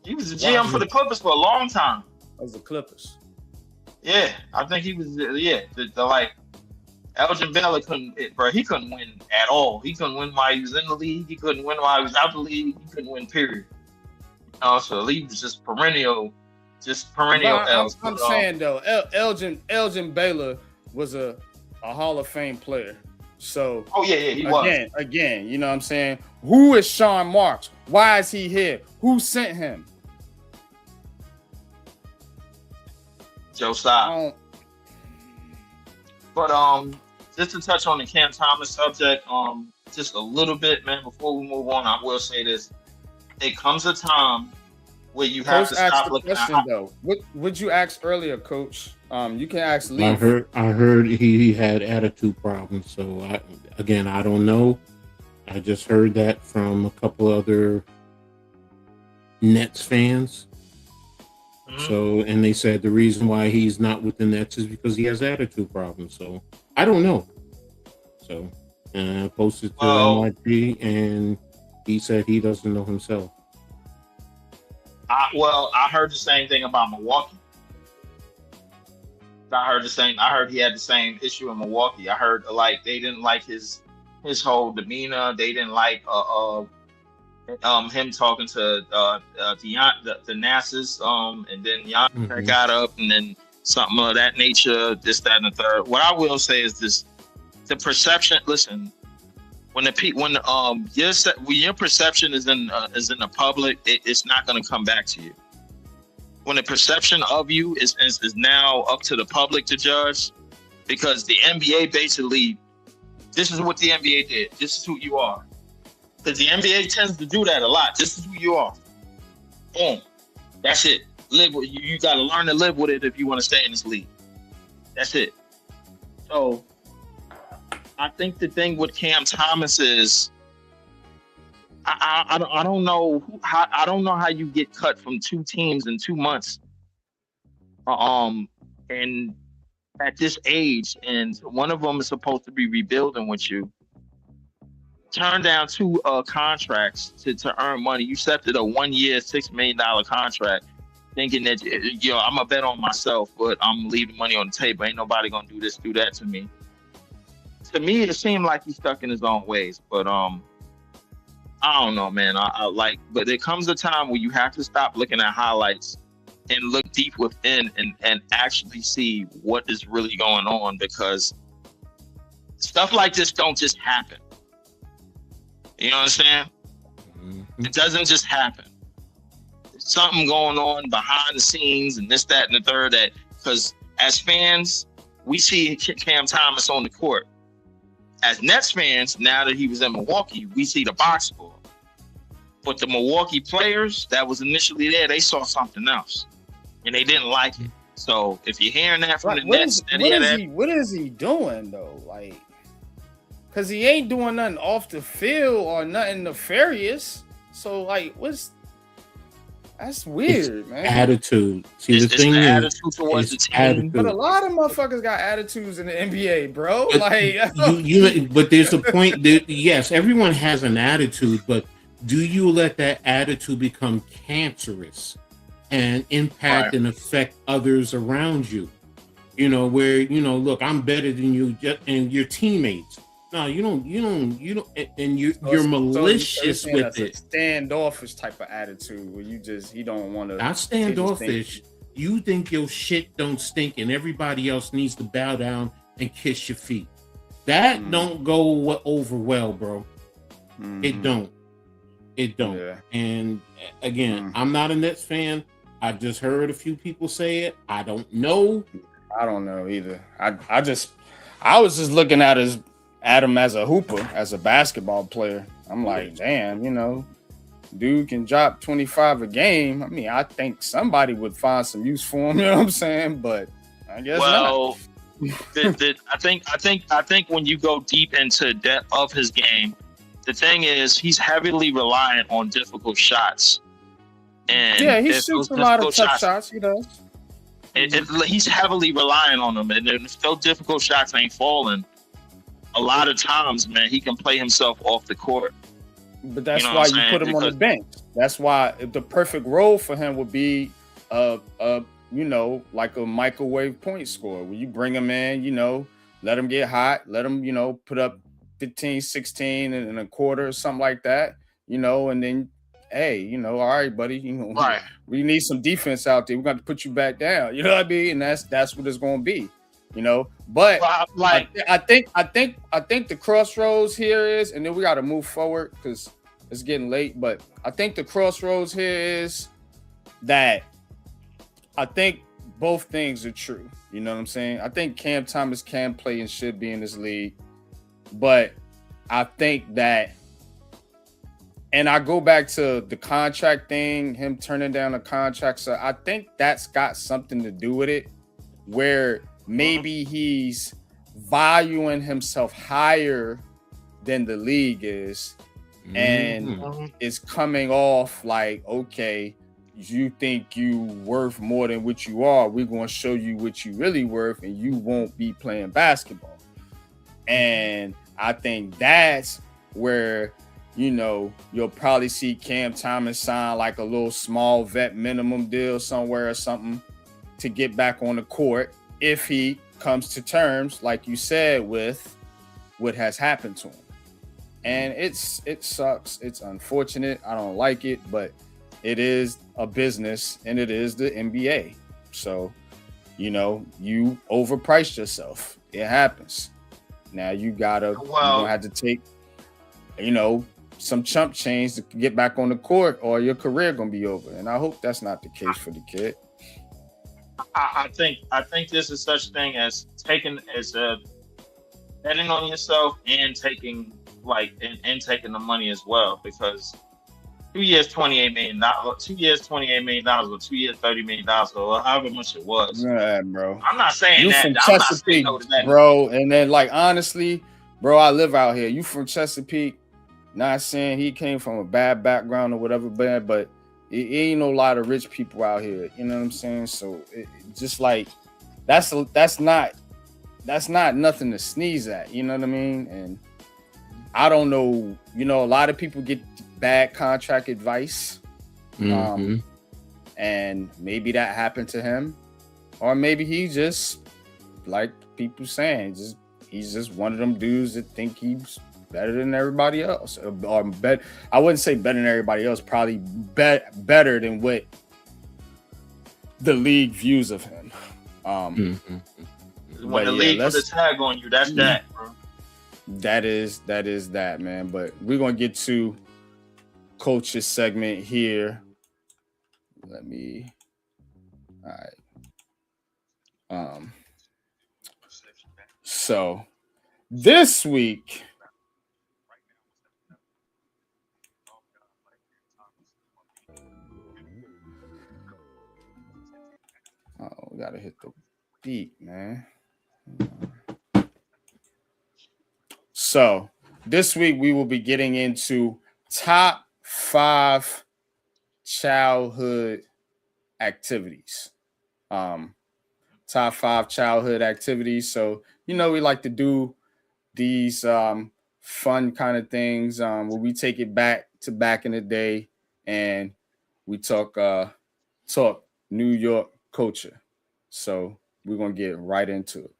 He was the GM for the Clippers for a long time. That was the Clippers. Yeah, I think he was. Yeah, the like Elgin Baylor he couldn't win at all. He couldn't win while he was in the league. He couldn't win while he was out the league. He couldn't win, period. So he was just perennial. I'm saying though, Elgin Baylor was a Hall of Fame player. So he was. Again, you know what I'm saying? Who is Sean Marks? Why is he here? Who sent him? Joe Tsai. But just to touch on the Cam Thomas subject, just a little bit, man, before we move on, I will say this. It comes a time where you have to stop looking at though. What would you ask earlier, Coach? You can ask Lee. I heard he had attitude problems. So I don't know. I just heard that from a couple other Nets fans. Mm-hmm. So, and they said the reason why he's not with the Nets is because he has attitude problems. So I don't know. So I posted to NYT and he said he doesn't know himself. I heard the same thing about Milwaukee. I heard he had the same issue in Milwaukee. I heard like they didn't like his whole demeanor. They didn't like him talking to the Nassus, and then Giannis got up, and then something of that nature, this, that, and the third. What I will say is this: the perception. Listen, when your perception is in the public, it's not going to come back to you. When the perception of you is now up to the public to judge, because the NBA basically, this is what the NBA did. This is who you are. Because the NBA tends to do that a lot. This is who you are. Boom. That's it. Live with you got to learn to live with it if you want to stay in this league. That's it. So I think the thing with Cam Thomas is I don't know how you get cut from 2 teams in 2 months. And at this age, and one of them is supposed to be rebuilding with you. Turn down 2 contracts to earn money. You accepted a 1-year, $6 million contract, thinking that I'm gonna bet on myself, but I'm leaving money on the table. Ain't nobody gonna do this, do that to me. To me, it seemed like he's stuck in his own ways. But I don't know, man. I like, but there comes a time where you have to stop looking at highlights and look deep within and actually see what is really going on, because stuff like this don't just happen. You know what I'm saying? It doesn't just happen. There's something going on behind the scenes and this, that, and the third. That because as fans, we see Cam Thomas on the court. As Nets fans, now that he was in Milwaukee, we see the box score. But the Milwaukee players that was initially there, they saw something else, and they didn't like it. So if you're hearing that from the Nets, what is he doing though? Like, because he ain't doing nothing off the field or nothing nefarious. So like, that's weird, man. Attitude. See, the thing the is, attitude towards the team. attitude. But a lot of motherfuckers got attitudes in the NBA, bro. But Like, but there's a point that, yes, everyone has an attitude, but do you let that attitude become cancerous and impact and affect others around you? You know, where, you know, look, I'm better than you and your teammates. No, you don't, and you're malicious with it. Standoffish type of attitude where he don't want to. Not standoffish. You think your shit don't stink and everybody else needs to bow down and kiss your feet. That don't go over well, bro. It don't. Yeah. And again, I'm not a Nets fan. I just heard a few people say it. I don't know. I don't know either. I was just looking at him as a hooper, as a basketball player. I'm like, damn, you know, dude can drop 25 a game. I mean, I think somebody would find some use for him. You know what I'm saying? But I guess not. I think when you go deep into depth of his game, the thing is he's heavily reliant on difficult shots. And yeah, he shoots a lot of tough shots. He does. He's heavily relying on them, and if those difficult shots ain't falling, a lot of times, man, he can play himself off the court. But that's why you put him on the bench. That's why the perfect role for him would be, you know, like a microwave point scorer, where you bring him in, you know, let him get hot, let him, you know, put up 15, 16 and a quarter or something like that, you know, and then, hey, you know, all right, buddy, you know, we need some defense out there. We're going to put you back down. You know what I mean? And that's what it's going to be. You know, but like I think the crossroads here is, and then we got to move forward because it's getting late. But I think the crossroads here is that I think both things are true. You know what I'm saying? I think Cam Thomas can play and should be in this league, but I think that, and I go back to the contract thing, him turning down a contract. So I think that's got something to do with it, where maybe he's valuing himself higher than the league is, and it's coming off like, okay, you think you worth more than what you are. We're going to show you what you really worth, and you won't be playing basketball. And I think that's where, you know, you'll probably see Cam Thomas sign like a little small vet minimum deal somewhere or something to get back on the court, if he comes to terms, like you said, with what has happened to him. And it sucks. It's unfortunate. I don't like it, but it is a business and it is the NBA. So, you know, you overpriced yourself. It happens. Now you're gonna have to take, you know, some chump change to get back on the court, or your career gonna be over. And I hope that's not the case for the kid. I think this is such thing as betting on yourself and taking taking the money as well, because 2 years, $28 million, 2 years, $28 million, or 2 years, $30 million, or however much it was. Yeah, bro. I'm not saying you that. From I'm Chesapeake, not saying no to bro. And then, like, honestly, bro, I live out here. You from Chesapeake? Not saying he came from a bad background or whatever, but it ain't no lot of rich people out here. You know what I'm saying? So it just like that's not nothing to sneeze at. You know what I mean? And I don't know. You know, a lot of people get bad contract advice, and maybe that happened to him, or maybe he just, like people saying, he's just one of them dudes that think he's better than everybody else. Or I wouldn't say better than everybody else, probably better than what the league views of him. When the league puts a tag on you, that's that, bro. That is that, man. But we're gonna get to coach's segment here. All right. So this week, we gotta hit the beat, man. So this week we will be getting into top 5 childhood activities. Top 5 childhood activities. So, we like to do these fun kind of things where we take it back to back in the day and we talk New York culture. So we're going to get right into it.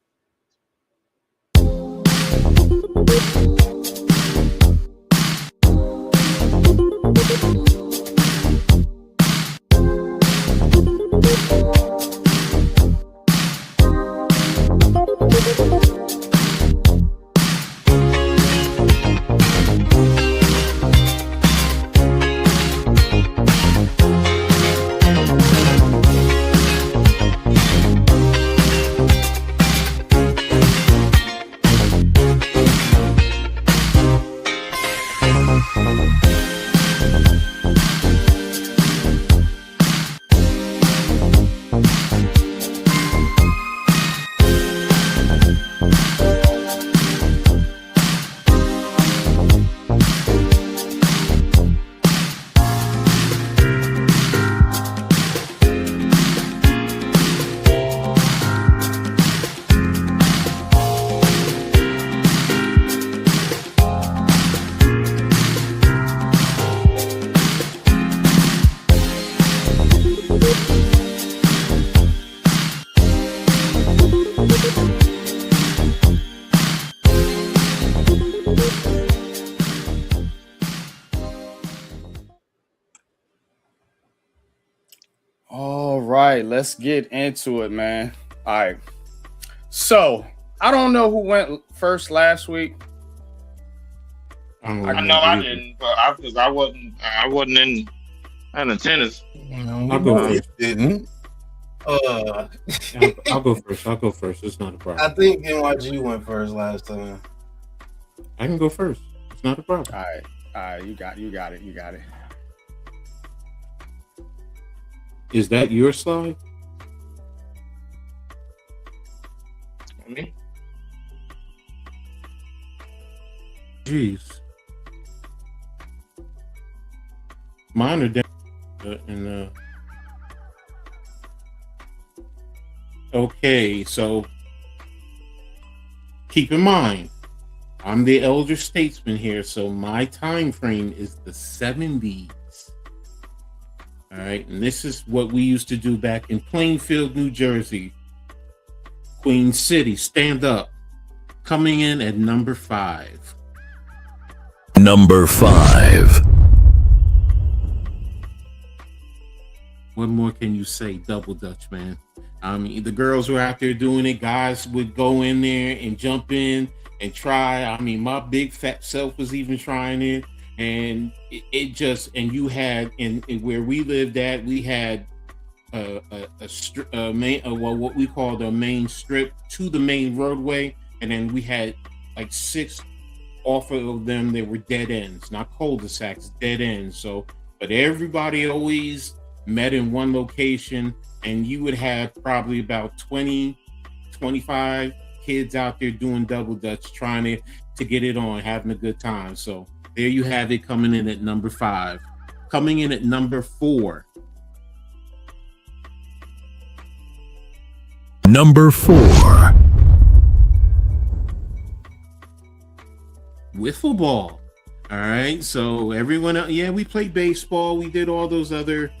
All right, let's get into it, man. All right. So, I don't know who went first last week. I know I didn't, but I wasn't in attendance. I'll go first. Didn't. I'll go first. It's not a problem. I think NYG went first last time. I can go first. It's not a problem. All right. You got it. Is that your slide? Me? Jeez. Mine are down in the. Okay, so keep in mind, I'm the elder statesman here, so my time frame is the 70s. All right, and this is what we used to do back in Plainfield, New Jersey. Queen City, stand up. Coming in at number 5. Number 5. What more can you say? Double Dutch, man. I mean, the girls were out there doing it. Guys would go in there and jump in and try. I mean, my big fat self was even trying it. And it just, and you had in where we lived at, we had what we called a main strip to the main roadway, and then we had like 6 off of them. They were dead ends, not cul-de-sacs, dead ends. So, but everybody always met in one location, and you would have probably about 20, 25 kids out there doing double dutch, trying to get it on, having a good time. So there you have it, coming in at number 5. Coming in at number 4. Number 4. Wiffle ball. All right. So everyone else, we played baseball. We did all those other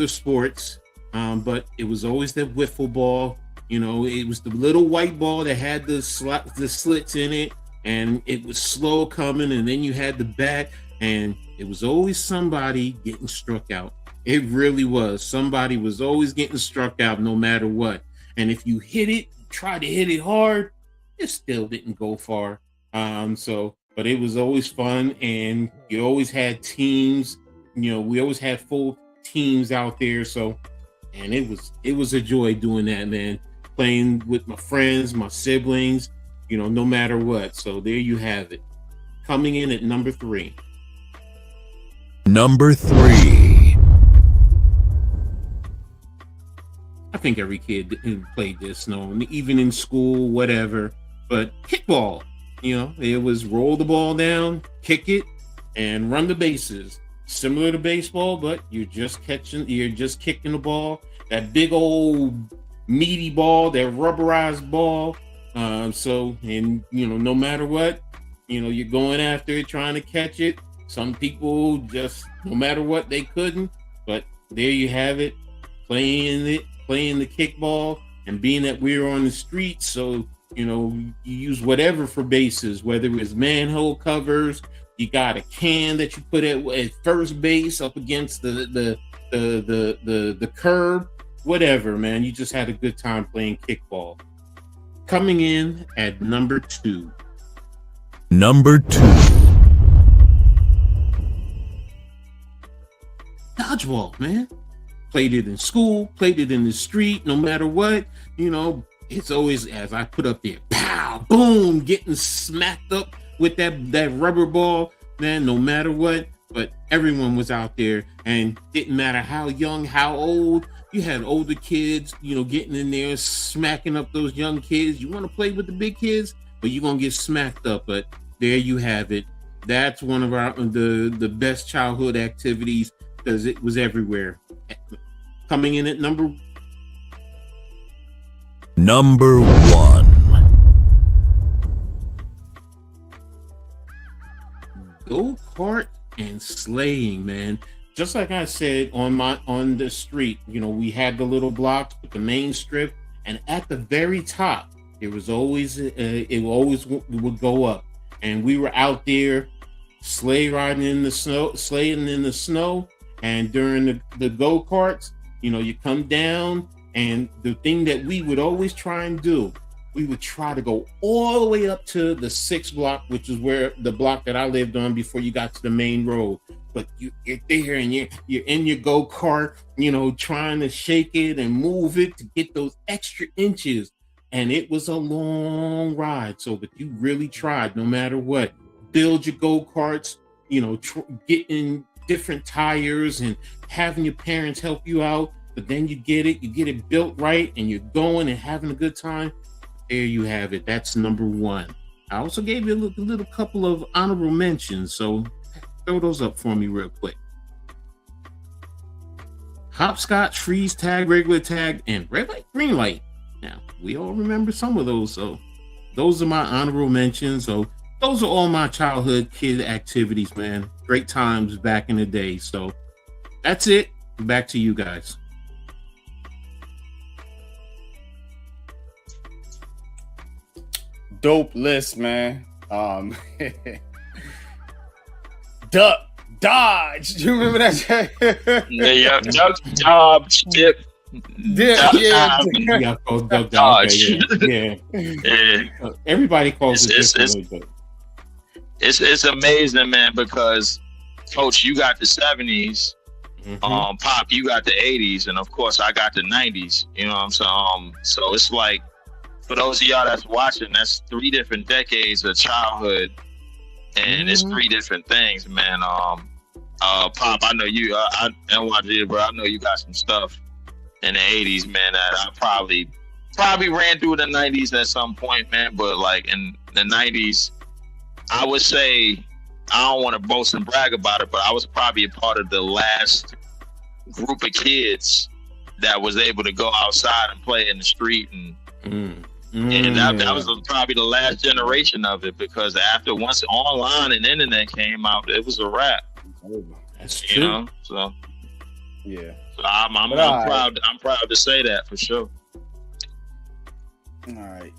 sports. But it was always the wiffle ball. You know, it was the little white ball that had the slits in it. and it was slow coming, and then you had the bat, and it was always somebody getting struck out. It really was. Somebody was always getting struck out no matter what. And if you hit it, try to hit it hard, it still didn't go far. But it was always fun, and you always had teams. We always had full teams out there. So, and it was a joy doing that, man. Playing with my friends, my siblings, no matter what. So there you have it. Coming in at number 3. Number 3. I think every kid played this, even in school, whatever. But kickball, it was roll the ball down, kick it, and run the bases. Similar to baseball, but you're just kicking the ball. That big old meaty ball, that rubberized ball. No matter what, you're going after it, trying to catch it. Some people just, no matter what, they couldn't. But there you have it, playing the kickball, and being that we were on the street, so you use whatever for bases, whether it's manhole covers, you got a can that you put at first base up against the curb, whatever, man. You just had a good time playing kickball. Coming in at number 2. Number 2. Dodgeball, man. Played it in school, played it in the street, no matter what. It's always, as I put up there, pow, boom, getting smacked up with that rubber ball, man, no matter what. But everyone was out there, and didn't matter how young, how old. You had older kids, getting in there, smacking up those young kids. You want to play with the big kids, but you're going to get smacked up. But there you have it. That's one of the best childhood activities, because it was everywhere. Coming in at number 1. Go-kart and sleighing, man. Just like I said, on the street, we had the little blocks with the main strip, and at the very top, there was always it always would go up, and we were out there sleighing in the snow, and during the go-karts, you come down, and the thing that we would always try and do, we would try to go all the way up to the 6th block, which is where the block that I lived on before you got to the main road. But you're there, and you're in your go-kart, trying to shake it and move it to get those extra inches. And it was a long ride. So, but you really tried, no matter what. Build your go-karts, getting different tires and having your parents help you out. But then you get it built right, and you're going and having a good time. There you have it. That's number 1. I also gave you a little couple of honorable mentions, so throw those up for me real quick. Hopscotch, freeze tag, regular tag, and red light, green light. Now, we all remember some of those, so those are my honorable mentions. So those are all my childhood kid activities, man. Great times back in the day. So that's it. Back to you guys. Dope list, man. Dodge. Do you remember that? Yeah, duck, dodge, dip. Dodge. Yeah. Everybody calls it differently. It's amazing, man, because Coach, you got the 70s. Mm-hmm. Pop, you got the 80s, and of course I got the 90s. You know what I'm saying? So it's like, for those of y'all that's watching, that's 3 different decades of childhood, and it's 3 different things, man. Pop, I know you, NYG, bro. I know you got some stuff in the 80s, man, that I probably ran through the 90s at some point, man. But like in the 90s, I would say, I don't want to boast and brag about it, but I was probably a part of the last group of kids that was able to go outside and play in the street, and that was probably the last generation of it, because once online and internet came out, it was a wrap. That's true. So yeah. So I'm proud. I'm proud to say that for sure. All right.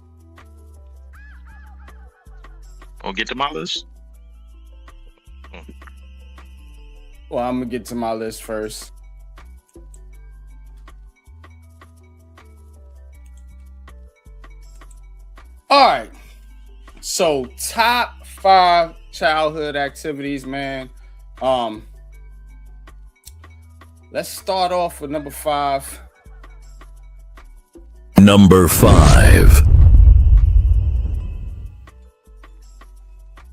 Gonna get to my list. Well, I'm gonna get to my list first. All right. So top 5 childhood activities, man. Let's start off with number 5. Number 5.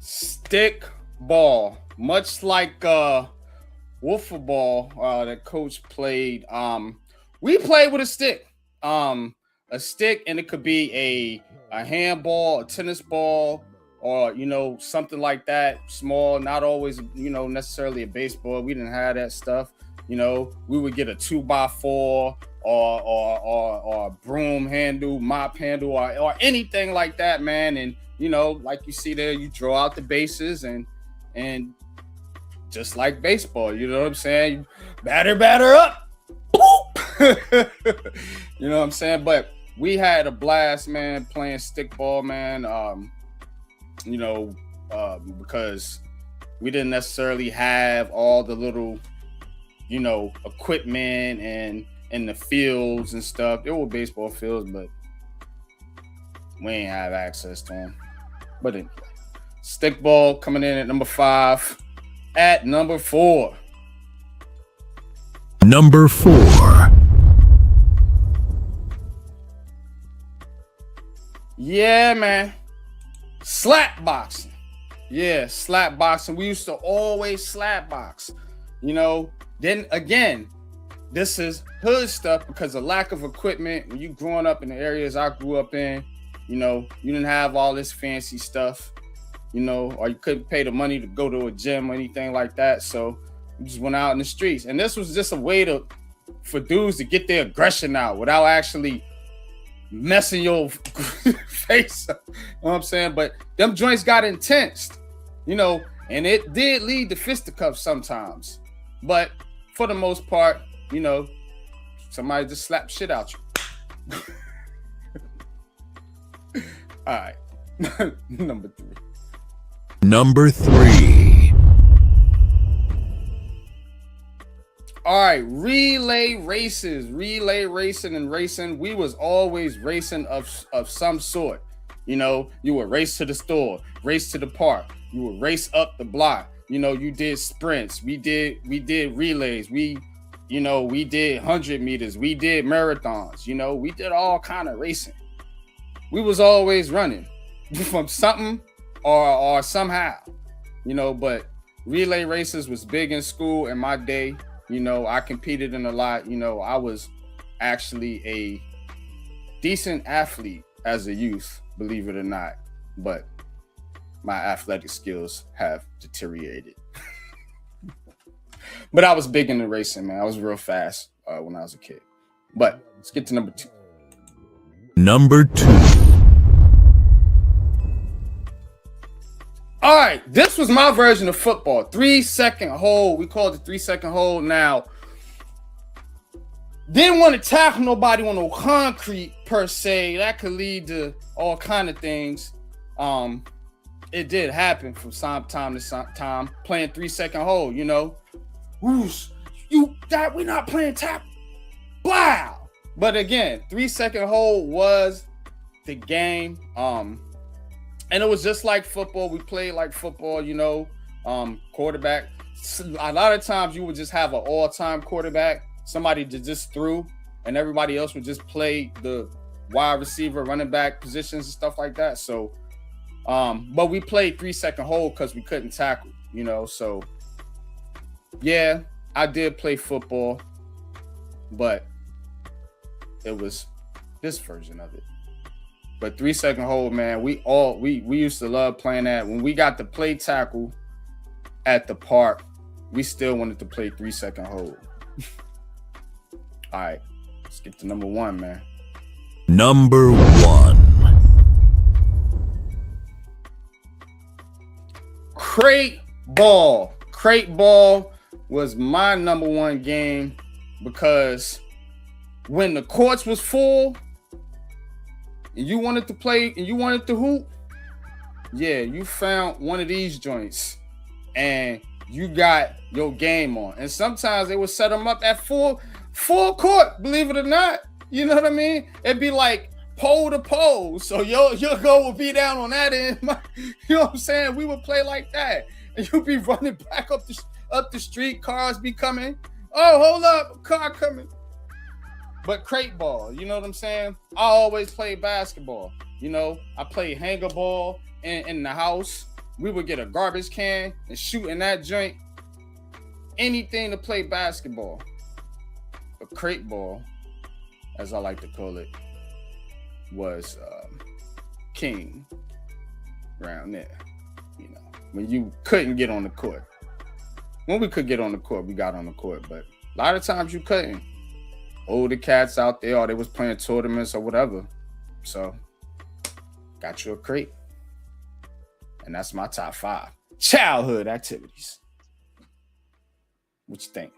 Stick ball. Much like wiffle ball that coach played. We played with a stick. A stick, and it could be a handball, a tennis ball, or something like that, small, not always necessarily a baseball. We didn't have that stuff. We would get a 2x4 or a broom handle, mop handle, or anything like that, man. And like you see there, you draw out the bases and just like baseball, you know what I'm saying? Batter up. You know what I'm saying? But we had a blast, man, playing stick ball, man. Because we didn't necessarily have all the little, equipment and the fields and stuff. There were baseball fields, but we ain't have access to them. But anyway, stick ball coming in at number 5. At number 4. Number 4. Yeah, man. Slap boxing. Yeah, slap boxing. We used to always slap box. Then again, this is hood stuff because of lack of equipment. When you growing up in the areas I grew up in, you didn't have all this fancy stuff, or you couldn't pay the money to go to a gym or anything like that. So we just went out in the streets. And this was just a way for dudes to get their aggression out without actually messing your face up. You know what I'm saying? But them joints got intense, and it did lead to fisticuffs sometimes. But for the most part, somebody just slapped shit out you. All right. Number 3. Number 3. All right, relay races, and racing. We was always racing of some sort. You would race to the store, race to the park. You would race up the block. You did sprints. We did relays. We did 100 meters. We did marathons. We did all kind of racing. We was always running from something or somehow. But relay races was big in school in my day. I competed in a lot. I was actually a decent athlete as a youth, believe it or not. But my athletic skills have deteriorated. But I was big into racing, man. I was real fast when I was a kid. But let's get to number 2. Number 2. All right, this was my version of football. 3-second hold. We called it 3-second hold. Now, didn't want to tackle nobody on no concrete per se. That could lead to all kind of things. It did happen from time to time. Playing 3-second hold, Whoosh, we're not playing tackle. Wow. But again, 3-second hold was the game. And it was just like football. We played like football, quarterback. A lot of times you would just have an all-time quarterback, somebody that just threw, and everybody else would just play the wide receiver, running back positions and stuff like that. So, but we played 3-second hold because we couldn't tackle, So, yeah, I did play football, but it was this version of it. But 3-second hold, man, we used to love playing that. When we got to play tackle at the park, we still wanted to play 3-second hold. All right, let's get to number 1, man. Number 1. Crate ball. Crate ball was my number 1 game because when the courts was full, and you wanted to play and you wanted to hoop, yeah, you found one of these joints and you got your game on. And sometimes they would set them up at full court, believe it or not. You know what I mean? It'd be like pole to pole. So your goal would be down on that end. You know what I'm saying? We would play like that. And you'd be running back up the street, cars be coming. Oh, hold up, a car coming. But crate ball, you know what I'm saying? I always played basketball. You know, I played hanger ball in the house. We would get a garbage can and shoot in that joint. Anything to play basketball. But crate ball, as I like to call it, was king around there. You know, when you couldn't get on the court. When we could get on the court, we got on the court. But a lot of times you couldn't. Older cats out there, or they was playing tournaments or whatever. So, got you a crate. And that's my top 5 childhood activities. What you think?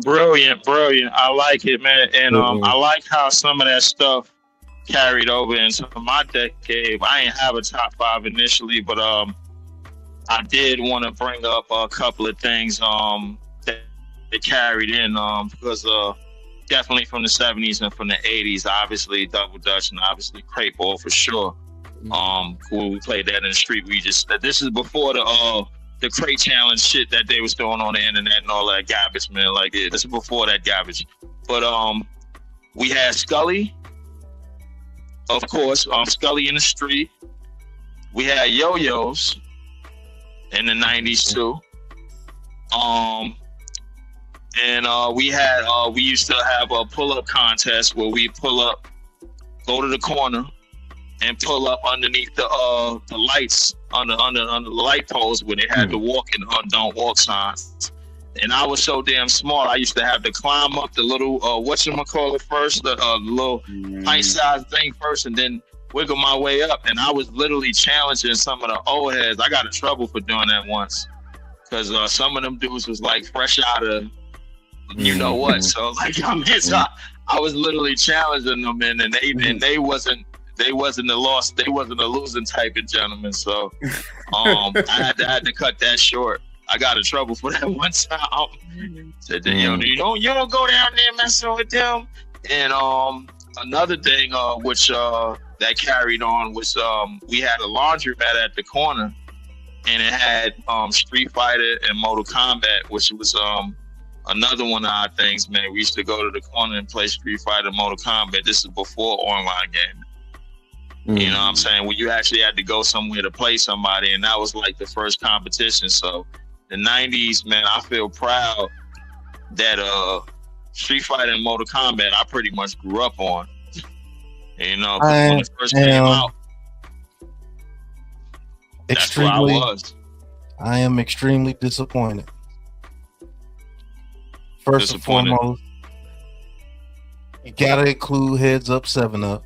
Brilliant. I like it, man. And I like how some of that stuff carried over into my decade. I didn't have a top 5 initially, but I did want to bring up a couple of things that carried in because definitely from the 70s and from the 80s, obviously double dutch and obviously crate ball for sure. When we played that in the street, this is before the crate challenge shit that they was doing on the internet and all that garbage, man. Like this is before that garbage. But we had Scully, of course, Scully in the street. We had yo-yos in the 90s too. And we used to have a pull-up contest where we pull up, go to the corner, and pull up underneath the lights on the light poles where they had the walk and don't walk signs. And I was so damn small, I used to have to climb up the little whatchamacallit first, the little pint-sized thing first, and then wiggle my way up. And I was literally challenging some of the old heads. I got in trouble for doing that once because some of them dudes was like fresh out of you know what. So like I was literally challenging them, and they wasn't a losing type of gentleman. So I had to cut that short. I got in trouble for that one time. Said that, you don't go down there messing with them. And another thing which that carried on was we had a laundromat at the corner, and it had Street Fighter and Mortal Kombat, which was another one of our things, man. We used to go to the corner and play Street Fighter, Mortal Kombat. This is before online gaming. You know what I'm saying? Where you actually had to go somewhere to play somebody, and that was like the first competition. So the 90s, man, I feel proud that Street Fighter and Mortal Kombat I pretty much grew up on. You know, when it first came out, that's where I was. I am extremely disappointed. First and foremost, you gotta include Heads Up 7-Up.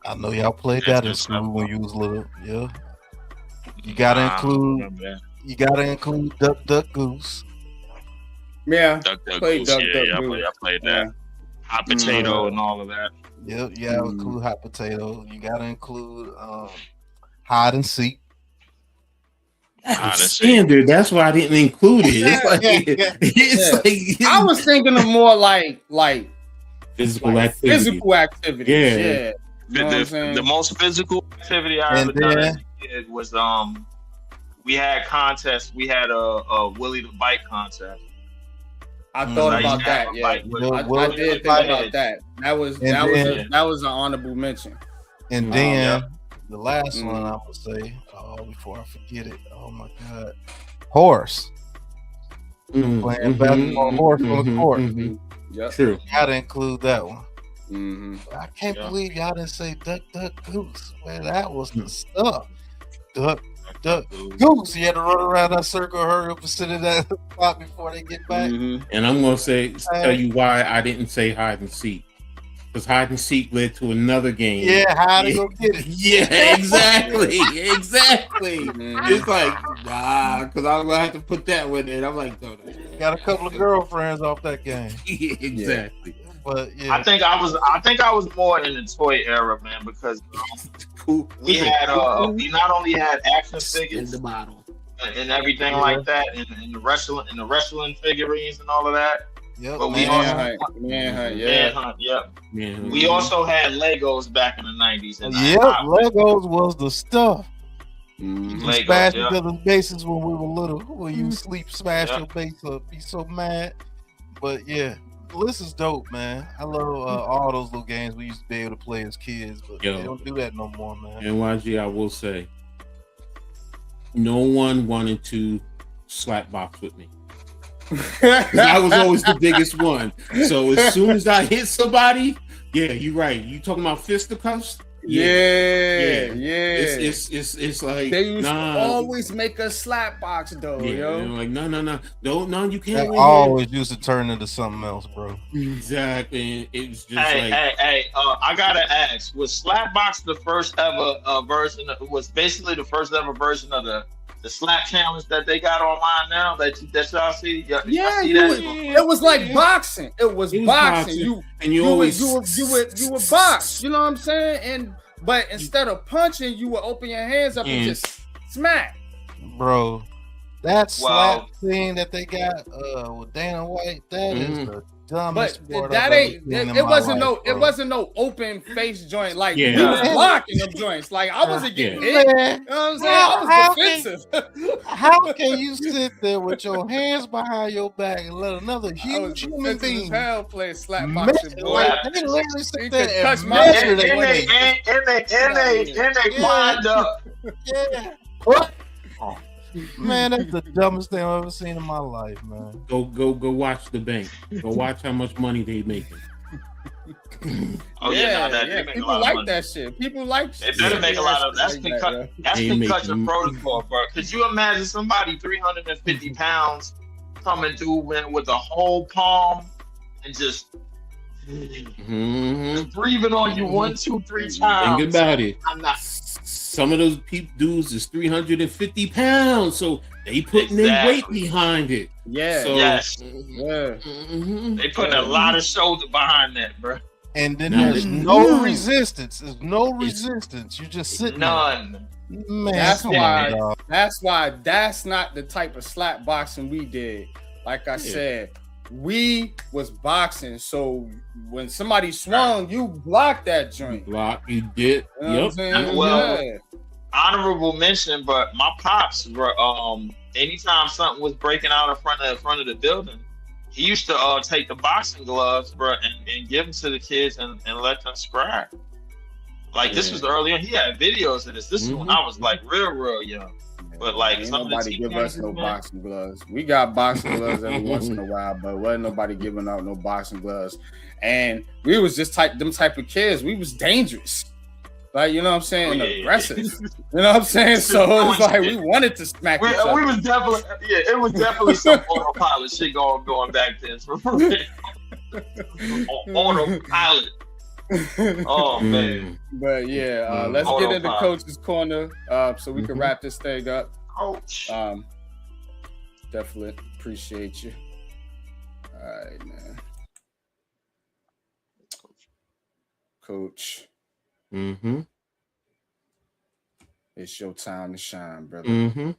I know y'all played that in school when you was little. Yeah. You gotta include Duck Duck Goose. Yeah. Duck Duck Goose. I played that. Hot Potato and all of that. Yep, you gotta include Hot Potato. You gotta include Hide and Seek. Standard. That's why I didn't include it. It's like I was thinking of more like physical activity. Yeah. The most physical activity I ever done as a kid was we had contests. We had a Willie the Bike contest. I thought about that. Yeah, I did think about that. That was an honorable mention. And then the last one I would say, before I forget it. Oh my God, horse. Playing basketball horse on the court. Yep. True. You gotta include that one. I can't believe y'all didn't say Duck Duck Goose. Man, that was the stuff. Duck Goose. You had to run around that circle, hurry up and sit in that spot before they get back. And I'm gonna tell you why I didn't say hide and seek. Because hide and seek led to another game. Yeah, hide and go get it. Yeah, exactly. It's like, because I'm gonna have to put that one in. I'm like, no. Got a couple of girlfriends off that game. Yeah, exactly. But yeah, I think I was more in the toy era, man, because we had we not only had action figures in the bottle and everything like that, and the wrestling figurines and all of that. Yep, But we We also had Legos back in the 90s. And Legos was the stuff. Legos, Smash each other's bases when we were little. When you sleep, smash your base up, be so mad. But yeah, this is dope, man. I love all those little games we used to be able to play as kids, but they don't do that no more, man. And YG, I will say, no one wanted to slap box with me. I was always the biggest one. So as soon as I hit somebody, yeah, you're right. You talking about fisticuffs? Yeah. It's like they used to always make us slap box though, yo. Like no, you can't. That always used to turn into something else, bro. Exactly. It was just I gotta ask: was Slapbox the first ever version? Was basically the first ever version of the slap challenge that they got online now that y'all see? It was like boxing. It was boxing. You would box. You know what I'm saying? But instead of punching, you would open your hands up and just smack. Bro, that slap thing that they got with Dana White, that is the dumbest sport that ain't it wasn't no open face joint like we was blocking them joints. Like I wasn't getting hit. You know what I'm saying? I was defensive. How can you sit there with your hands behind your back and let another huge human being play slap boxing? They literally sit there touch and my measure they wind up. Yeah. Man, that's the dumbest thing I've ever seen in my life, man. Go watch the bank. Go watch how much money they making. People like that shit. People like shit. They better make a lot of that's concussion protocol, bro. Could you imagine somebody 350 pounds coming through with a whole palm and just breathing on you 1, 2, 3 times? Think about it. I'm not. Some of those dudes is 350 pounds, so they putting their weight behind it. Yeah. So, They putting a lot of shoulder behind that, bro. And then there's no resistance. There's no resistance. You just sitting none. There. Man, that's why that's not the type of slap boxing we did. Like I said, we was boxing, so when somebody swung, you blocked that joint. You did. You know what I'm saying? Honorable mention, but my pops were anytime something was breaking out in front of the building, he used to take the boxing gloves, bro, and give them to the kids and let them scrap. Like this was early on. He had videos of this. This is when I was like real young. But like nobody give us no boxing gloves. We got boxing gloves every once in a while, but wasn't nobody giving out no boxing gloves. And we was just them type of kids. We was dangerous. Like, you know what I'm saying? Aggressive. You know what I'm saying? So it was like we wanted to smack each other. We was definitely it was definitely some autopilot shit going back then. Autopilot. Oh man. But let's get into Coach's Corner so we can wrap this thing up. Coach. Definitely appreciate you. All right, man. Coach. It's your time to shine, brother.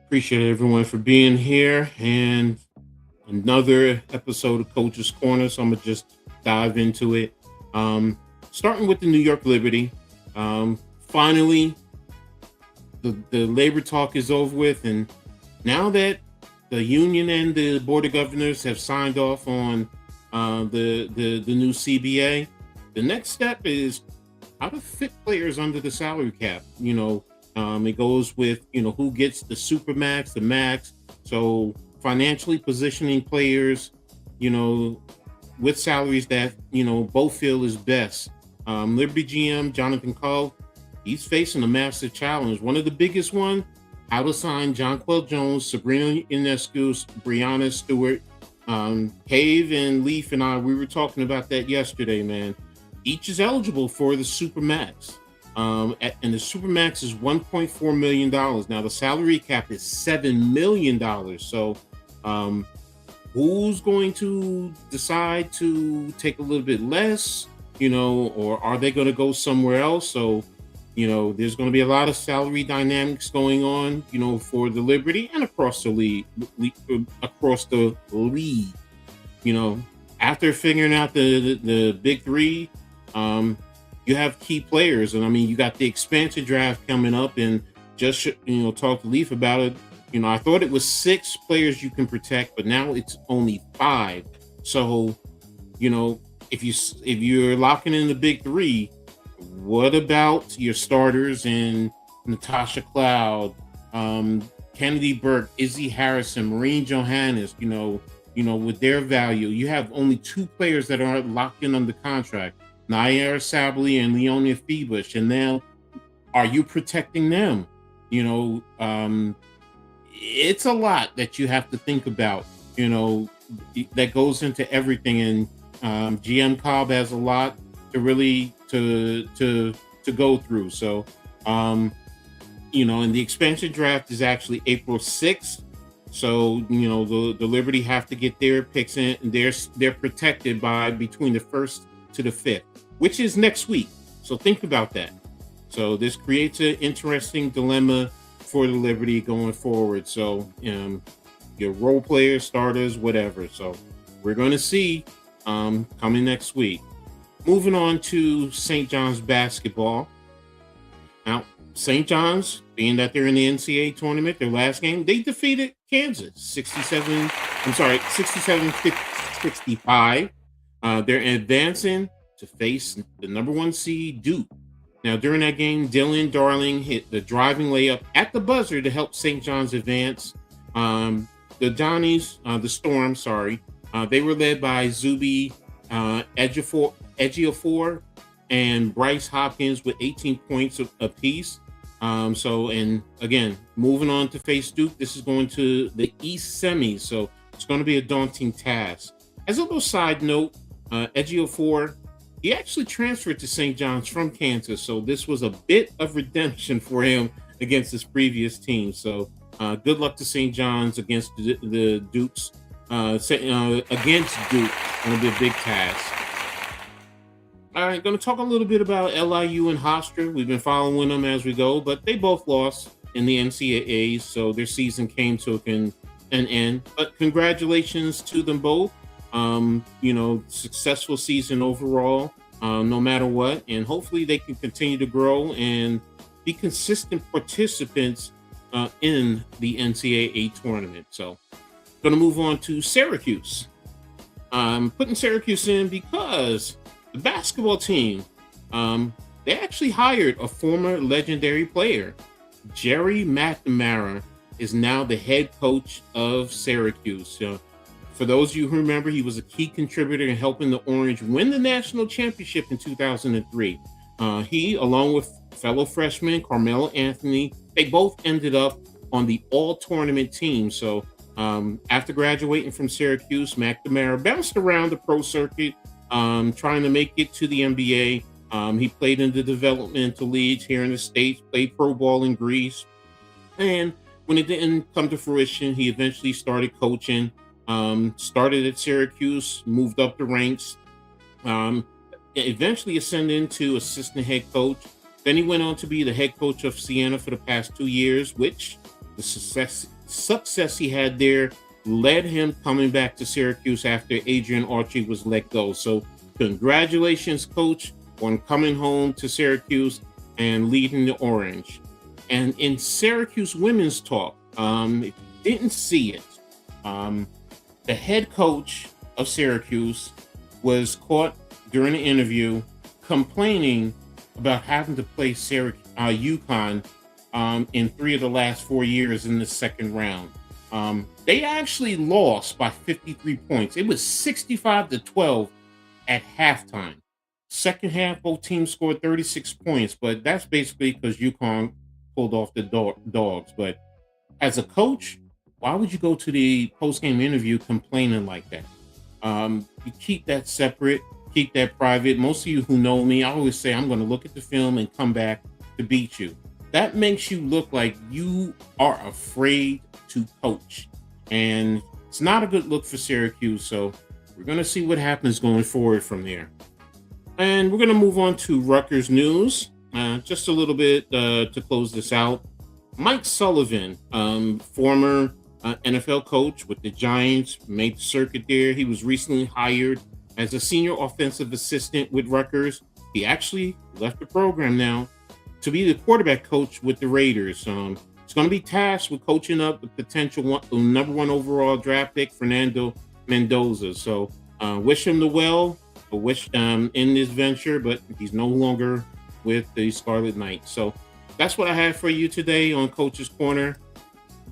Appreciate everyone for being here and another episode of Coach's Corner. So I'm gonna just dive into it. Starting with the New York Liberty. Finally, the labor talk is over with, and now that the union and the board of governors have signed off on the new CBA, the next step is how to fit players under the salary cap. It goes with, who gets the super max, the max. So financially positioning players, with salaries that, both feel is best. Liberty GM, Jonathan Cole, he's facing a massive challenge. One of the biggest one, how to sign Jonquel Jones, Sabrina Ionescu, Brianna Stewart, Cave and Leaf and I, we were talking about that yesterday, man. Each is eligible for the Supermax. And the Supermax is $1.4 million. Now, the salary cap is $7 million. So, who's going to decide to take a little bit less, or are they going to go somewhere else? So, there's going to be a lot of salary dynamics going on, for the Liberty and across the league. After figuring out the big three, you have key players, and I mean, you got the expansion draft coming up, and just talk to Leaf about it. I thought it was 6 players you can protect, but now it's only 5. So, if you're locking in the big three, what about your starters in Natasha Cloud, Kennedy Burke, Izzy Harrison, Maureen Johannes? With their value, you have only 2 players that are locked in under contract. Nair Sably and Leonia Febush, and now are you protecting them? It's a lot that you have to think about, that goes into everything, and GM Cobb has a lot to really to go through. So, and the expansion draft is actually April 6th. So, the Liberty have to get their picks in, and they're protected by between the 1st to the 5th, which is next week. So think about that. So this creates an interesting dilemma for the Liberty going forward. So your role players, starters, whatever. So we're going to see coming next week. Moving on to St. John's basketball. Now, St. John's, being that they're in the NCAA tournament, their last game, they defeated Kansas 67-65. They're advancing to face the number 1 seed Duke. Now, during that game, Dylan Darling hit the driving layup at the buzzer to help St. John's advance. The Storm, they were led by Zuby Ejiofor and Bryce Hopkins with 18 points apiece. And again, moving on to face Duke, this is going to the East semis, so it's going to be a daunting task. As a little side note, Ejiofor, he actually transferred to St. John's from Kansas, so this was a bit of redemption for him against his previous team. So good luck to St. John's against the Dukes. Against Duke, going to be a big task. All right, going to talk a little bit about LIU and Hofstra. We've been following them as we go, but they both lost in the NCAAs, so their season came to an end. But congratulations to them both. Successful season overall, no matter what, and hopefully they can continue to grow and be consistent participants in the NCAA tournament. So, going to move on to Syracuse. Putting Syracuse in because the basketball team, they actually hired a former legendary player. Jerry McNamara is now the head coach of Syracuse. So, for those of you who remember, he was a key contributor in helping the Orange win the national championship in 2003. He, along with fellow freshman Carmelo Anthony, they both ended up on the all-tournament team. So after graduating from Syracuse, McNamara bounced around the pro circuit, trying to make it to the NBA. He played in the developmental leagues here in the States, played pro ball in Greece. And when it didn't come to fruition, he eventually started coaching. Started at Syracuse, moved up the ranks, eventually ascended into assistant head coach. Then he went on to be the head coach of Siena for the past 2 years, which the success he had there led him coming back to Syracuse after Adrian Archie was let go. So congratulations, coach, on coming home to Syracuse and leading the Orange. And in Syracuse women's talk, if you didn't see it, the head coach of Syracuse was caught during an interview complaining about having to play UConn in 3 of the last 4 years in the second round. They actually lost by 53 points. It was 65-12 at halftime. Second half, both teams scored 36 points, but that's basically because UConn pulled off the dogs. But as a coach, why would you go to the post-game interview complaining like that? You keep that separate, keep that private. Most of you who know me, I always say I'm going to look at the film and come back to beat you. That makes you look like you are afraid to coach. And it's not a good look for Syracuse. So we're going to see what happens going forward from there. And we're going to move on to Rutgers news. Just a little bit to close this out. Mike Sullivan, former NFL coach with the Giants, made the circuit there. He was recently hired as a senior offensive assistant with Rutgers. He actually left the program now to be the quarterback coach with the Raiders. He's going to be tasked with coaching up the potential number 1 overall draft pick, Fernando Mendoza. So wish him the well, wish in this venture, but he's no longer with the Scarlet Knights. So that's what I have for you today on Coach's Corner.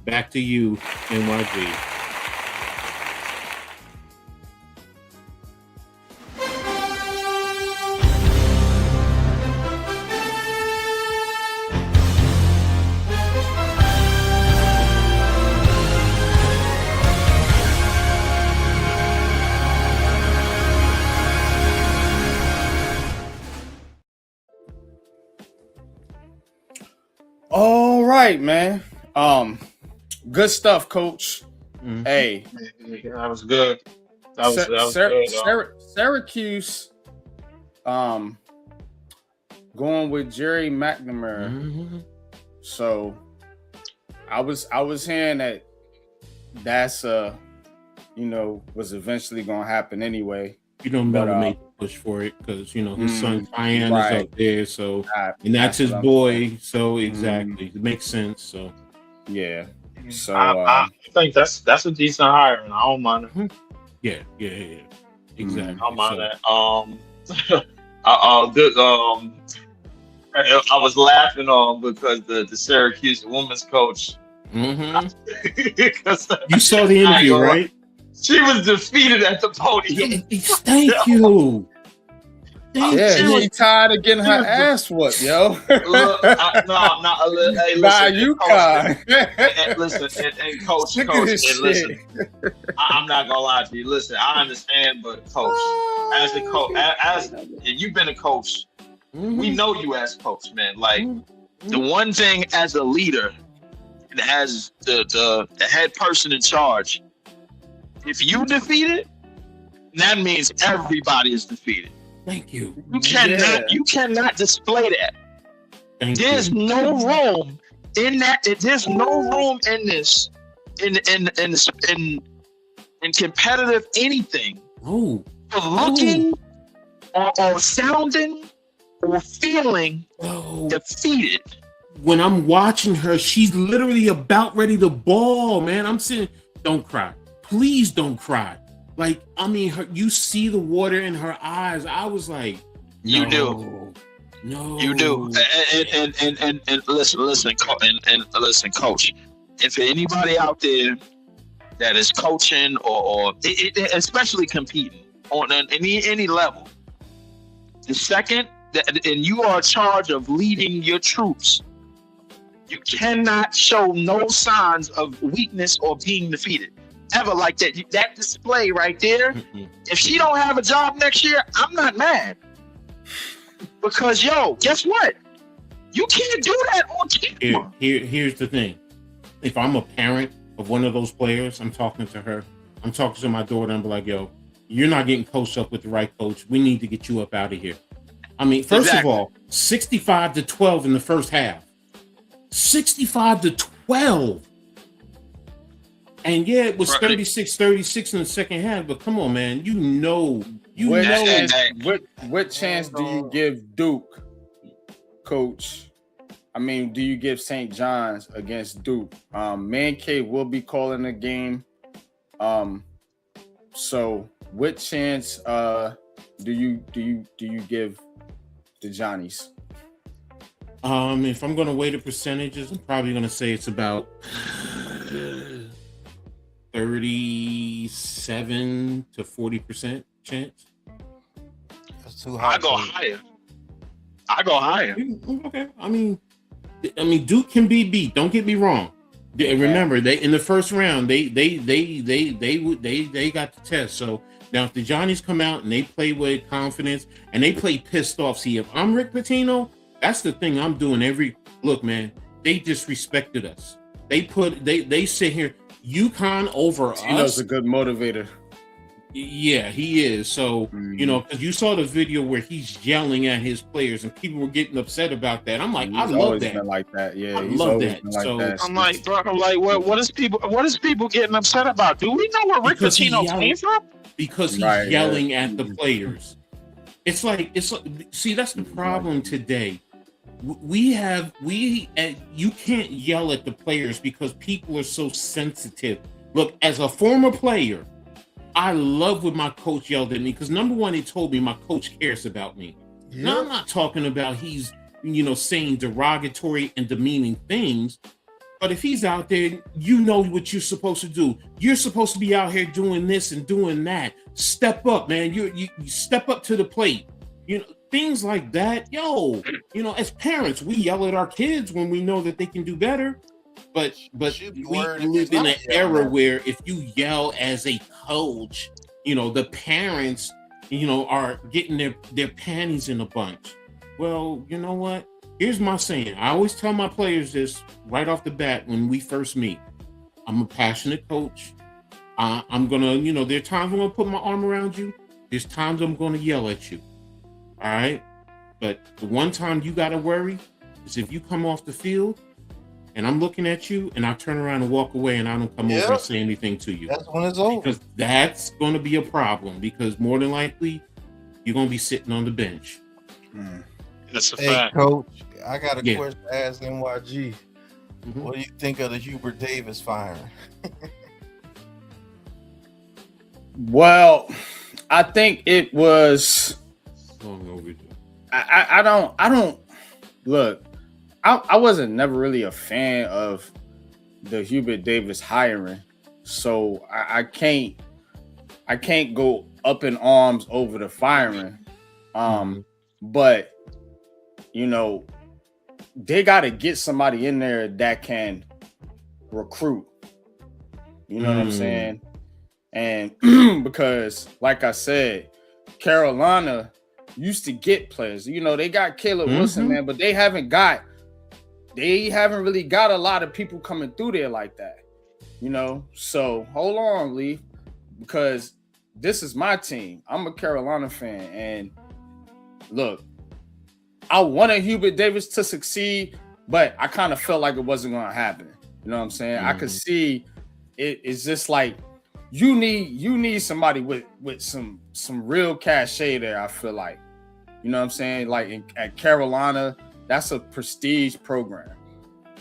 Back to you, NYG. All right, man. Good stuff, Coach. Mm-hmm. Hey, that was good. That was good. Syracuse, going with Jerry McNamara. Mm-hmm. So, I was hearing that's was eventually gonna happen anyway. You know, Mel made the push for it because his son Cayenne is up there, so and that's his boy. So exactly, it makes sense. So yeah. So I think that's a decent hire, and I don't mind it. Yeah, exactly. I don't mind that. Good. I was laughing because the Syracuse women's coach. Mm-hmm. You saw the interview, right? She was defeated at the podium. Thank you. She was tired of getting her ass whooped, yo. Hey, listen, coach, and listen. I'm not gonna lie to you. Listen, I understand, but coach, as a coach, as you've been a coach, we know you as coach, man. Like the one thing as a leader and as the head person in charge, if you defeated, that means everybody is defeated. Thank you. You cannot display that. There's no room in that. There's no room in this in competitive anything for looking or sounding or feeling defeated. When I'm watching her, she's literally about ready to bawl, man. I'm saying, don't cry. Please don't cry. Like, I mean, you see the water in her eyes. I was like, no, you do. No, you do. And listen, coach. And for anybody out there that is coaching or especially competing on any level, the second that and you are in charge of leading your troops, you cannot show no signs of weakness or being defeated. Ever like that. That display right there. If she don't have a job next year, I'm not mad. Because guess what? You can't do that on camera. Here's the thing. If I'm a parent of one of those players, I'm talking to her. I'm talking to my daughter. I'm like, you're not getting coached up with the right coach. We need to get you up out of here. I mean, first of all, 65-12 in the first half. 65-12. And it was 36-36 in the second half. But come on, man, what chance do you give Duke, Coach? I mean, do you give St. John's against Duke? Man Cave will be calling the game. So what chance do you give the Johnnies? If I'm gonna weigh the percentages, I'm probably gonna say it's about 37 to 40% chance. That's too high. I go higher. Okay. I mean, Duke can be beat. Don't get me wrong, Remember, they in the first round, they got the test. So now, if the Johnnies come out and they play with confidence and they play pissed off, see, if I'm Rick Pitino, that's the thing I'm doing. Look, man, they disrespected us. They sit here, UConn over us. Pitino's a good motivator. Yeah, he is. So, because you saw the video where he's yelling at his players and people were getting upset about that. I'm like, I love that. Been like that. Yeah, I love that. So I'm like, what is people getting upset about? Do we know where Rick Pitino came from? Because he's yelling at the players. It's like, see, that's the problem today. You can't yell at the players because people are so sensitive. Look, as a former player, I love when my coach yelled at me because number one, he told me my coach cares about me. Yep. Now I'm not talking about he's, saying derogatory and demeaning things, but if he's out there, you know what you're supposed to do. You're supposed to be out here doing this and doing that. Step up, man. You step up to the plate. Things like that. As parents, we yell at our kids when we know that they can do better. But we live in an era where if you yell as a coach, the parents, are getting their panties in a bunch. Well, you know what? Here's my saying. I always tell my players this right off the bat when we first meet. I'm a passionate coach. I'm gonna, there are times I'm gonna put my arm around you. There's times I'm gonna yell at you. All right? But the one time you gotta worry is if you come off the field and I'm looking at you and I turn around and walk away and I don't come over and say anything to you. That's when it's over. Because that's going to be a problem because more than likely you're going to be sitting on the bench. That's a fact. Coach, I got a question to ask NYG. What do you think of the Hubert Davis firing? Well, I think it was long overdue. I don't look. I wasn't never really a fan of the Hubert Davis hiring, so I can't go up in arms over the firing. But they got to get somebody in there that can recruit. You know what I'm saying? And because, like I said, Carolina used to get players. They got Caleb Wilson, man, but they haven't really got a lot of people coming through there like that, So hold on, Lee, because this is my team. I'm a Carolina fan, and look, I wanted Hubert Davis to succeed, but I kind of felt like it wasn't going to happen. You know what I'm saying? I could see it's just like you need somebody with some real cachet there. I feel like, you know what I'm saying? Like at Carolina. That's a prestige program.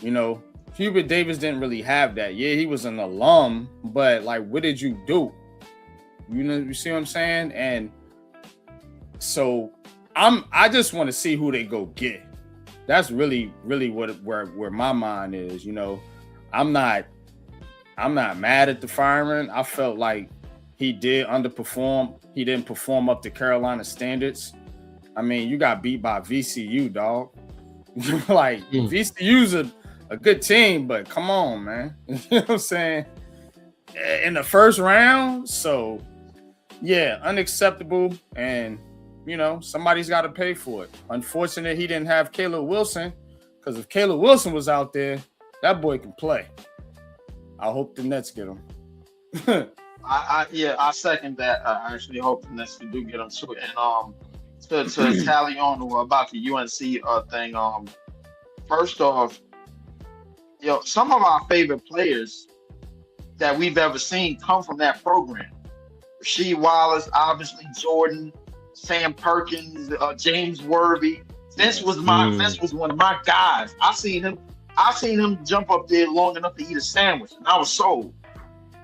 Hubert Davis didn't really have that. Yeah, he was an alum, but like, what did you do? You see what I'm saying? And so I just want to see who they go get. That's really where my mind is. I'm not mad at the firing. I felt like he did underperform. He didn't perform up to Carolina standards. I mean, you got beat by VCU, dog. Like VCU's a good team, but come on, man. You know what I'm saying? In the first round. So yeah, unacceptable. And somebody's got to pay for it. Unfortunate he didn't have Caleb Wilson, because if Caleb Wilson was out there, that boy can play. I hope the Nets get him. I second that. I actually hope the Nets do get him too. And to tally on about the UNC thing. First off, some of our favorite players that we've ever seen come from that program. Rasheed Wallace, obviously Jordan, Sam Perkins, James Worthy. Vince was one of my guys. I seen him jump up there long enough to eat a sandwich, and I was sold.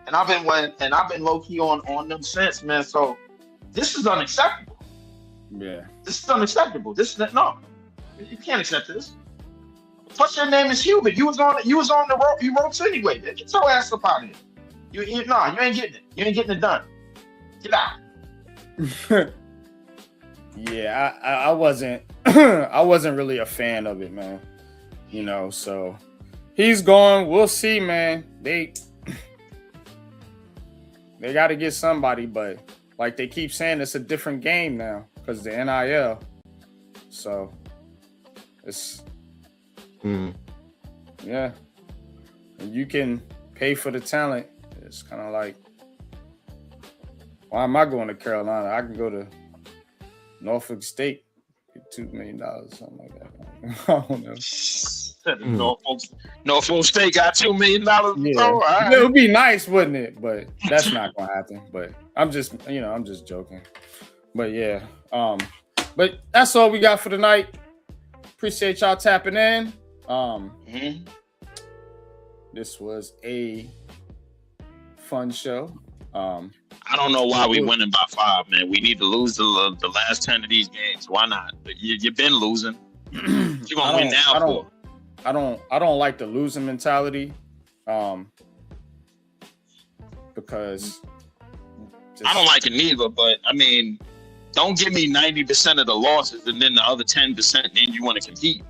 And I've been low key on them since, man. So this is unacceptable. Yeah, this is unacceptable. No, you can't accept this. Plus, your name is Hubert. You was on the ropes anyway. Get your ass up out of here. You ain't getting it. You ain't getting it done. Get out. Yeah, I wasn't I wasn't really a fan of it, man. So he's gone. We'll see, man. They got to get somebody, but like they keep saying, it's a different game now because the NIL. So it's yeah, and you can pay for the talent. It's kind of like, why am I going to Carolina? I can go to Norfolk State, get $2 million, something like that. I don't know. Norfolk State got $2 million. Yeah, Right. It would be nice, wouldn't it? But that's not gonna happen. But I'm just joking. But yeah, but that's all we got for tonight. Appreciate y'all tapping in. This was a fun show. I don't know why we winning by 5, man. We need to lose the last 10 of these games. Why not? You've been losing. You're gonna win now. I don't like the losing mentality. Because I don't like it neither. But I mean, don't give me 90% of the losses and then the other 10%. Then you want to compete.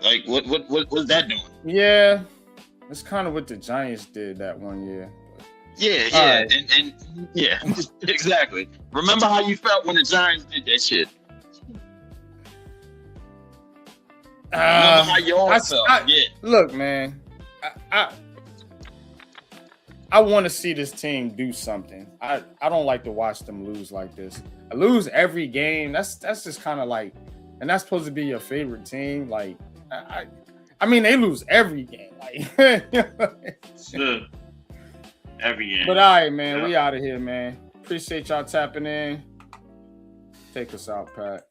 Like what's that doing? Yeah, it's kind of what the Giants did that one year. Yeah, right. and yeah, exactly. Remember how you felt when the Giants did that shit? Remember how you all felt? Yeah. Look, man, I want to see this team do something. I don't like to watch them lose like this. I lose every game. That's just kind of like, and that's supposed to be your favorite team. Like, I mean, they lose every game. Like, sure. Every game. But all right, man, we out of here, man. Appreciate y'all tapping in. Take us out, Pat.